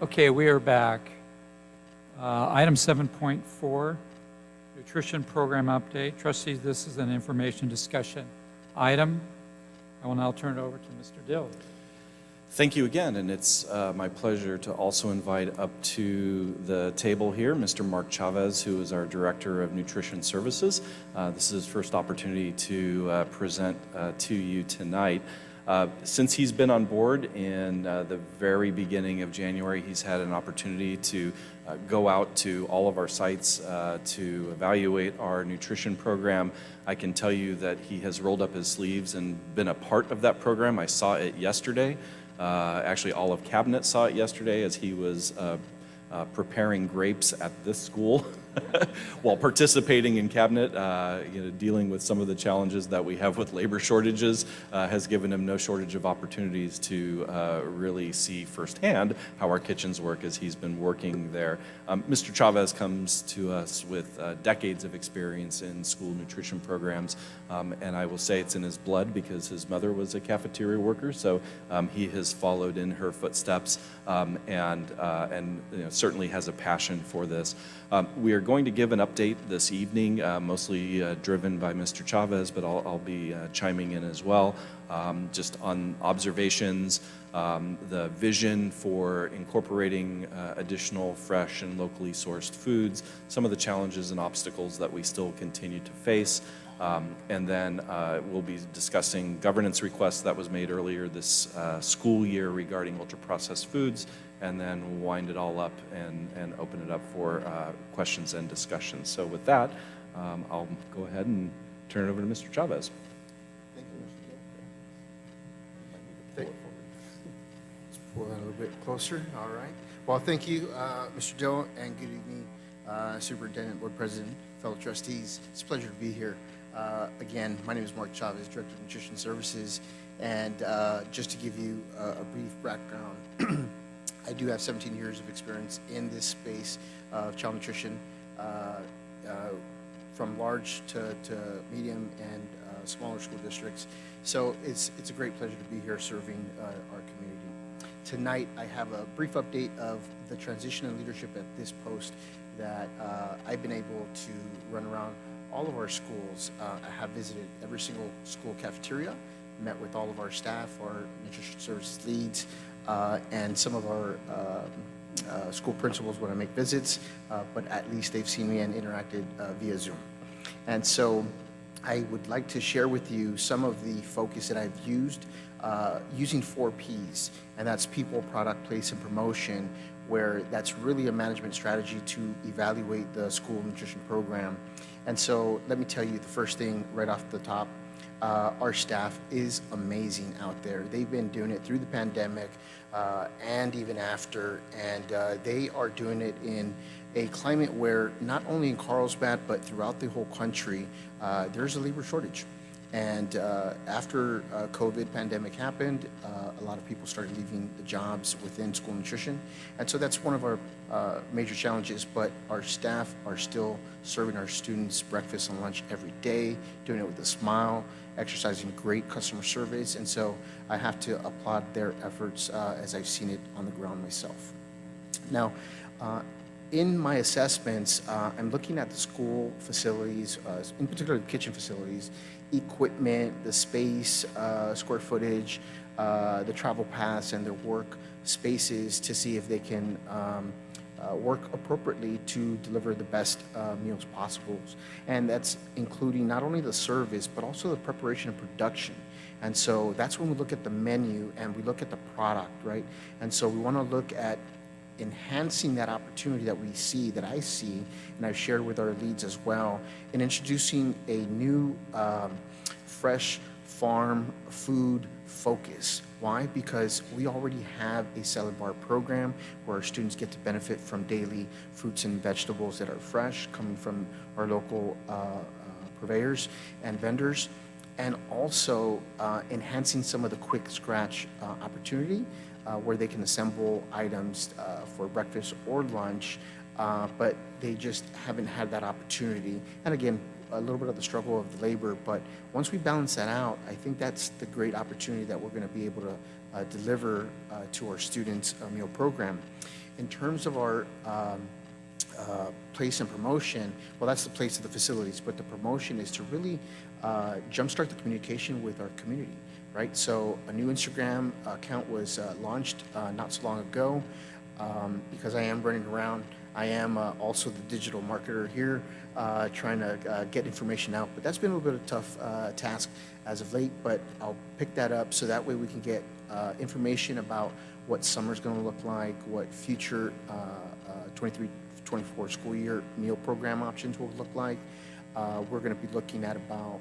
Okay, we are back. Item 7.4, nutrition program update. Trustees, this is an information discussion item. I will now turn it over to Mr. Dill. Thank you again, and it's my pleasure to also invite up to the table here Mr. Mark Chavez, who is our Director of Nutrition Services. This is his first opportunity to present to you tonight. Since he's been on board in the very beginning of January, he's had an opportunity to go out to all of our sites to evaluate our nutrition program. I can tell you that he has rolled up his sleeves and been a part of that program. I saw it yesterday. Actually, all of Cabinet saw it yesterday as he was preparing grapes at this school while participating in Cabinet. Dealing with some of the challenges that we have with labor shortages has given him no shortage of opportunities to really see firsthand how our kitchens work as he's been working there. Mr. Chavez comes to us with decades of experience in school nutrition programs, and I will say it's in his blood because his mother was a cafeteria worker, so he has followed in her footsteps and certainly has a passion for this. We are going to give an update this evening, mostly driven by Mr. Chavez, but I'll be chiming in as well, just on observations, the vision for incorporating additional fresh and locally sourced foods, some of the challenges and obstacles that we still continue to face, and then we'll be discussing governance requests that was made earlier this school year regarding ultra-processed foods, and then wind it all up and open it up for questions and discussions. So with that, I'll go ahead and turn it over to Mr. Chavez. Thank you, Mr. Dill. Let's pull that a little bit closer. All right. Well, thank you, Mr. Dill, and good evening, Superintendent, Board President, fellow trustees. It's a pleasure to be here. Again, my name is Mark Chavez, Director of Nutrition Services, and just to give you a brief background, I do have 17 years of experience in this space of child nutrition, from large to medium and smaller school districts. So it's a great pleasure to be here serving our community. Tonight, I have a brief update of the transition in leadership at this post that I've been able to run around all of our schools. I have visited every single school cafeteria, met with all of our staff, our nutrition services leads, and some of our school principals when I make visits, but at least they've seen me and interacted via Zoom. And so I would like to share with you some of the focus that I've used using 4 Ps, and that's people, product, place, and promotion, where that's really a management strategy to evaluate the school nutrition program. And so let me tell you the first thing right off the top. Our staff is amazing out there. They've been doing it through the pandemic and even after, and they are doing it in a climate where not only in Carlsbad, but throughout the whole country, there's a labor shortage. And after COVID pandemic happened, a lot of people started leaving the jobs within school nutrition. And so that's one of our major challenges, but our staff are still serving our students breakfast and lunch every day, doing it with a smile, exercising great customer service. And so I have to applaud their efforts as I've seen it on the ground myself. Now, in my assessments, I'm looking at the school facilities, in particular the kitchen facilities, equipment, the space, square footage, the travel paths, and their work spaces to see if they can work appropriately to deliver the best meals possible. And that's including not only the service, but also the preparation and production. And so that's when we look at the menu and we look at the product, right? And so we want to look at enhancing that opportunity that we see, that I see, and I've shared with our leads as well, in introducing a new fresh farm food focus. Why? Because we already have a salad bar program where our students get to benefit from daily fruits and vegetables that are fresh, coming from our local purveyors and vendors, and also enhancing some of the quick scratch opportunity where they can assemble items for breakfast or lunch, but they just haven't had that opportunity. And again, a little bit of the struggle of the labor, but once we balance that out, I think that's the great opportunity that we're going to be able to deliver to our students' meal program. In terms of our place and promotion, well, that's the place of the facilities, but the promotion is to really jumpstart the communication with our community, right? So a new Instagram account was launched not so long ago. Because I am running around, I am also the digital marketer here, trying to get information out. But that's been a little bit of a tough task as of late, but I'll pick that up so that way we can get information about what summer's going to look like, what future 23-24 school year meal program options will look like. We're going to be looking at about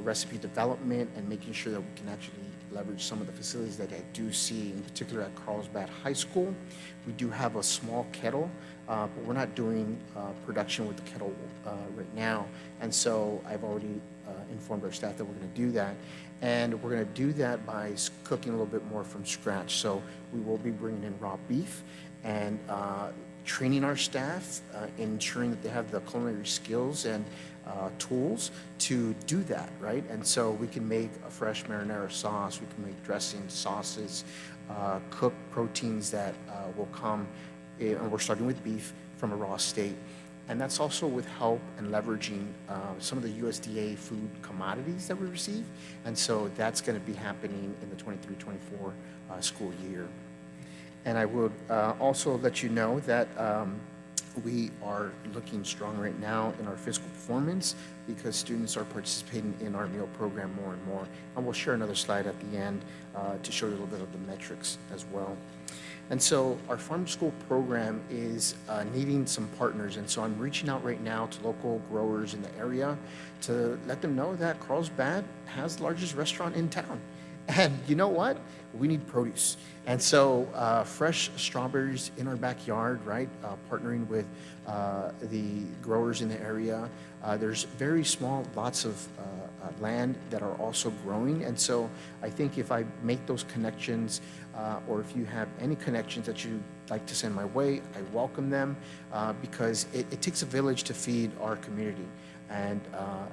recipe development and making sure that we can actually leverage some of the facilities that I do see, in particular at Carlsbad High School. We do have a small kettle, but we're not doing production with the kettle right now. And so I've already informed our staff that we're going to do that. And we're going to do that by cooking a little bit more from scratch. So we will be bringing in raw beef and training our staff, ensuring that they have the culinary skills and tools to do that, right? And so we can make a fresh marinara sauce, we can make dressings, sauces, cook proteins that will come, and we're starting with beef from a raw state. And that's also with help and leveraging some of the USDA food commodities that we receive. And so that's going to be happening in the 23-24 school year. And I would also let you know that we are looking strong right now in our fiscal performance because students are participating in our meal program more and more. And we'll share another slide at the end to show you a little bit of the metrics as well. And so our farm to school program is needing some partners. And so I'm reaching out right now to local growers in the area to let them know that Carlsbad has the largest restaurant in town. And you know what? We need produce. And so fresh strawberries in our backyard, right? Partnering with the growers in the area. There's very small lots of land that are also growing. And so I think if I make those connections, or if you have any connections that you'd like to send my way, I welcome them because it takes a village to feed our community. And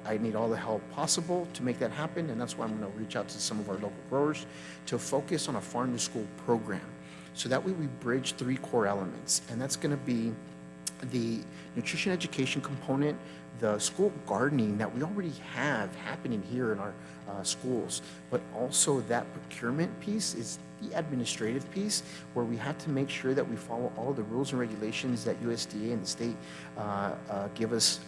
I need all the help possible to make that happen, and that's why I'm going to reach out to some of our local growers to focus on a farm-to-school program. So that way we bridge 3 core elements, and that's going to be the nutrition education component, the school gardening that we already have happening here in our schools, but also that procurement piece is the administrative piece where we have to make sure that we follow all the rules and regulations that USDA and the state give us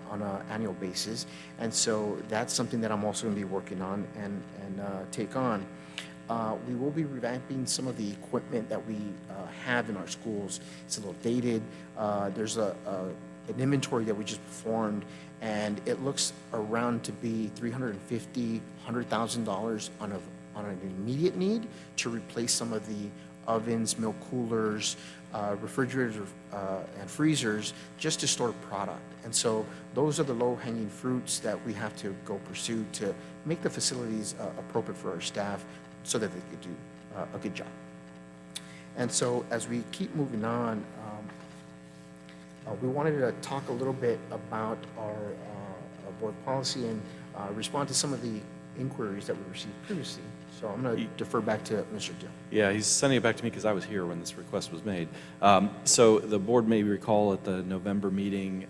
on an annual basis. And so that's something that I'm also going to be working on and take on. We will be revamping some of the equipment that we have in our schools. It's a little dated. There's an inventory that we just performed, and it looks around to be $350,000, $100,000 on an immediate need to replace some of the ovens, milk coolers, refrigerators, and freezers just to store product. And so those are the low-hanging fruits that we have to go pursue to make the facilities appropriate for our staff so that they could do a good job. And so as we keep moving on, we wanted to talk a little bit about our board policy and respond to some of the inquiries that we received previously. So I'm going to defer back to Mr. Dill. Yeah, he's sending it back to me because I was here when this request was made. So the board may recall at the November meeting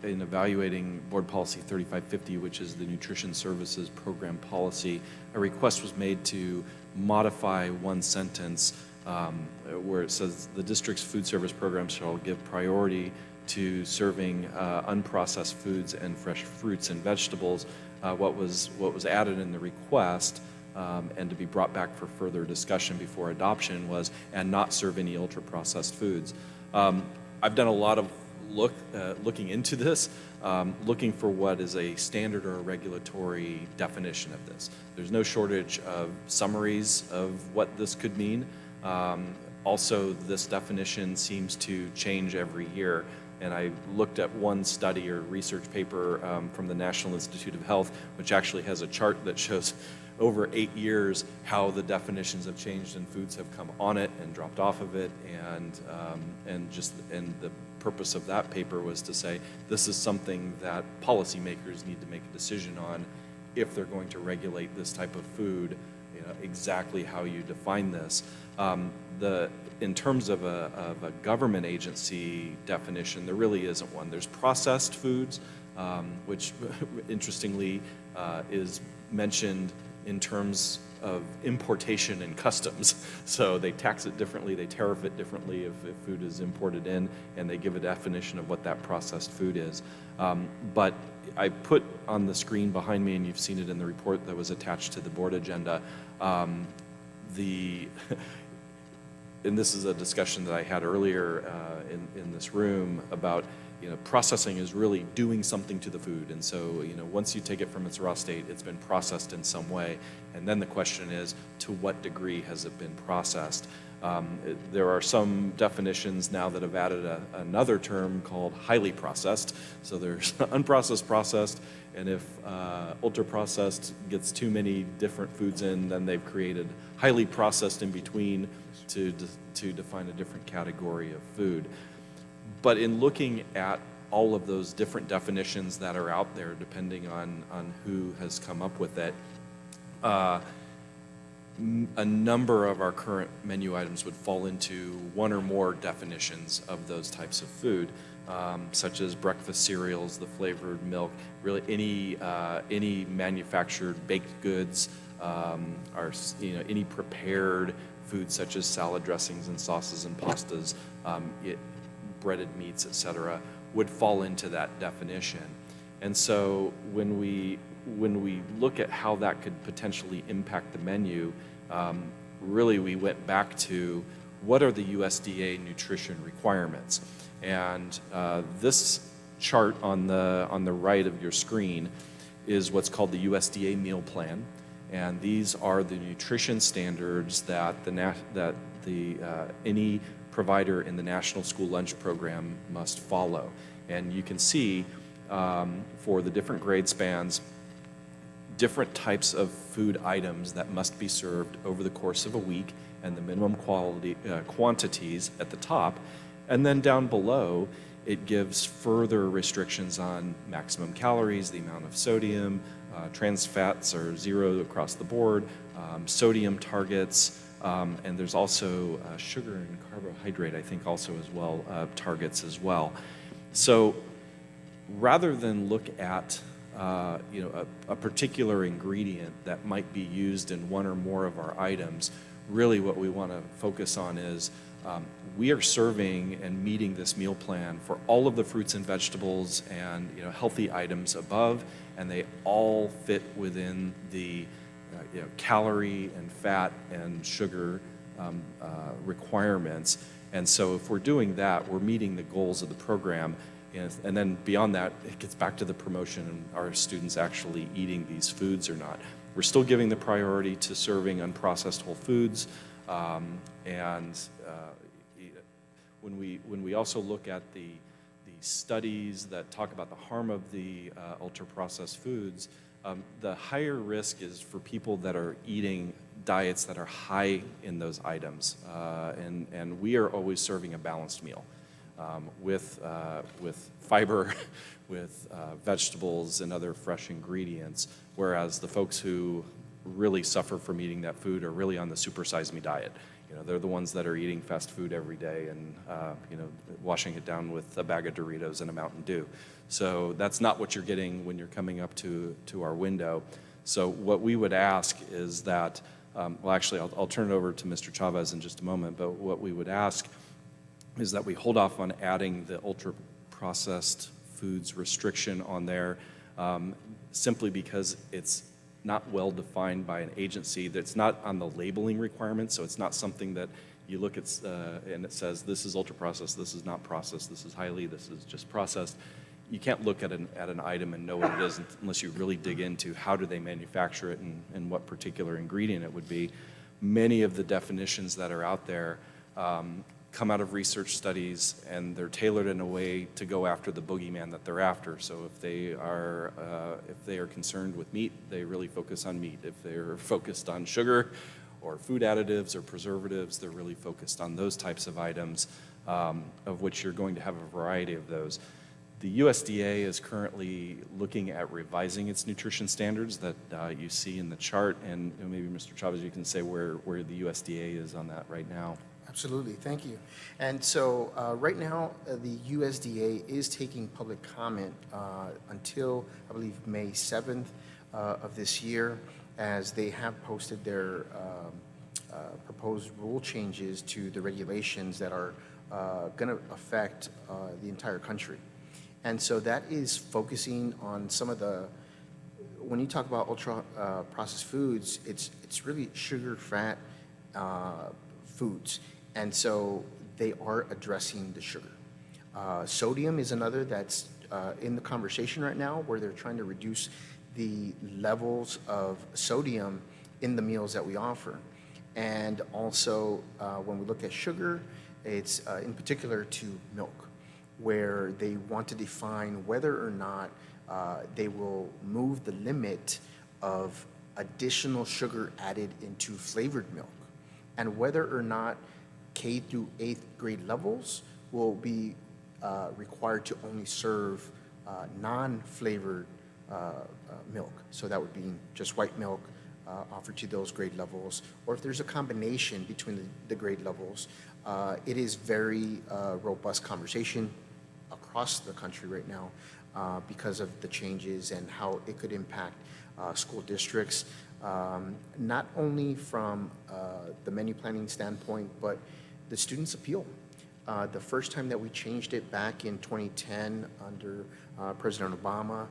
in evaluating board policy 3550, which is the nutrition services program policy, a request was made to modify one sentence where it says the district's food service program shall give priority to serving unprocessed foods and fresh fruits and vegetables. What was added in the request and to be brought back for further discussion before adoption was, and not serve any ultra-processed foods. I've done a lot of looking into this, looking for what is a standard or a regulatory definition of this. There's no shortage of summaries of what this could mean. Also, this definition seems to change every year. And I looked at one study or research paper from the National Institute of Health, which actually has a chart that shows over 8 years how the definitions have changed and foods have come on it and dropped off of it. And the purpose of that paper was to say this is something that policymakers need to make a decision on if they're going to regulate this type of food exactly how you define this. In terms of a government agency definition, there really isn't one. There's processed foods, which interestingly is mentioned in terms of importation and customs. So they tax it differently, they tariff it differently if food is imported in, and they give a definition of what that processed food is. But I put on the screen behind me, and you've seen it in the report that was attached to the board agenda, and this is a discussion that I had earlier in this room about, processing is really doing something to the food. And so, once you take it from its raw state, it's been processed in some way. And then the question is, to what degree has it been processed? There are some definitions now that have added another term called highly processed. So there's unprocessed, processed, and if ultra-processed gets too many different foods in, then they've created highly processed in between to define a different category of food. But in looking at all of those different definitions that are out there, depending on who has come up with it, a number of our current menu items would fall into one or more definitions of those types of food, such as breakfast cereals, the flavored milk, really any manufactured baked goods, any prepared foods such as salad dressings and sauces and pastas, breaded meats, etc., would fall into that definition. And so when we look at how that could potentially impact the menu, really we went back to what are the USDA nutrition requirements. And this chart on the right of your screen is what's called the USDA meal plan. And these are the nutrition standards that any provider in the National School Lunch Program must follow. And you can see for the different grade spans, different types of food items that must be served over the course of a week, and the minimum quantities at the top. And then down below, it gives further restrictions on maximum calories, the amount of sodium, trans fats are 0 across the board, sodium targets, and there's also sugar and carbohydrate, I think also as well, targets as well. So rather than look at a particular ingredient that might be used in one or more of our items, really what we want to focus on is we are serving and meeting this meal plan for all of the fruits and vegetables and healthy items above, and they all fit within the calorie and fat and sugar requirements. And so if we're doing that, we're meeting the goals of the program. And then beyond that, it gets back to the promotion and are students actually eating these foods or not. We're still giving the priority to serving unprocessed whole foods. When we also look at the studies that talk about the harm of the ultra-processed foods, the higher risk is for people that are eating diets that are high in those items. And we are always serving a balanced meal with fiber, with vegetables and other fresh ingredients, whereas the folks who really suffer from eating that food are really on the supersize me diet. They're the ones that are eating fast food every day and washing it down with a bag of Doritos and a Mountain Dew. So that's not what you're getting when you're coming up to our window. So what we would ask is that, well, actually, I'll turn it over to Mr. Chavez in just a moment, but what we would ask is that we hold off on adding the ultra-processed foods restriction on there simply because it's not well defined by an agency, that's not on the labeling requirements, so it's not something that you look at and it says this is ultra-processed, this is not processed, this is highly, this is just processed. You can't look at an item and know what it is unless you really dig into how do they manufacture it and what particular ingredient it would be. Many of the definitions that are out there come out of research studies, and they're tailored in a way to go after the boogeyman that they're after. So if they are concerned with meat, they really focus on meat. If they're focused on sugar or food additives or preservatives, they're really focused on those types of items, of which you're going to have a variety of those. The USDA is currently looking at revising its nutrition standards that you see in the chart, and maybe Mr. Chavez, you can say where the USDA is on that right now. Absolutely, thank you. And so right now, the USDA is taking public comment until, I believe, May 7th of this year, as they have posted their proposed rule changes to the regulations that are going to affect the entire country. And so that is focusing on some of the, when you talk about ultra processed foods, it's really sugar, fat foods. And so they are addressing the sugar. Sodium is another that's in the conversation right now, where they're trying to reduce the levels of sodium in the meals that we offer. And also, when we look at sugar, it's in particular to milk, where they want to define whether or not they will move the limit of additional sugar added into flavored milk, and whether or not K through 8th grade levels will be required to only serve non-flavored milk. So that would be just white milk offered to those grade levels, or if there's a combination between the grade levels. It is very robust conversation across the country right now because of the changes and how it could impact school districts, not only from the menu planning standpoint, but the students' appeal. The first time that we changed it back in 2010 under President Obama,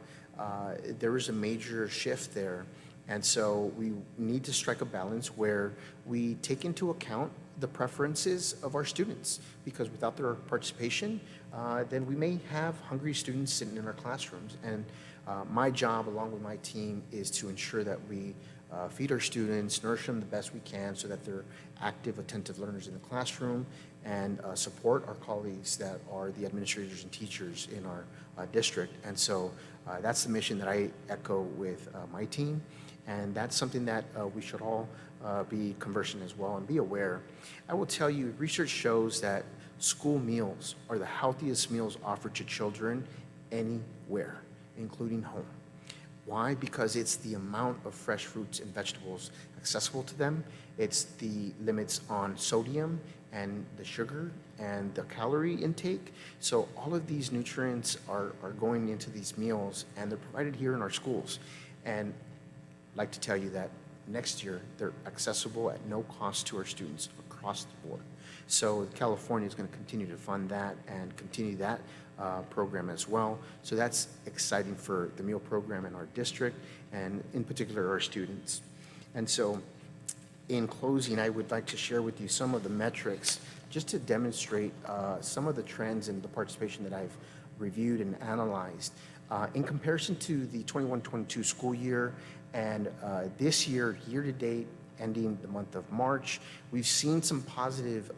there was a major shift there. And so we need to strike a balance where we take into account the preferences of our students, because without their participation, then we may have hungry students sitting in our classrooms. And my job, along with my team, is to ensure that we feed our students, nourish them the best we can so that they're active, attentive learners in the classroom, and support our colleagues that are the administrators and teachers in our district. And so that's the mission that I echo with my team. And that's something that we should all be conversant as well and be aware. I will tell you, research shows that school meals are the healthiest meals offered to children anywhere, including home. Why? Because it's the amount of fresh fruits and vegetables accessible to them. It's the limits on sodium and the sugar and the calorie intake. So all of these nutrients are going into these meals, and they're provided here in our schools. And I'd like to tell you that next year, they're accessible at no cost to our students across the board. So California is going to continue to fund that and continue that program as well. So that's exciting for the meal program in our district, and in particular our students. And so in closing, I would like to share with you some of the metrics just to demonstrate some of the trends in the participation that I've reviewed and analyzed. In comparison to the 21-22 school year, and this year, year-to-date, ending the month of March, we've seen some positive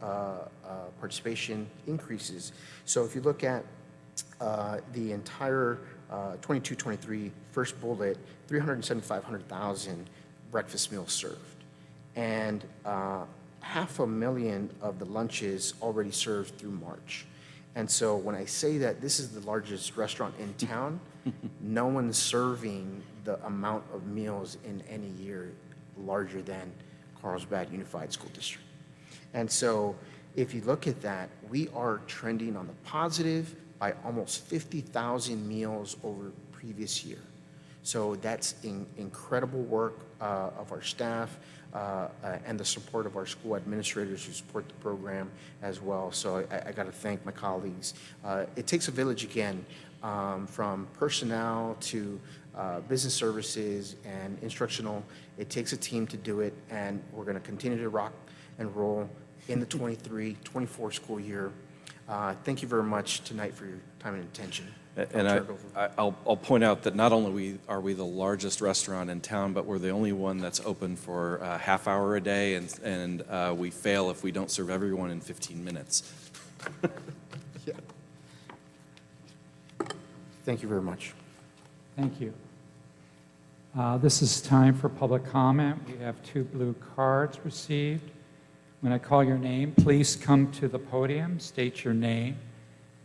participation increases. So if you look at the entire 22-23 first bullet, 375,000 breakfast meals served, and 500,000 of the lunches already served through March. And so when I say that this is the largest restaurant in town, no one's serving the amount of meals in any year larger than Carlsbad Unified School District. And so if you look at that, we are trending on the positive by almost 50,000 meals over previous year. So that's incredible work of our staff and the support of our school administrators who support the program as well. So I got to thank my colleagues. It takes a village again, from personnel to business services and instructional. It takes a team to do it, and we're going to continue to rock and roll in the 23-24 school year. Thank you very much tonight for your time and attention. And I'll point out that not only are we the largest restaurant in town, but we're the only one that's open for a half hour a day, and we fail if we don't serve everyone in 15 minutes. Yeah. Thank you very much. Thank you. This is time for public comment. We have 2 blue cards received. When I call your name, please come to the podium, state your name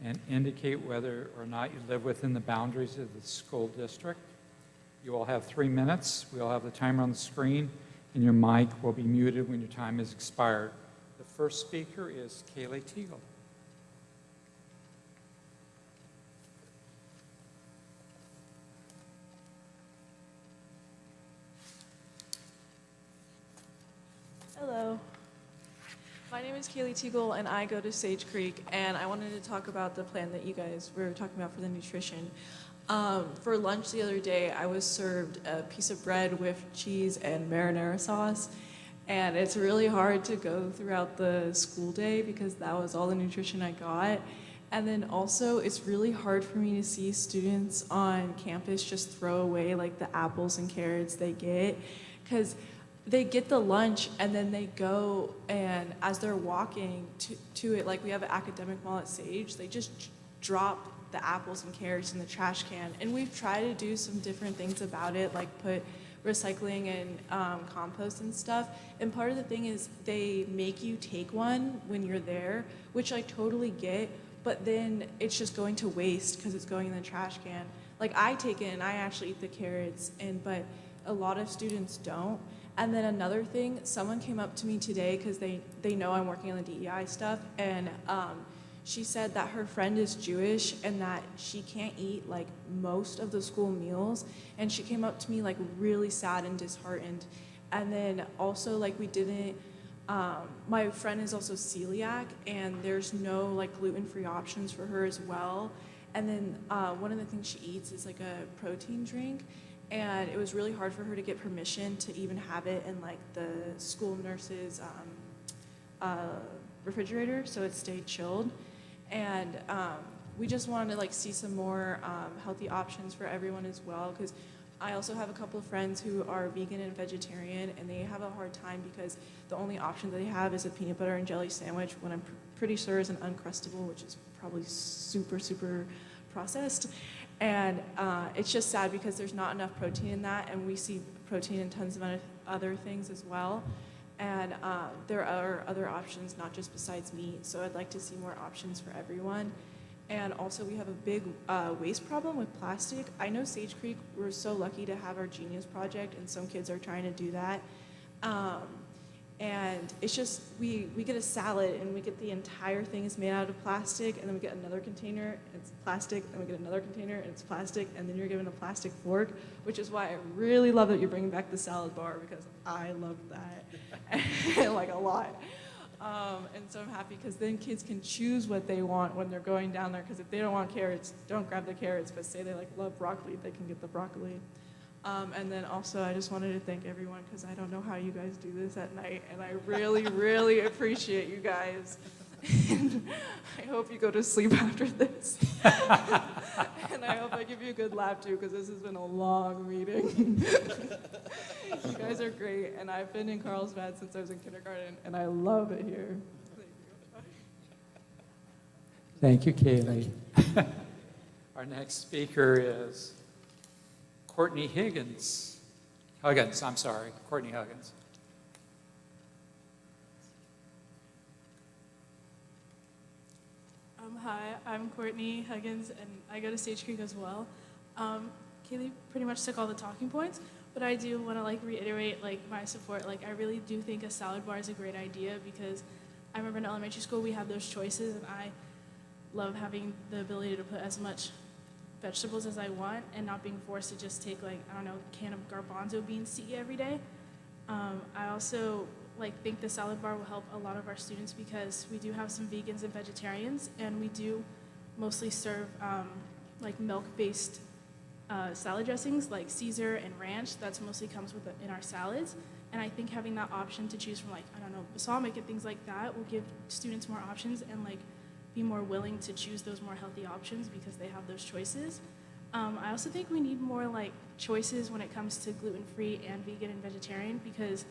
and indicate whether or not you live within the boundaries of the school district. You will have 3 minutes. We'll have the timer on the screen, and your mic will be muted when your time is expired. The first speaker is Kaylee Teagle. Hello. My name is Kaylee Teagle, and I go to Sage Creek, and I wanted to talk about the plan that you guys were talking about for the nutrition. For lunch the other day, I was served a piece of bread with cheese and marinara sauce, and it's really hard to go throughout the school day because that was all the nutrition I got. And then also, it's really hard for me to see students on campus just throw away like the apples and carrots they get, because they get the lunch and then they go, and as they're walking to it, like we have an academic mall at Sage, they just drop the apples and carrots in the trash can. And we've tried to do some different things about it, like put recycling and compost and stuff. And part of the thing is they make you take one when you're there, which I totally get, but then it's just going to waste because it's going in the trash can. Like I take it and I actually eat the carrots, but a lot of students don't. And then another thing, someone came up to me today because they know I'm working on the DEI stuff, and she said that her friend is Jewish and that she can't eat like most of the school meals, and she came up to me like really sad and disheartened. And then also like we didn't, my friend is also celiac, and there's no like gluten-free options for her as well. And then one of the things she eats is like a protein drink, and it was really hard for her to get permission to even have it in like the school nurse's refrigerator, so it stayed chilled. And we just wanted to like see some more healthy options for everyone as well, because I also have a couple of friends who are vegan and vegetarian, and they have a hard time because the only option that they have is a peanut butter and jelly sandwich, when I'm pretty sure is an Uncrustable, which is probably super, super processed. And it's just sad because there's not enough protein in that, and we see protein in tons of other things as well. And there are other options, not just besides meat, so I'd like to see more options for everyone. And also we have a big waste problem with plastic. I know Sage Creek, we're so lucky to have our Genius Project, and some kids are trying to do that. And it's just, we get a salad and we get the entire thing is made out of plastic, and then we get another container, and it's plastic, and we get another container, and it's plastic, and then you're given a plastic fork, which is why I really love that you're bringing back the salad bar, because I love that, like a lot. And so I'm happy because then kids can choose what they want when they're going down there, because if they don't want carrots, don't grab the carrots, but say they like love broccoli, they can get the broccoli. And then also, I just wanted to thank everyone, because I don't know how you guys do this at night, and I really, really appreciate you guys. And I hope you go to sleep after this. And I hope I give you a good laugh too, because this has been a long meeting. You guys are great, and I've been in Carlsbad since I was in kindergarten, and I love it here. Thank you, Kaylee. Our next speaker is Courtney Huggins, Courtney Huggins. Hi, I'm Courtney Huggins, and I go to Sage Creek as well. Kaylee pretty much took all the talking points, but I do want to reiterate my support. I really do think a salad bar is a great idea, because I remember in elementary school we had those choices, and I love having the ability to put as much vegetables as I want and not being forced to just take a can of garbanzo beans to eat every day. I also think the salad bar will help a lot of our students, because we do have some vegans and vegetarians, and we do mostly serve milk-based salad dressings like Caesar and ranch. That's mostly comes with in our salads. And I think having that option to choose from balsamic and things like that will give students more options and be more willing to choose those more healthy options, because they have those choices. I also think we need more choices when it comes to gluten-free and vegan and vegetarian, because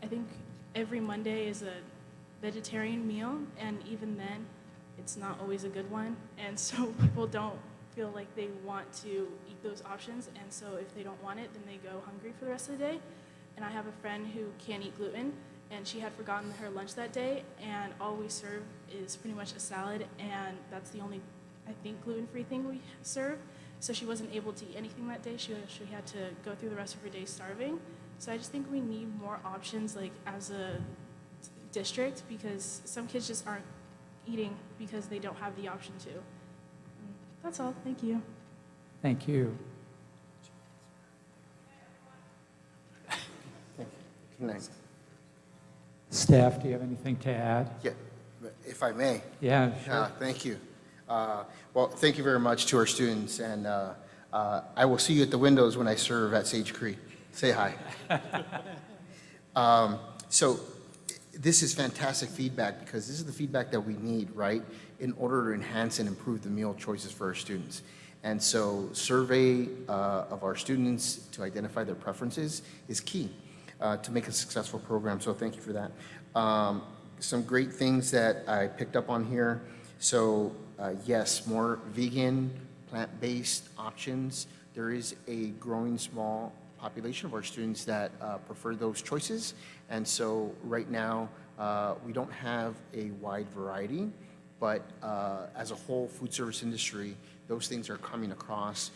I think every Monday is a vegetarian meal, and even then it's not always a good one. And so people don't feel like they want to eat those options, and so if they don't want it, then they go hungry for the rest of the day. And I have a friend who can't eat gluten, and she had forgotten her lunch that day, and all we serve is pretty much a salad, and that's the only I think, gluten-free thing we serve. So she wasn't able to eat anything that day. She had to go through the rest of her day starving. So I just think we need more options, like as a district, because some kids just aren't eating because they don't have the option to. That's all. Thank you. Thank you. Next. Staff, do you have anything to add? Yeah, if I may. Yeah, sure. Thank you. Well, thank you very much to our students, and I will see you at the windows when I serve at Sage Creek. Say hi. So this is fantastic feedback, because this is the feedback that we need, right, in order to enhance and improve the meal choices for our students. And so survey of our students to identify their preferences is key to make a successful program, so thank you for that. Some great things that I picked up on here. So yes, more vegan, plant-based options. There is a growing small population of our students that prefer those choices. And so right now, we don't have a wide variety, but as a whole food service industry, those things are coming across.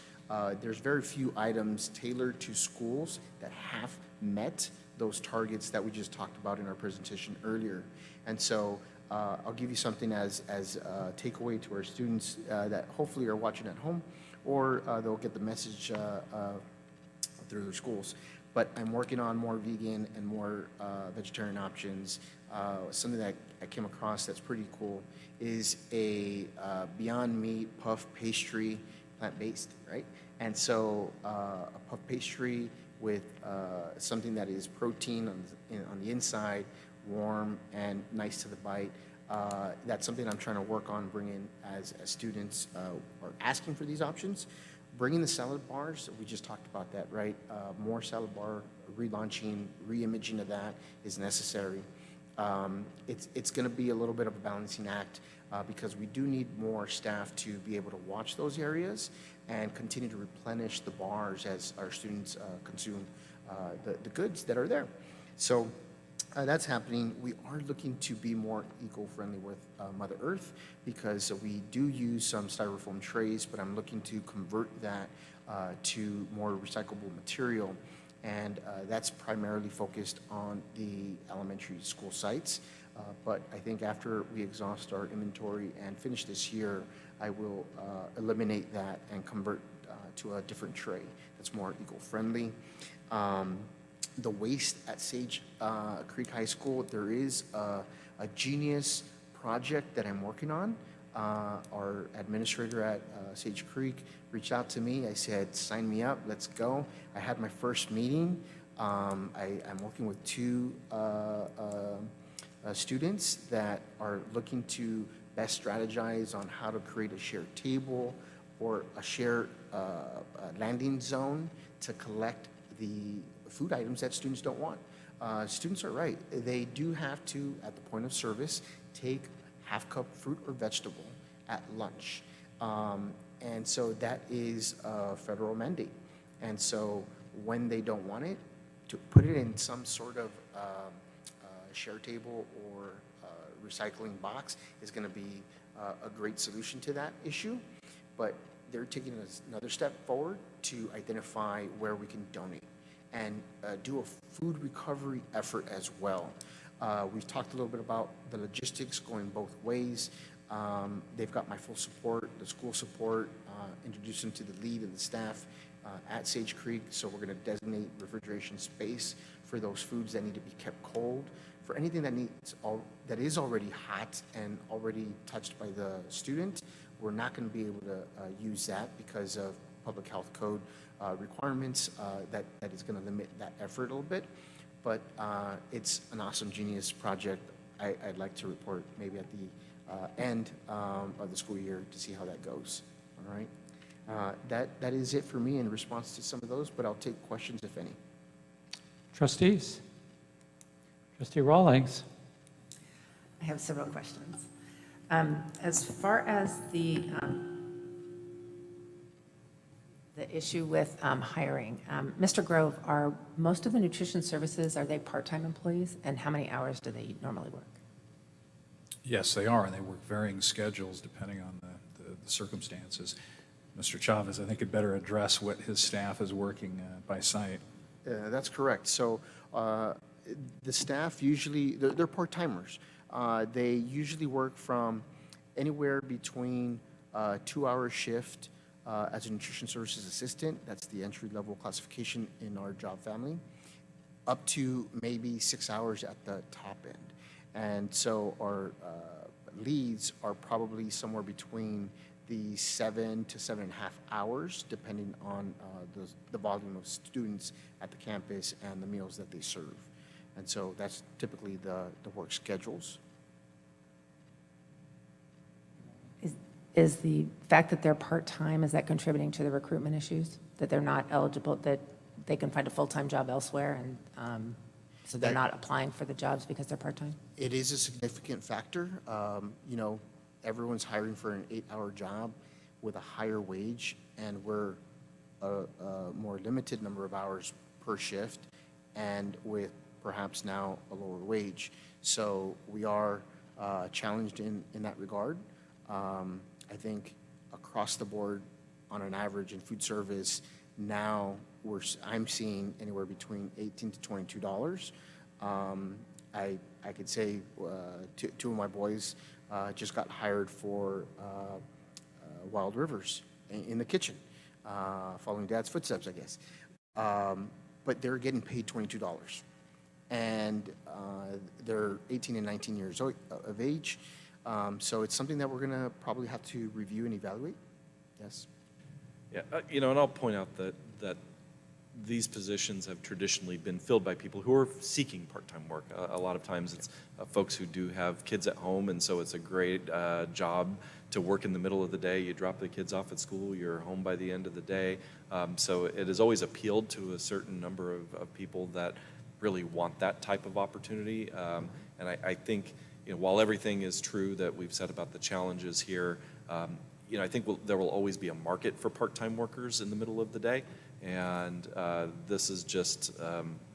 There's very few items tailored to schools that have met those targets that we just talked about in our presentation earlier. And so I'll give you something as a takeaway to our students that hopefully are watching at home, or they'll get the message through their schools. But I'm working on more vegan and more vegetarian options. Something that I came across that's pretty cool is a Beyond Meat puff pastry, plant-based, right? And so a puff pastry with something that is protein on the inside, warm and nice to the bite. That's something I'm trying to work on bringing as students are asking for these options. Bringing the salad bars, we just talked about that, right? More salad bar relaunching, re-imaging of that is necessary. It's going to be a little bit of a balancing act because we do need more staff to be able to watch those areas and continue to replenish the bars as our students consume the goods that are there. So that's happening. We are looking to be more eco-friendly with Mother Earth because we do use some styrofoam trays, but I'm looking to convert that to more recyclable material. And that's primarily focused on the elementary school sites. But I think after we exhaust our inventory and finish this year, I will eliminate that and convert to a different tray that's more eco-friendly. The waste at Sage Creek High School, there is a genius project that I'm working on. Our administrator at Sage Creek reached out to me. I said, sign me up, let's go. I had my first meeting. I'm working with two students that are looking to best strategize on how to create a shared table or a shared landing zone to collect the food items that students don't want. Students are right. They do have to, at the point of service, take half cup fruit or vegetable at lunch. And so that is a federal mandate. And so when they don't want it, to put it in some sort of share table or recycling box is going to be a great solution to that issue. But they're taking another step forward to identify where we can donate and do a food recovery effort as well. We've talked a little bit about the logistics going both ways. They've got my full support, the school support, introduce them to the lead and the staff at Sage Creek. So we're going to designate refrigeration space for those foods that need to be kept cold. For anything that is already hot and already touched by the student, we're not going to be able to use that because of public health code requirements that is going to limit that effort a little bit. But it's an awesome genius project. I'd like to report maybe at the end of the school year to see how that goes. All right. That is it for me in response to some of those, but I'll take questions if any. Trustees? Trustee Rawlings? I have several questions. As far as the issue with hiring, Mr. Grove, are most of the nutrition services, are they part-time employees? And how many hours do they normally work? Yes, they are, and they work varying schedules depending on the circumstances. Mr. Chavez, I think, could better address what his staff is working by site. That's correct. So the staff usually, they're part-timers. They usually work from anywhere between 2-hour shift as a nutrition services assistant, that's the entry-level classification in our job family, up to maybe 6 hours at the top end. And so our leads are probably somewhere between the 7 to 7.5 hours, depending on the volume of students at the campus and the meals that they serve. And so that's typically the work schedules. Is the fact that they're part-time, is that contributing to the recruitment issues? That they're not eligible, that they can find a full-time job elsewhere, and so they're not applying for the jobs because they're part-time? It is a significant factor. You know, everyone's hiring for an 8-hour job with a higher wage, and we're a more limited number of hours per shift, and with perhaps now a lower wage. So we are challenged in that regard. I think across the board, on an average in food service, now I'm seeing anywhere between $18 to $22. I could say two of my boys just got hired for Wild Rivers in the kitchen, following Dad's footsteps, I guess. But they're getting paid $22. And they're 18 and 19 years of age. So it's something that we're going to probably have to review and evaluate. Yes. Yeah, you know, and I'll point out that these positions have traditionally been filled by people who are seeking part-time work. A lot of times it's folks who do have kids at home, and so it's a great job to work in the middle of the day. You drop the kids off at school, you're home by the end of the day. So it has always appealed to a certain number of people that really want that type of opportunity. And I think, you know, while everything is true that we've said about the challenges here, you know, I think there will always be a market for part-time workers in the middle of the day. And this is just,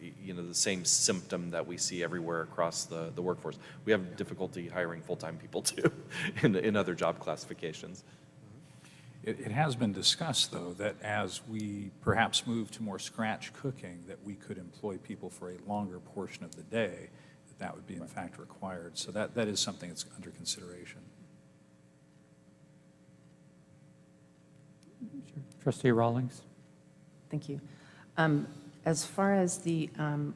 you know, the same symptom that we see everywhere across the workforce. We have difficulty hiring full-time people too in other job classifications. It has been discussed, though, that as we perhaps move to more scratch cooking, that we could employ people for a longer portion of the day, that would be in fact required. So that is something that's under consideration. Sure. Trustee Rawlings. Thank you. As far as the,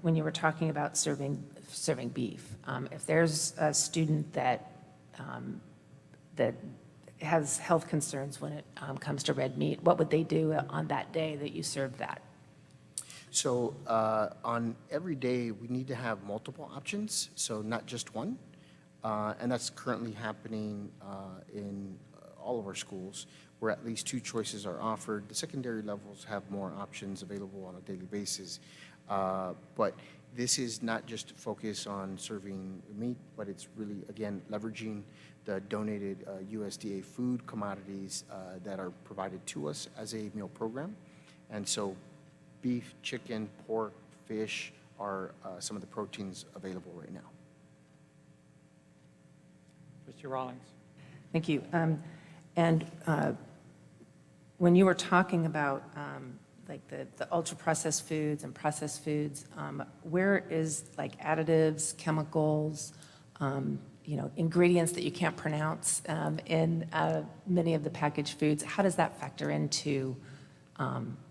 when you were talking about serving beef, if there's a student that has health concerns when it comes to red meat, what would they do on that day that you serve that? So on every day, we need to have multiple options, so not just one. And that's currently happening in all of our schools, where at least 2 choices are offered. The secondary levels have more options available on a daily basis. But this is not just to focus on serving meat, but it's really, again, leveraging the donated USDA food commodities that are provided to us as a meal program. And so beef, chicken, pork, fish are some of the proteins available right now. Trustee Rawlings. Thank you. And when you were talking about like the ultra-processed foods and processed foods, where is like additives, chemicals, you know, ingredients that you can't pronounce in many of the packaged foods, how does that factor into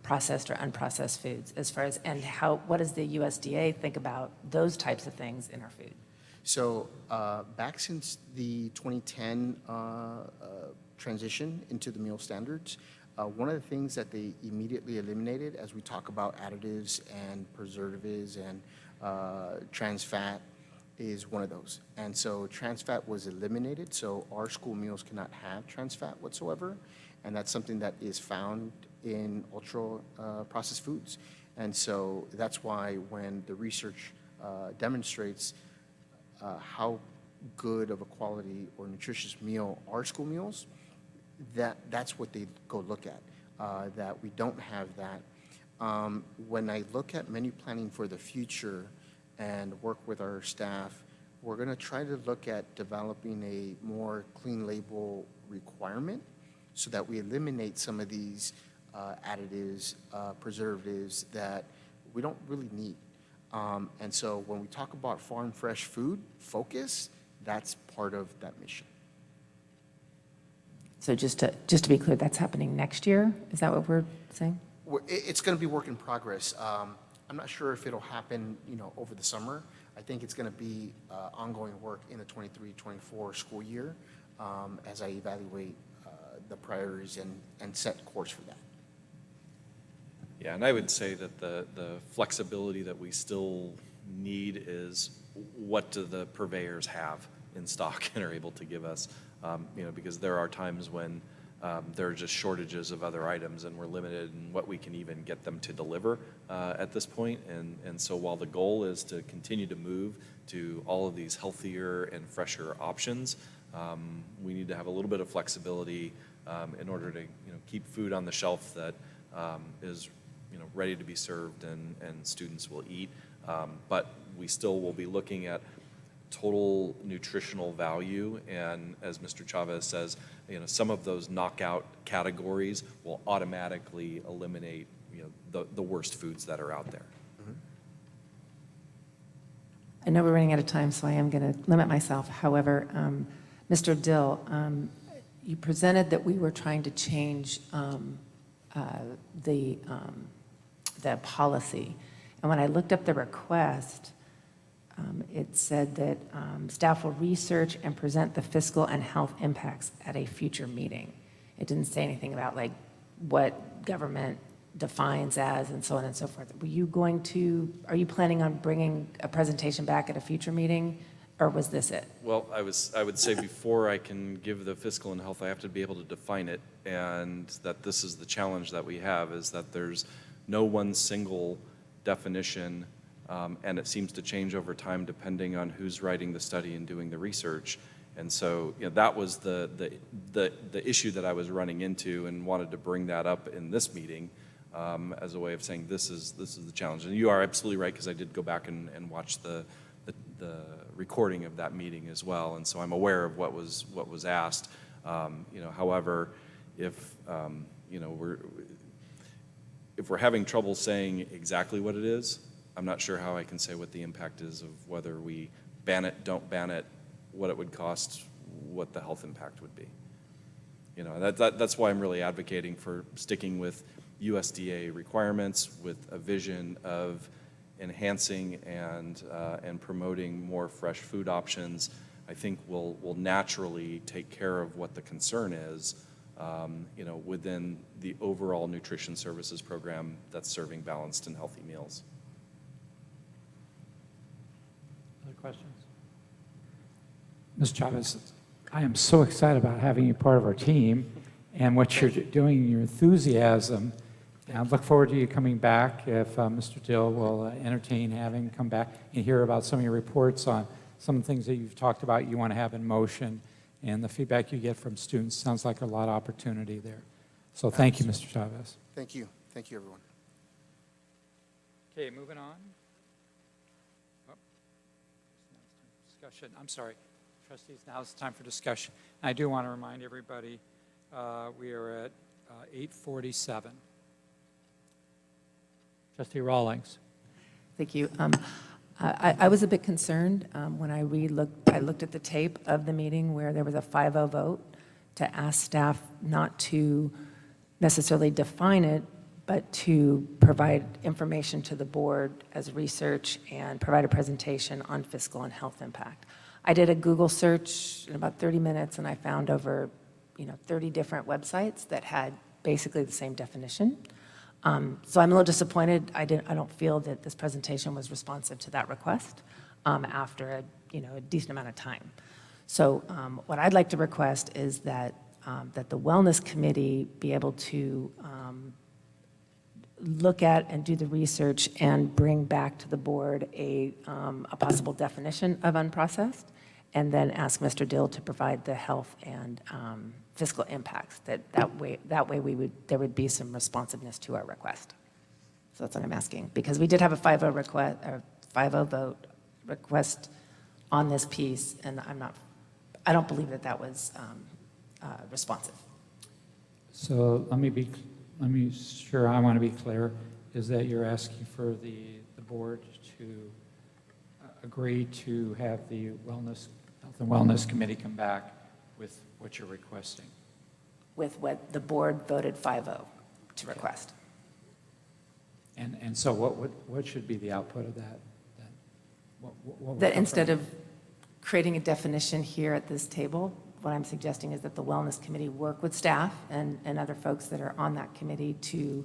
processed or unprocessed foods as far as, and what does the USDA think about those types of things in our food? So back since the 2010 transition into the meal standards, one of the things that they immediately eliminated, as we talk about additives and preservatives and trans fat, is one of those. And so trans fat was eliminated, so our school meals cannot have trans fat whatsoever, and that's something that is found in ultra processed foods. And so that's why when the research demonstrates how good of a quality or nutritious meal are school meals, that's what they go look at, that we don't have that. When I look at menu planning for the future and work with our staff, we're going to try to look at developing a more clean label requirement so that we eliminate some of these additives, preservatives that we don't really need. And so when we talk about farm fresh food focus, that's part of that mission. So just to be clear, that's happening next year? Is that what we're saying? It's going to be work in progress. I'm not sure if it'll happen, over the summer. I think it's going to be ongoing work in the 23-24 school year as I evaluate the priorities and set course for that. Yeah, and I would say that the flexibility that we still need is what do the purveyors have in stock and are able to give us, because there are times when there are just shortages of other items and we're limited in what we can even get them to deliver at this point. And so while the goal is to continue to move to all of these healthier and fresher options, we need to have a little bit of flexibility in order to keep food on the shelf that is ready to be served and students will eat. But we still will be looking at total nutritional value, and as Mr. Chavez says, some of those knockout categories will automatically eliminate the worst foods that are out there. I know we're running out of time, so I am going to limit myself. However, Mr. Dill, you presented that we were trying to change the policy. And when I looked up the request, it said that staff will research and present the fiscal and health impacts at a future meeting. It didn't say anything about like what government defines as and so on and so forth. Are you planning on bringing a presentation back at a future meeting, or was this it? Well, I would say before I can give the fiscal and health, I have to be able to define it, and that this is the challenge that we have, is that there's no one single definition, and it seems to change over time depending on who's writing the study and doing the research. And so that was the issue that I was running into, and wanted to bring that up in this meeting as a way of saying this is the challenge. And you are absolutely right, because I did go back and watch the recording of that meeting as well, and so I'm aware of what was asked. However, if we're having trouble saying exactly what it is, I'm not sure how I can say what the impact is of whether we ban it, don't ban it, what it would cost, what the health impact would be. That's why I'm really advocating for sticking with USDA requirements, with a vision of enhancing and promoting more fresh food options. I think will naturally take care of what the concern is, within the overall nutrition services program that's serving balanced and healthy meals. Other questions? Ms. Chavez, I am so excited about having you part of our team and what you're doing, your enthusiasm. And I look forward to you coming back if Mr. Dill will entertain having come back and hear about some of your reports on some of the things that you've talked about you want to have in motion, and the feedback you get from students. Sounds like a lot of opportunity there. So thank you, Mr. Chavez. Thank you. Thank you, everyone. Okay, moving on. Oh, discussion. I'm sorry. Trustees, now it's time for discussion. I do want to remind everybody we are at 8:47. Trustee Rawlings. Thank you. I was a bit concerned when I looked at the tape of the meeting where there was a 5-0 vote to ask staff not to necessarily define it, but to provide information to the board as research and provide a presentation on fiscal and health impact. I did a Google search in about 30 minutes, and I found over 30 different websites that had basically the same definition. So I'm a little disappointed. I don't feel that this presentation was responsive to that request after a decent amount of time. So what I'd like to request is that the Wellness Committee be able to look at and do the research and bring back to the board a possible definition of unprocessed, and then ask Mr. Dill to provide the health and fiscal impacts. That way there would be some responsiveness to our request. So that's what I'm asking, because we did have a 5-0 request, or 5-0 vote request on this piece, and I don't believe that was responsive. So let me sure I want to be clear, is that you're asking for the board to agree to have the Health and Wellness Committee come back with what you're requesting? With what the board voted 5-0 to request. And so what should be the output of that? What would That come instead from- of creating a definition here at this table, what I'm suggesting is that the Wellness Committee work with staff and other folks that are on that committee to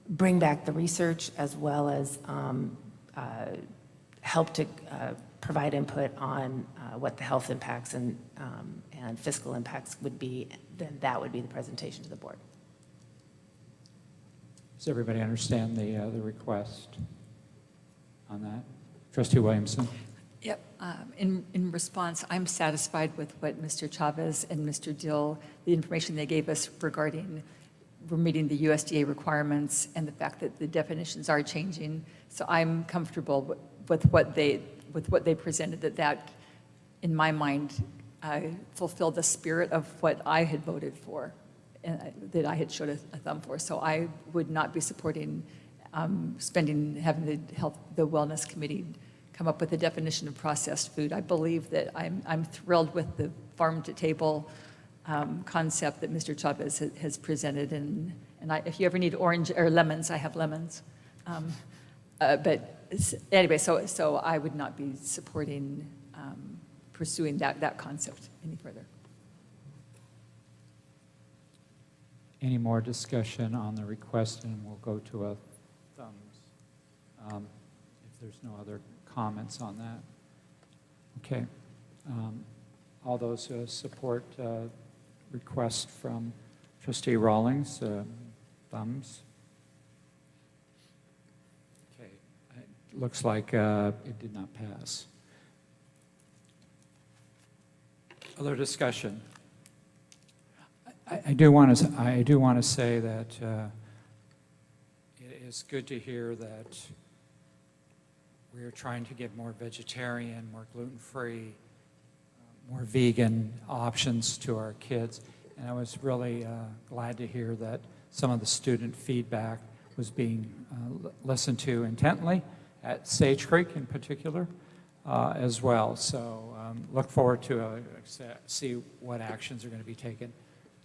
bring back the research as well as help to provide input on what the health impacts and fiscal impacts would be, then that would be the presentation to the board. Does everybody understand the request on that? Trustee Williamson? Yep. In response, I'm satisfied with what Mr. Chavez and Mr. Dill, the information they gave us regarding we're meeting the USDA requirements and the fact that the definitions are changing. So I'm comfortable with what they presented, that in my mind, fulfilled the spirit of what I had voted for, and that I had showed a thumb for. So I would not be supporting having the Wellness Committee come up with a definition of processed food. I believe that I'm thrilled with the farm-to-table concept that Mr. Chavez has presented, and if you ever need orange or lemons, I have lemons. But anyway, so I would not be supporting pursuing that concept any further. Any more discussion on the request, and we'll go to a thumbs if there's no other comments on that. Okay. All those who support request from Trustee Rawlings, thumbs. Okay. It looks like it did not pass. Other discussion? I do want to say that it is good to hear that we are trying to get more vegetarian, more gluten-free, more vegan options to our kids. And I was really glad to hear that some of the student feedback was being listened to intently at Sage Creek in particular as well. So look forward to see what actions are going to be taken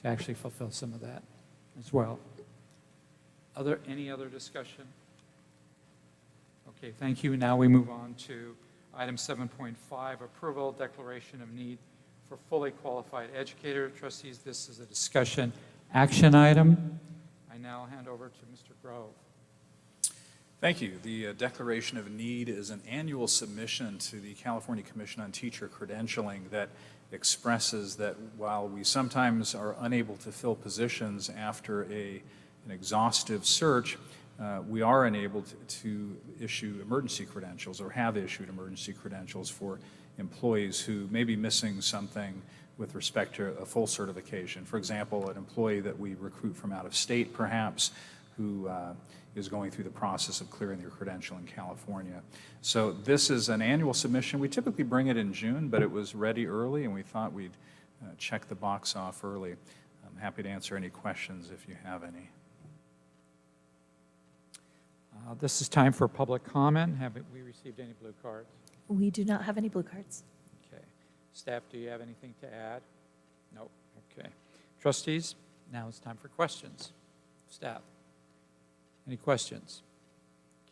to actually fulfill some of that as well. Any other discussion? Okay, thank you. Now we move on to item 7.5, approval declaration of need for fully qualified educator. Trustees, this is a discussion action item. I now hand over to Mr. Grove. Thank you. The Declaration of Need is an annual submission to the California Commission on Teacher Credentialing that expresses that while we sometimes are unable to fill positions after an exhaustive search, we are enabled to issue emergency credentials or have issued emergency credentials for employees who may be missing something with respect to a full certification. For example, an employee that we recruit from out of state perhaps who is going through the process of clearing their credential in California. So this is an annual submission. We typically bring it in June, but it was ready early and we thought we'd check the box off early. I'm happy to answer any questions if you have any. This is time for public comment. Have we received any blue cards? We do not have any blue cards. Okay. Staff, do you have anything to add? No. Okay. Trustees, now it's time for questions. Staff, any questions?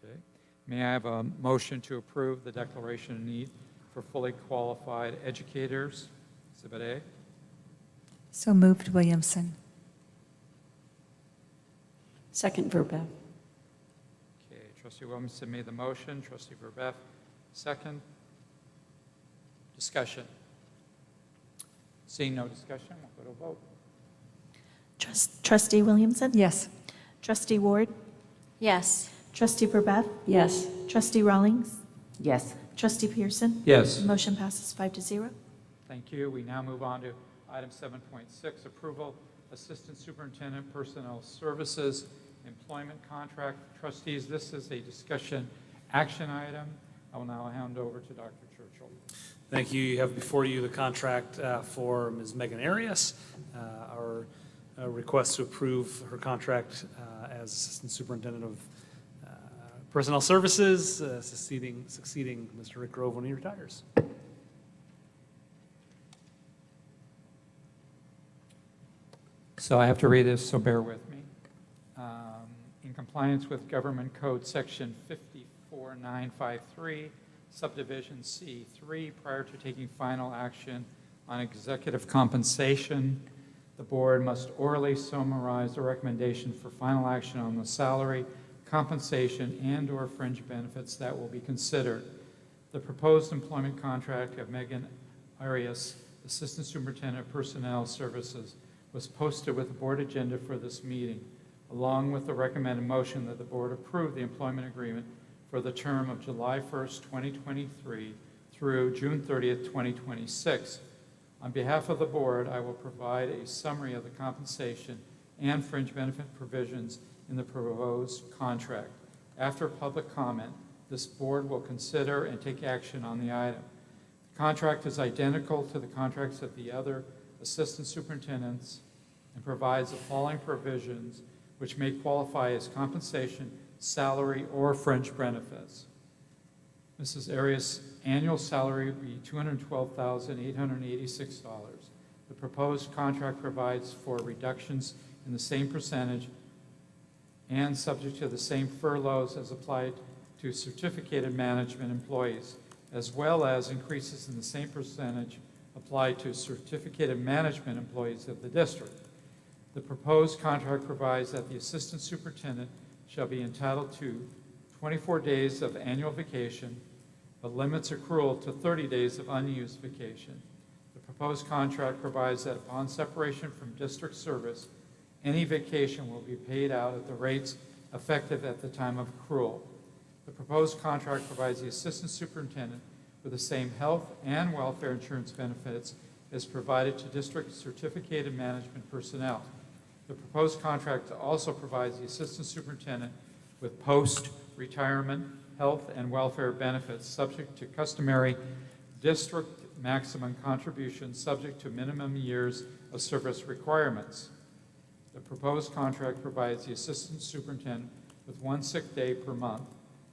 Okay. May I have a motion to approve the declaration of need for fully qualified educators? Exhibit A. So moved, Williamson. Second, Verbev. Okay. Trustee Williamson made the motion. Trustee Verbeff, second. Discussion. Seeing no discussion, we'll go to a vote. Trustee Williamson? Yes. Trustee Ward? Yes. Trustee Verbeff? Yes. Trustee Rawlings? Yes. Trustee Pearson? Yes. Motion passes 5-0. Thank you. We now move on to item 7.6, approval, Assistant Superintendent Personnel Services Employment Contract. Trustees, this is a discussion action item. I will now hand over to Dr. Churchill. Thank you. You have before you the contract for Ms. Megan Arias, our request to approve her contract as Assistant Superintendent of Personnel Services, succeeding Mr. Rick Grove when he retires. So I have to read this, so bear with me. In compliance with Government Code Section 54953, Subdivision C3, prior to taking final action on executive compensation, the board must orally summarize the recommendation for final action on the salary, compensation, and/or fringe benefits that will be considered. The proposed employment contract of Megan Arias, Assistant Superintendent of Personnel Services, was posted with the board agenda for this meeting, along with the recommended motion that the board approve the employment agreement for the term of July 1st, 2023 through June 30th, 2026. On behalf of the board, I will provide a summary of the compensation and fringe benefit provisions in the proposed contract. After public comment, this board will consider and take action on the item. The contract is identical to the contracts of the other assistant superintendents and provides the following provisions which may qualify as compensation, salary, or fringe benefits. Mrs. Arias' annual salary would be $212,886. The proposed contract provides for reductions in the same percentage and subject to the same furloughs as applied to certificated management employees, as well as increases in the same percentage applied to certificated management employees of the district. The proposed contract provides that the assistant superintendent shall be entitled to 24 days of annual vacation, but limits accrual to 30 days of unused vacation. The proposed contract provides that upon separation from district service, any vacation will be paid out at the rates effective at the time of accrual. The proposed contract provides the assistant superintendent with the same health and welfare insurance benefits as provided to district certificated management personnel. The proposed contract also provides the assistant superintendent with post-retirement health and welfare benefits subject to customary district maximum contributions subject to minimum years of service requirements. The proposed contract provides the assistant superintendent with 1 sick day per month,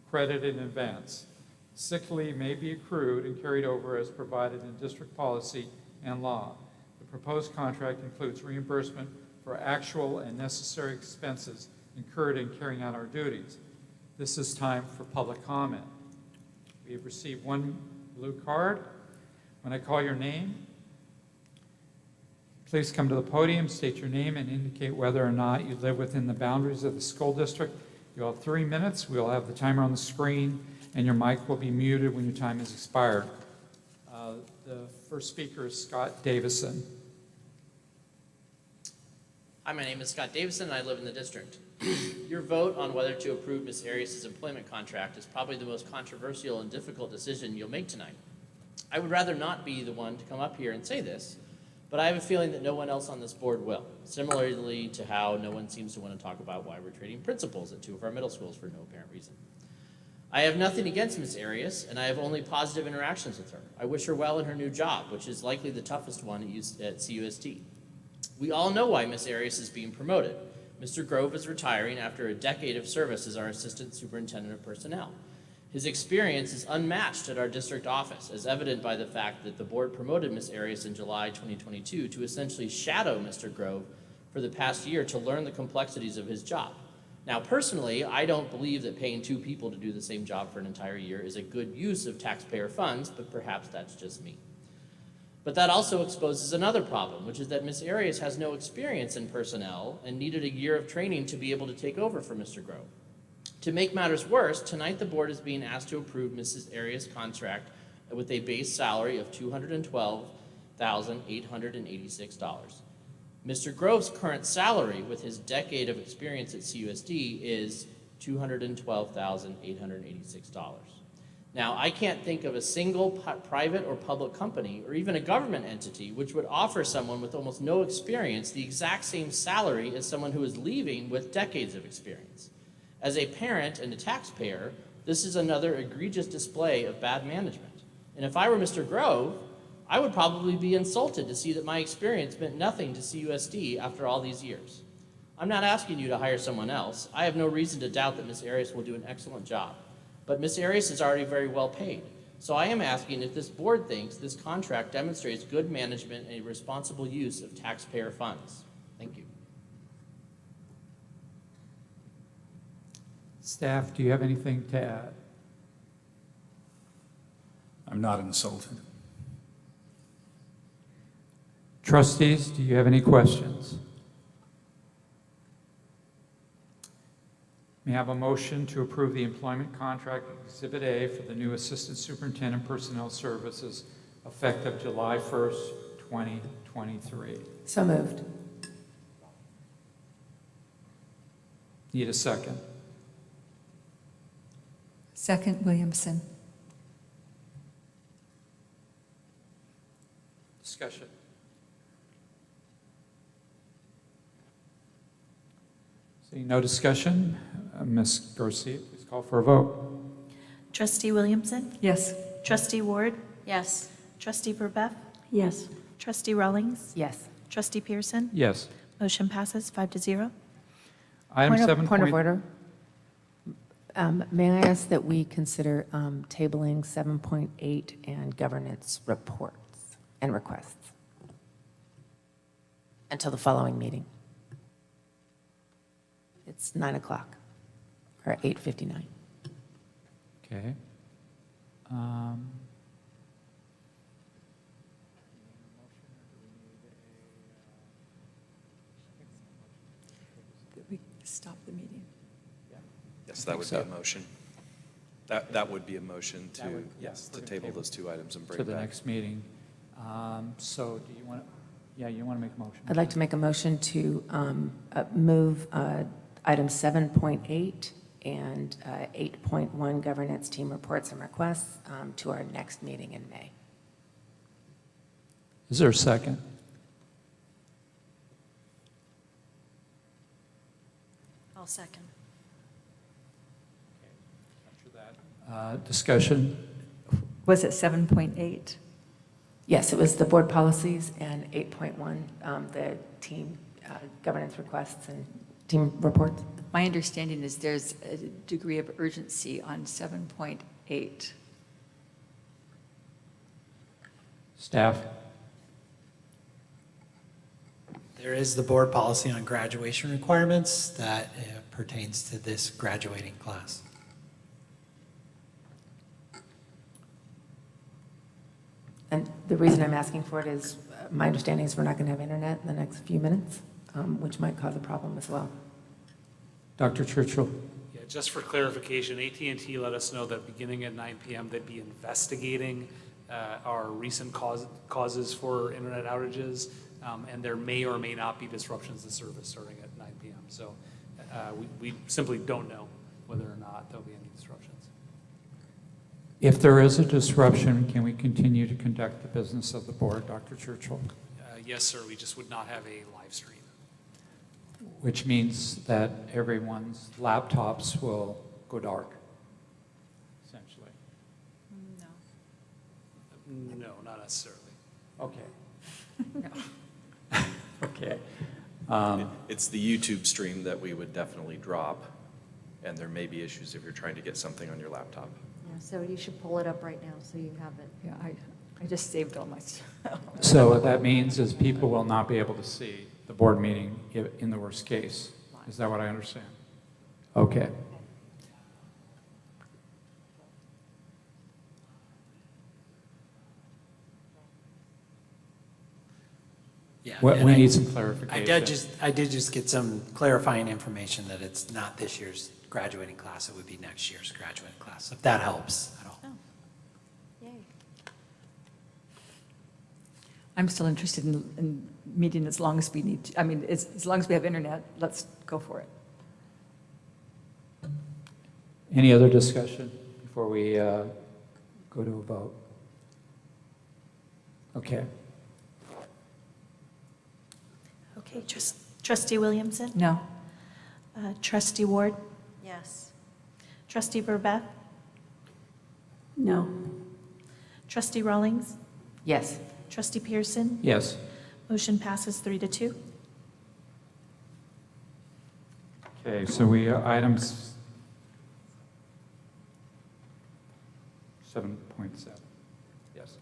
credited in advance. Sick leave may be accrued and carried over as provided in district policy and law. The proposed contract includes reimbursement for actual and necessary expenses incurred in carrying out our duties. This is time for public comment. We have received one blue card. When I call your name, please come to the podium, state your name, and indicate whether or not you live within the boundaries of the school district. You'll have 3 minutes. We'll have the timer on the screen, and your mic will be muted when your time has expired. The first speaker is Scott Davison. Hi, my name is Scott Davison, and I live in the district. Your vote on whether to approve Ms. Arias' employment contract is probably the most controversial and difficult decision you'll make tonight. I would rather not be the one to come up here and say this, but I have a feeling that no one else on this board will, similarly to how no one seems to want to talk about why we're trading principals at 2 of our middle schools for no apparent reason. I have nothing against Ms. Arias, and I have only positive interactions with her. I wish her well in her new job, which is likely the toughest one at CUSD. We all know why Ms. Arias is being promoted. Mr. Grove is retiring after a decade of service as our Assistant Superintendent of Personnel. His experience is unmatched at our district office, as evident by the fact that the board promoted Ms. Arias in July 2022 to essentially shadow Mr. Grove for the past year to learn the complexities of his job. Now, personally, I don't believe that paying 2 people to do the same job for an entire year is a good use of taxpayer funds, but perhaps that's just me. But that also exposes another problem, which is that Ms. Arias has no experience in personnel and needed a year of training to be able to take over for Mr. Grove. To make matters worse, tonight the board is being asked to approve Mrs. Arias' contract with a base salary of $212,886. Mr. Grove's current salary with his decade of experience at CUSD is $212,886. Now, I can't think of a single private or public company or even a government entity which would offer someone with almost no experience the exact same salary as someone who is leaving with decades of experience. As a parent and a taxpayer, this is another egregious display of bad management. And if I were Mr. Grove, I would probably be insulted to see that my experience meant nothing to CUSD after all these years. I'm not asking you to hire someone else. I have no reason to doubt that Ms. Arias will do an excellent job. But Ms. Arias is already very well paid. So I am asking if this board thinks this contract demonstrates good management and a responsible use of taxpayer funds. Thank you. Staff, do you have anything to add? I'm not insulted. Trustees, do you have any questions? May I have a motion to approve the employment contract Exhibit A for the new Assistant Superintendent Personnel Services effective July 1st, 2023? So moved. Need a second? Second, Williamson. Discussion. Seeing no discussion, Ms. Garcia, please call for a vote. Trustee Williamson? Yes. Trustee Ward? Yes. Trustee Verbeff? Yes. Trustee Rawlings? Yes. Trustee Pearson? Yes. Motion passes 5-0. Item 7. Point of order. May I ask that we consider tabling 7.8 and governance reports and requests until the following meeting? It's 9 o'clock, or 8:59. Okay. Did we stop the meeting? Yes, that would be a motion. That would be a motion That to, would- yes, to we're gonna table table those two items and bring To it the back. next meeting. So do you want to, you want to make a motion? I'd like to make a motion to move items 7.8 and 8.1 governance team reports and requests to our next meeting in May. Is there a second? I'll second. Discussion? Was it 7.8? Yes, it was the board policies and 8.1, the team governance requests and team reports. My understanding is there's a degree of urgency on 7.8. Staff? There is the board policy on graduation requirements that pertains to this graduating class. And the reason I'm asking for it is, my understanding is we're not going to have internet in the next few minutes, which might cause a problem as well. Dr. Churchill? Yeah, just for clarification, AT&T let us know that beginning at 9 p.m. they'd be investigating our recent causes for internet outages, and there may or may not be disruptions to service starting at 9 p.m. So we simply don't know whether or not there'll be any disruptions. If there is a disruption, can we continue to conduct the business of the board, Dr. Churchill? Yes, sir, we just would not have a live stream. Which means that everyone's laptops will go dark, essentially. No, not necessarily. Okay. No. Okay. It's the YouTube stream that we would definitely drop, and there may be issues if you're trying to get something on your laptop. Yeah, so you should pull it up right now so you have it. Yeah, I just saved all my stuff. So what that means is people will not be able to see the board meeting in the worst case. Is that what I understand? Okay. Yeah, We and need some clarification. I did just get some clarifying information that it's not this year's graduating class, it would be next year's graduating class, if that helps at all. Yay. I'm still interested in meeting as long as we need to. I mean, as long as we have internet, let's go for it. Any other discussion before we go to a vote? Okay. Okay, Trustee Williamson? No. Trustee Ward? Yes. Trustee Verbeff? No. Trustee Rawlings? Yes. Trustee Pearson? Yes. Motion passes 3-2. Okay, so we, items 7.7. Yes.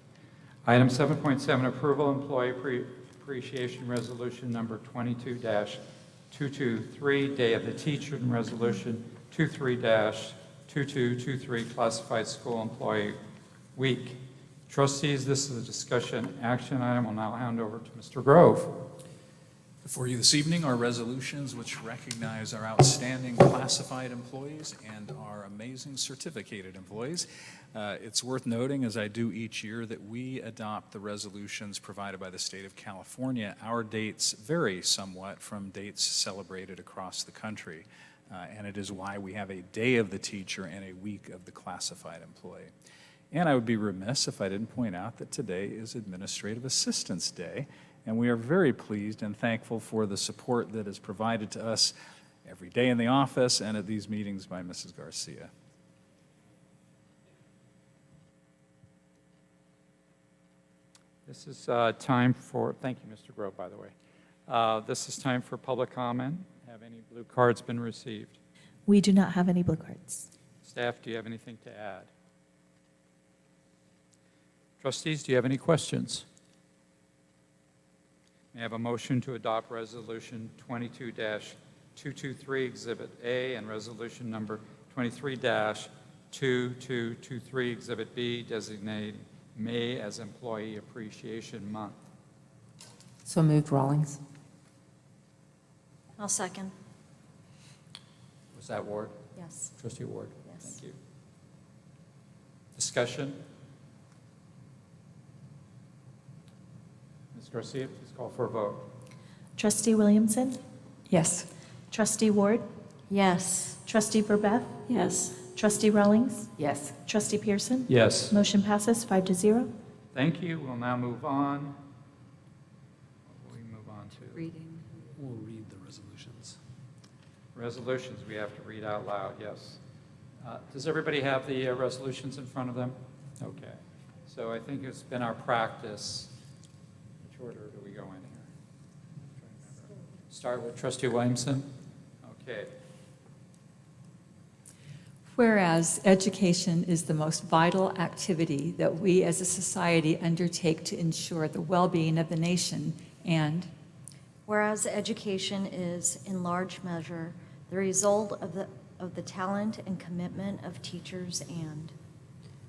Item 7.7, approval employee appreciation resolution number 22-223, Day of the Teacher, and resolution 23-2223, Classified School Employee Week. Trustees, this is a discussion action item. I'll now hand over to Mr. Grove. Before you this evening are resolutions which recognize our outstanding classified employees and our amazing certificated employees. It's worth noting, as I do each year, that we adopt the resolutions provided by the state of California. Our dates vary somewhat from dates celebrated across the country, and it is why we have a Day of the Teacher and a Week of the Classified Employee. And I would be remiss if I didn't point out that today is Administrative Assistance Day, and we are very pleased and thankful for the support that is provided to us every day in the office and at these meetings by Mrs. Garcia. This is time for, thank you, Mr. Grove, by the way. This is time for public comment. Have any blue cards been received? We do not have any blue cards. Staff, do you have anything to add? Trustees, do you have any questions? May I have a motion to adopt Resolution 22-223, Exhibit A, and Resolution number 23-2223, Exhibit B, designating May as Employee Appreciation Month. So moved, Rawlings. I'll second. Was that Ward? Yes. Trustee Ward? Yes. Thank you. Discussion? Ms. Garcia, please call for a vote. Trustee Williamson? Yes. Trustee Ward? Yes. Trustee Burbeth? Yes. Trustee Rawlings? Yes. Trustee Pearson? Yes. Motion passes 5-0. Thank you. We'll now move on. What will we move on to? Reading. We'll read the resolutions. Resolutions we have to read out loud, yes. Does everybody have the resolutions in front of them? Okay. So I think it's been our practice. Which order do we go in here? Start with Trustee Williamson? Okay. Whereas education is the most vital activity that we as a society undertake to ensure the well-being of the nation, and Whereas education is, in large measure, the result of the talent and commitment of teachers, and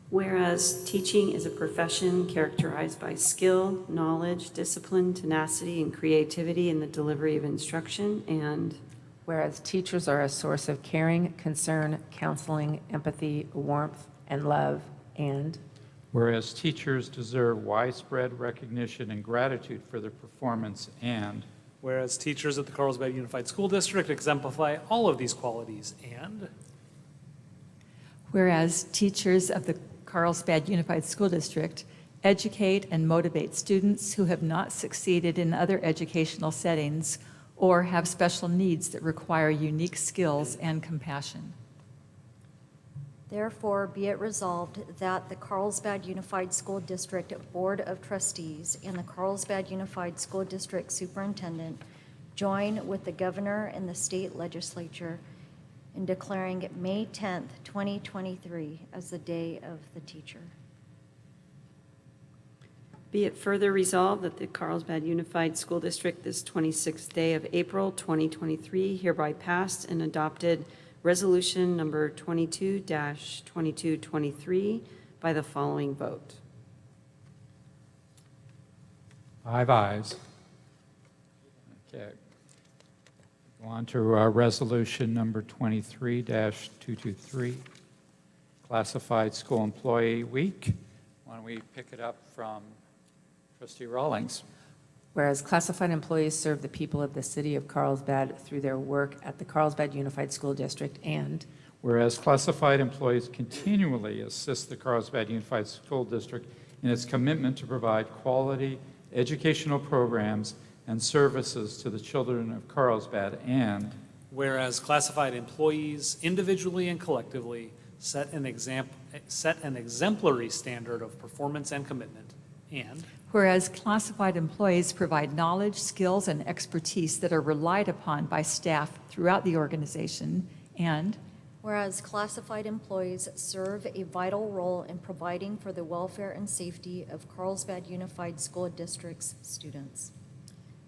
Whereas teaching is a profession characterized by skill, knowledge, discipline, tenacity, and creativity in the delivery of instruction, and Whereas teachers are a source of caring, concern, counseling, empathy, warmth, and love, and Whereas teachers deserve widespread recognition and gratitude for their performance, and Whereas teachers at the Carlsbad Unified School District exemplify all of these qualities, and whereas teachers of the Carlsbad Unified School District educate and motivate students who have not succeeded in other educational settings or have special needs that require unique skills and compassion. therefore be it resolved that the Carlsbad Unified School District Board of Trustees and the Carlsbad Unified School District Superintendent join with the governor and the state legislature in declaring May 10th, 2023 as the Day of the Teacher. be it further resolved that the Carlsbad Unified School District this 26th day of April 2023 hereby passed and adopted Resolution number 22-2223 by the following vote. 5 ayes. Okay. Go on to resolution number 23-223, Classified School Employee Week. Why don't we pick it up from Trustee Rawlings? whereas classified employees serve the people of the city of Carlsbad through their work at the Carlsbad Unified School District, and Whereas classified employees continually assist the Carlsbad Unified School District in its commitment to provide quality educational programs and services to the children of Carlsbad, and whereas classified employees individually and collectively set an exemplary standard of performance and commitment, and Whereas classified employees provide knowledge, skills, and expertise that are relied upon by staff throughout the organization. And Whereas classified employees serve a vital role in providing for the welfare and safety of Carlsbad Unified School District's students.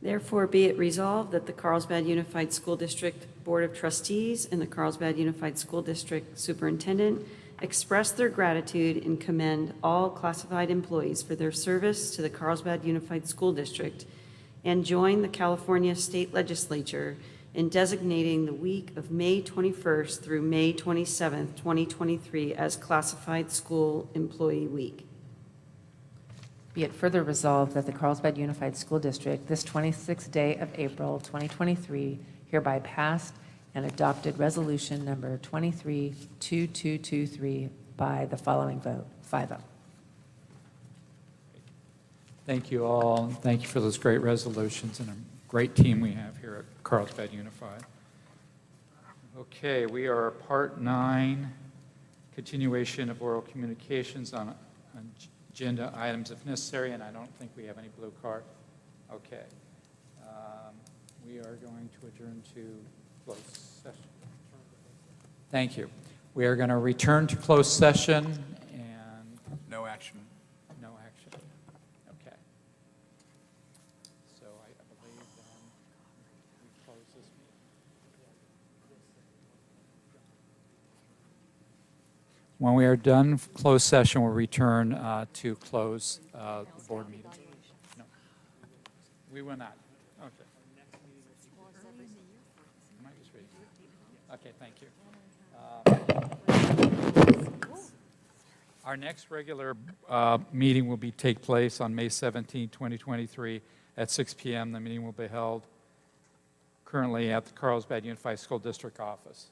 Therefore, be it resolved that the Carlsbad Unified School District Board of Trustees and the Carlsbad Unified School District Superintendent express their gratitude and commend all classified employees for their service to the Carlsbad Unified School District, and join the California State Legislature in designating the week of May 21st through May 27th, 2023 as Classified School Employee Week. Be it further resolved that the Carlsbad Unified School District, this 26th day of April 2023, hereby passed and adopted resolution number 232223 by the following vote, 5-0. Thank you all. Thank you for those great resolutions and a great team we have here at Carlsbad Unified. Okay, we are part 9, continuation of oral communications on agenda items if necessary, and I don't think we have any blue card. Okay. We are going to adjourn to closed session. Thank you. We are going to return to closed session and... No action. No action. Okay. So I believe we close this meeting. When we are done closed session, we'll return to close the board meeting. No, we will not. Okay. Am I just reading? Okay, thank you. Our next regular meeting will take place on May 17, 2023 at 6 p.m. The meeting will be held currently at the Carlsbad Unified School District office.